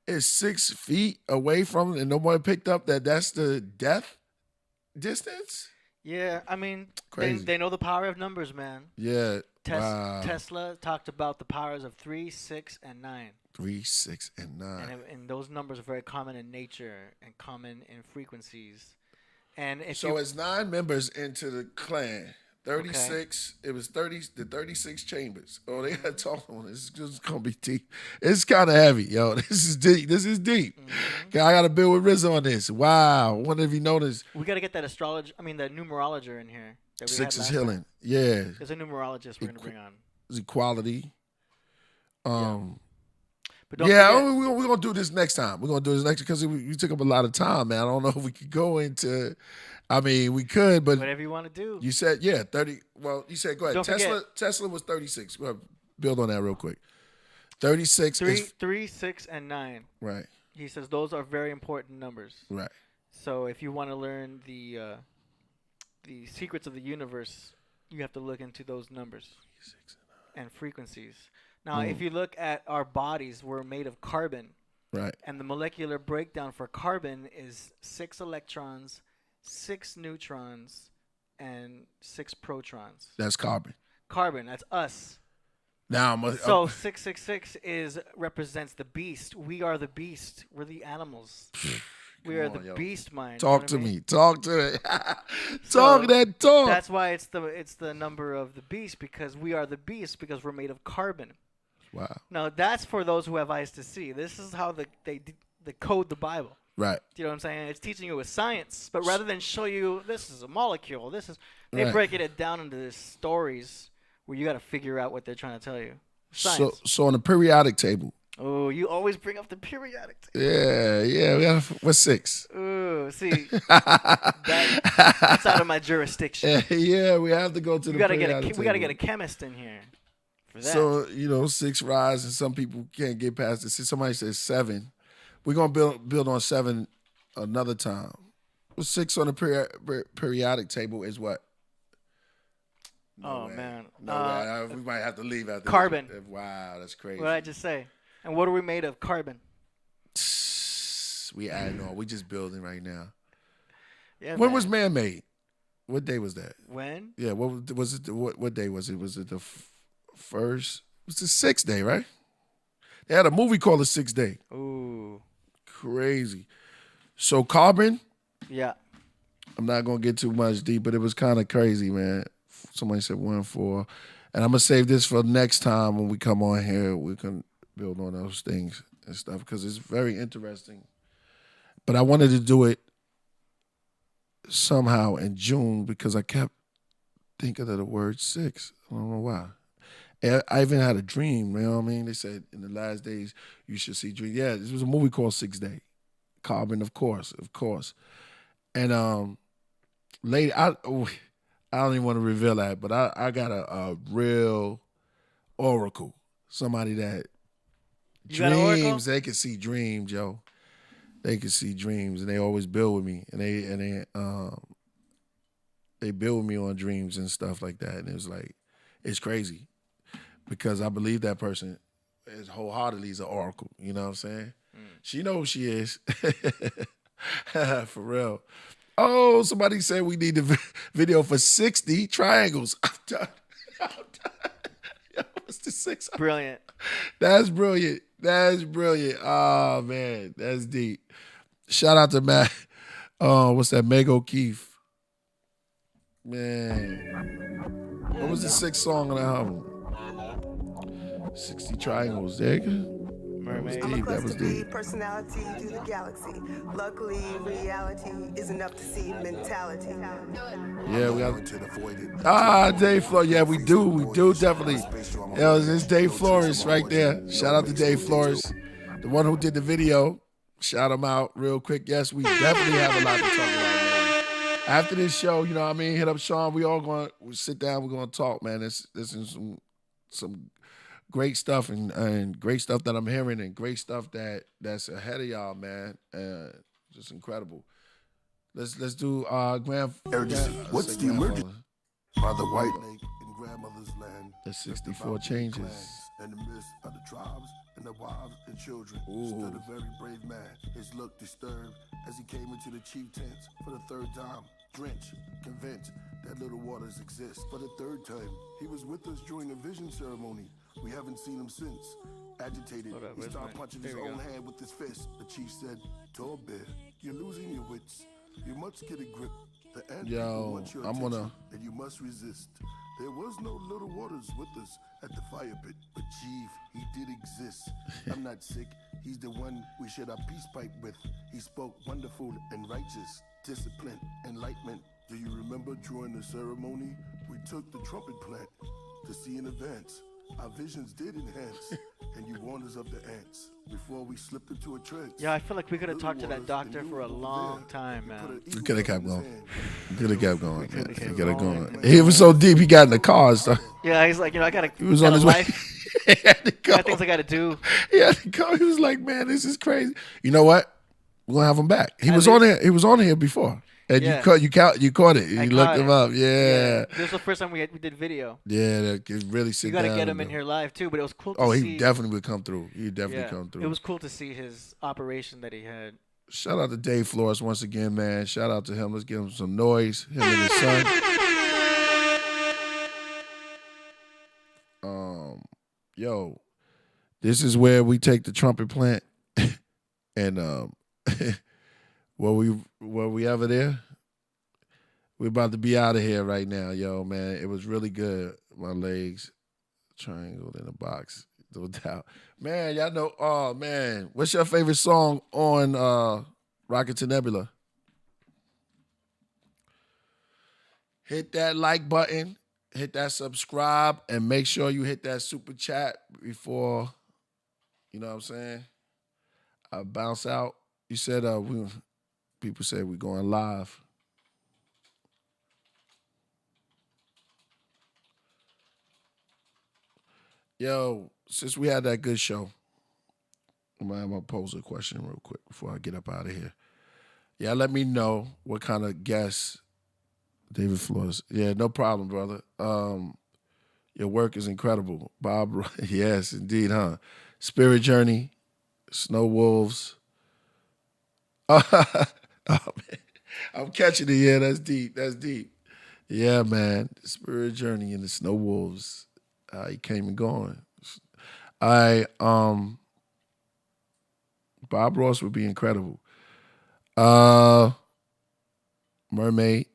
It's 6 feet away from it, and nobody picked up that's the death distance? Yeah, I mean, crazy. They know the power of numbers, man. Yeah. Wow. Tesla talked about the powers of 3, 6, and 9. 3, 6, and 9. And those numbers are very common in nature and common in frequencies. And it's 9 members into the clan. 36. Okay. It was 30. The 36 chambers. Oh, they had talk on this. It's just gonna be deep. It's kind of heavy, yo. This is deep. Mm-hmm. I got to build with Rizzo on this. Wow. I wonder if you noticed. We got to get that the numerologer in here. 6 is healing. Time. Yeah. There's a numerologist we're gonna bring on. It's equality. But don't forget, we're gonna do this next time. We're gonna do this next because you took up a lot of time, man. I don't know if we could go into. I mean, we could, but whatever you want to do. You said 30. Well, you said go ahead. Tesla was 36. We'll build on that real quick. 36. 3, 6, and 9. Right. He says those are very important numbers. Right. So if you want to learn the secrets of the universe, you have to look into those numbers and frequencies. Now, if you look at our bodies, we're made of carbon. Right. And the molecular breakdown for carbon is 6 electrons, 6 neutrons, and 6 protons. That's carbon. Carbon, that's us. Now, 666 represents the beast. We are the beast. We're the animals. We are the beast mind. Talk to me. Talk to it. Talk that talk. That's why it's the number of the beast, because we are the beast because we're made of carbon. Wow. Now that's for those who have eyes to see. This is how they code the Bible. Right. You know what I'm saying? It's teaching you with science, but rather than show you this is a molecule, they break it down into these stories where you got to figure out what they're trying to tell you. Science. So on the periodic table. Oh, you always bring up the periodic table. Yeah. What's 6? Ooh, see, that's out of my jurisdiction. Yeah, we have to go to the periodic table. We got to get a chemist in here for that. So 6 rise, and some people can't get past it. See, somebody says 7. We're gonna build on 7 another time. 6 on the periodic table is what? No way. Man, we might have to leave after carbon. This. Wow, that's crazy. What did I just say? And what are we made of? Carbon. We adding on. We just building right now. Yeah. When was man made? What day was that? When? Yeah. What was it? What day was it? Was it the first? It was the 6th day, right? They had a movie called The 6th Day. Ooh. Crazy. So carbon. Yeah. I'm not gonna get too much deep, but it was kind of crazy, man. Somebody said 1-4, and I'm gonna save this for next time when we come on here. We can build on those things and stuff because it's very interesting. But I wanted to do it somehow in June because I kept thinking of the word 6. I don't know why. I even had a dream, you know what I mean? They said in the last days you should see dreams. Yeah, this was a movie called 6th Day. Carbon, of course. And lady, I don't even want to reveal that, but I got a real oracle. Somebody that dreams, they can see dreams, yo. They can see dreams, and they always build with me, and they build with me on dreams and stuff like that. And it was like, it's crazy because I believe that person is wholeheartedly is an oracle. You know what I'm saying? She knows who she is. For real. Oh, somebody said we need the video for 60 triangles. I'm done. Yo, what's the 6? Brilliant. That's brilliant. Oh, man. That's deep. Shout out to Matt. What's that? Meg O'Keefe. Man. What was the sixth song on the album? 60 Triangles. There you go. Mermaid. That was deep. Personality to the galaxy. Luckily, reality is enough to see mentality. Yeah, we got Dave Flores. Yeah, we do definitely. Yeah, it's Dave Flores right there. Shout out to Dave Flores, the one who did the video. Shout him out real quick. Yes, we definitely have a lot to talk about, man. After this show, you know what I mean? Hit up Sean. We sit down. We're gonna talk, man. This is some great stuff and great stuff that I'm hearing and great stuff that's ahead of y'all, man. Just incredible. Let's do What's the emergency? By the white lake in grandmother's land. The 64 changes. In the midst of the tribes and the wives and children stood a very brave man. His look disturbed as he came into the chief tents for the third time. Drenched, convinced that little waters exist. For the third time, he was with us during the vision ceremony. We haven't seen him since. Agitated, he started punching his own hand with his fist. The chief said, "Tall bear, you're losing your wits. You must get a grip. The ant people want your attention, and you must resist." There was no little waters with us at the fire pit, but chief, he did exist. I'm not sick. He's the one we shared our peace pipe with. He spoke wonderful and righteous, discipline, enlightenment. Do you remember during the ceremony, we took the trumpet plant to see in advance. Our visions did enhance, and you warned us of the ants before we slipped into a trance. Yeah, I feel like we could have talked to that doctor for a long time, man. We could have kept going. He was so deep, he got in the car. So. Yeah, he's like, I gotta. He was on his way. He had to go. Got things I gotta do. He had to go. He was like, man, this is crazy. You know what? We're gonna have him back. He was on here. He was on here before. And you caught it. You looked him up. Yeah. This was the first time we did video. Yeah, that really sit down. You got to get him in here live too, but it was cool to see. Oh, he definitely would come through. He definitely come through. It was cool to see his operation that he had. Shout out to Dave Flores once again, man. Shout out to him. Let's give him some noise. Him and his son. Yo, this is where we take the trumpet plant and Were we ever there? We're about to be out of here right now, yo, man. It was really good. My legs, triangle in a box, no doubt. Man, y'all know, oh, man. What's your favorite song on Rocket to Nebula? Hit that like button, hit that subscribe, and make sure you hit that super chat before, you know what I'm saying, I bounce out. You said people say we're going live. Yo, since we had that good show, I'm gonna pose a question real quick before I get up out of here. Yeah, let me know what kind of guests David Flores. Yeah, no problem, brother. Your work is incredible. Bob, yes, indeed, huh? Spirit Journey, Snow Wolves. Oh, man. I'm catching it. Yeah, that's deep. That's deep. Yeah, man. The Spirit Journey and the Snow Wolves. He came and gone. Bob Ross would be incredible. Mermaid.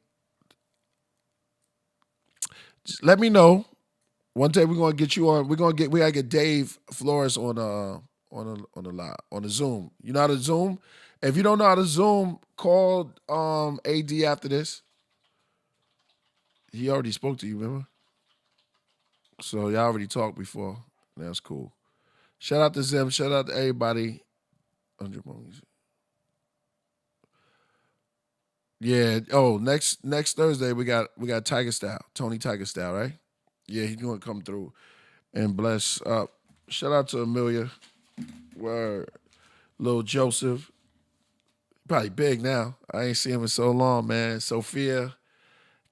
Just let me know. One day we're gonna get you on. We gotta get Dave Flores on the Zoom. You know how to Zoom? If you don't know how to Zoom, call AD after this. He already spoke to you, remember? So y'all already talked before. That's cool. Shout out to Zim. Shout out to everybody. 100 movies. Yeah. Oh, next Thursday we got Tiger Style, Tony Tiger Style, right? Yeah, he's gonna come through and bless up. Shout out to Amelia. Word. Lil Joseph. Probably big now. I ain't seen him in so long, man. Sophia.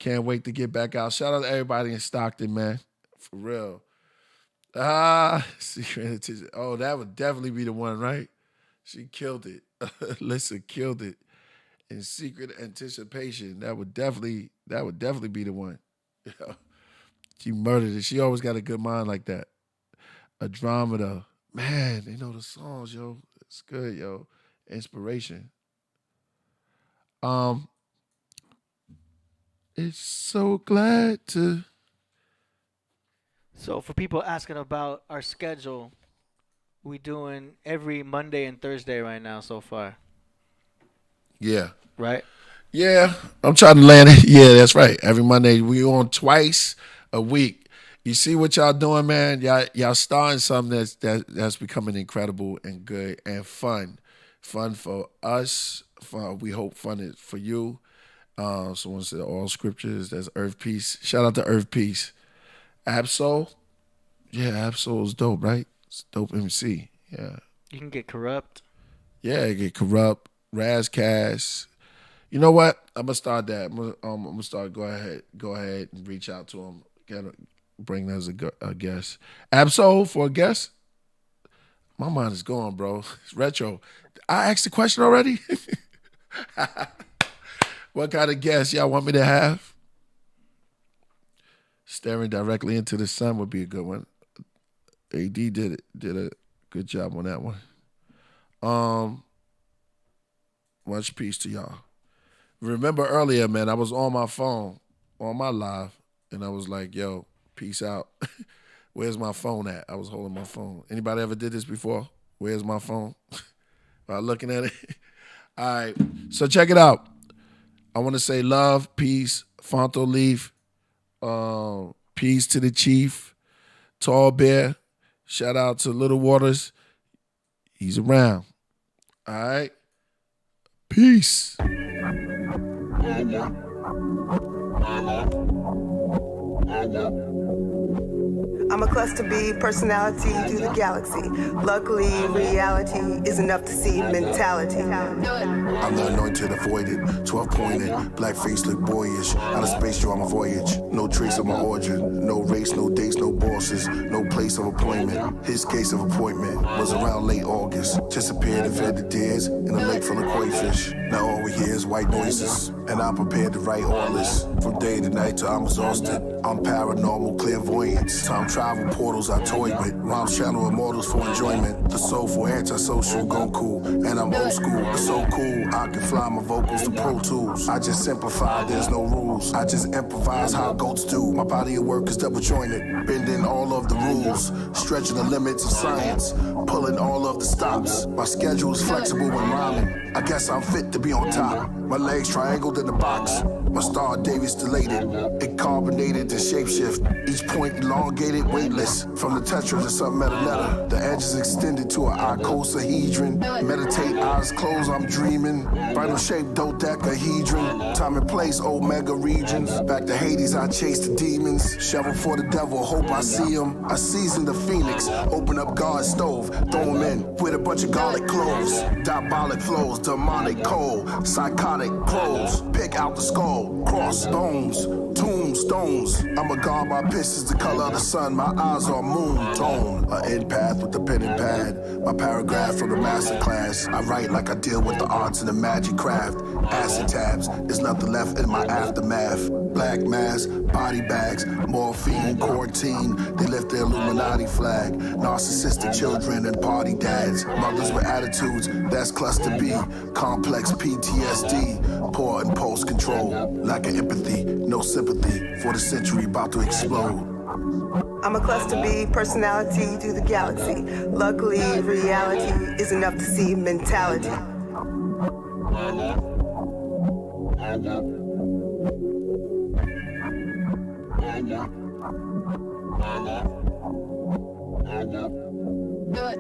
Can't wait to get back out. Shout out to everybody in Stockton, man. For real. Secret Anticipation. Oh, that would definitely be the one, right? She killed it. Listen, killed it. In Secret Anticipation. That would definitely be the one. She murdered it. She always got a good mind like that. Andromeda. Man, they know the songs, yo. It's good, yo. Inspiration. It's so glad to. So for people asking about our schedule, we doing every Monday and Thursday right now so far. Yeah. Right? Yeah. I'm trying to land it. Yeah, that's right. Every Monday. We on twice a week. You see what y'all doing, man? Y'all starting something that's becoming incredible and good and fun. Fun for us. Fun, we hope fun is for you. Someone said all scriptures. That's Earth Peace. Shout out to Earth Peace. Absol. Yeah, Absol is dope, right? It's dope MC. Yeah. You can get corrupt. Yeah, get corrupt. Razcast. You know what? I'm gonna start that. I'm gonna start. Go ahead and reach out to him. Bring them as a guest. Absol for a guest. My mind is gone, bro. It's retro. I asked the question already. What kind of guest y'all want me to have? Staring directly into the sun would be a good one. AD did a good job on that one. Much peace to y'all. Remember earlier, man, I was on my phone, on my live, and I was like, yo, peace out. Where's my phone at? I was holding my phone. Anybody ever did this before? Where's my phone? By looking at it. All right, so check it out. I want to say love, peace, Fonto Leaf, peace to the Chief, Tall Bear. Shout out to Little Waters. He's around. All right. Peace. I'm a cluster B personality through the galaxy. Luckily, reality is enough to see mentality. I'm the anointed, avoided, 12-pointed, black face look boyish. Out of space, you're on my voyage. No trace of my origin, no race, no dates, no bosses, no place of appointment. His case of appointment was around late August. Just appeared and fed the deers in a lake full of crayfish. Now all we hear is white noises, and I'm prepared to write all this. From day to night till I'm exhausted. I'm paranormal clairvoyance. Time travel portals I toy with. Rhymes channel immortals for enjoyment. The soulful antisocial Goku, and I'm old school. It's so cool, I can fly my vocals to Pro Tools. I just simplify, there's no rules. I just improvise how goats do. My body of work is double jointed, bending all of the rules, stretching the limits of science, pulling all of the stops. My schedule is flexible when rhyming. I guess I'm fit to be on top. My legs triangled in the box. My star Davis dilated. It carbonated to shapeshift. Each point elongated, weightless. From the tetra to some metaletter. The edges extended to an icosahedron. Meditate, eyes closed, I'm dreaming. Vital shape, dodecahedron. Time and place, omega regions. Back to Hades, I chase the demons. Shovel for the devil, hope I see him. I season the phoenix. Open up God's stove. Throw him in with a bunch of garlic cloves. Diabolic flows, demonic cold. Psychotic crows. Pick out the skull. Crossbones, tombstones. I'm a god, my piss is the color of the sun. My eyes are moon tone. An end path with the pen and pad. My paragraph from the master class. I write like I deal with the arts and the magic craft. Acid tabs, there's nothing left in my aftermath. Black mask, body bags, morphine, quarantine. They lift the Illuminati flag. Narcissistic children and party dads. Mothers with attitudes, that's cluster B. Complex PTSD. Poor impulse control. Lack of empathy, no sympathy. For the century about to explode. I'm a cluster B personality through the galaxy. Luckily, reality is enough to see mentality. Do it.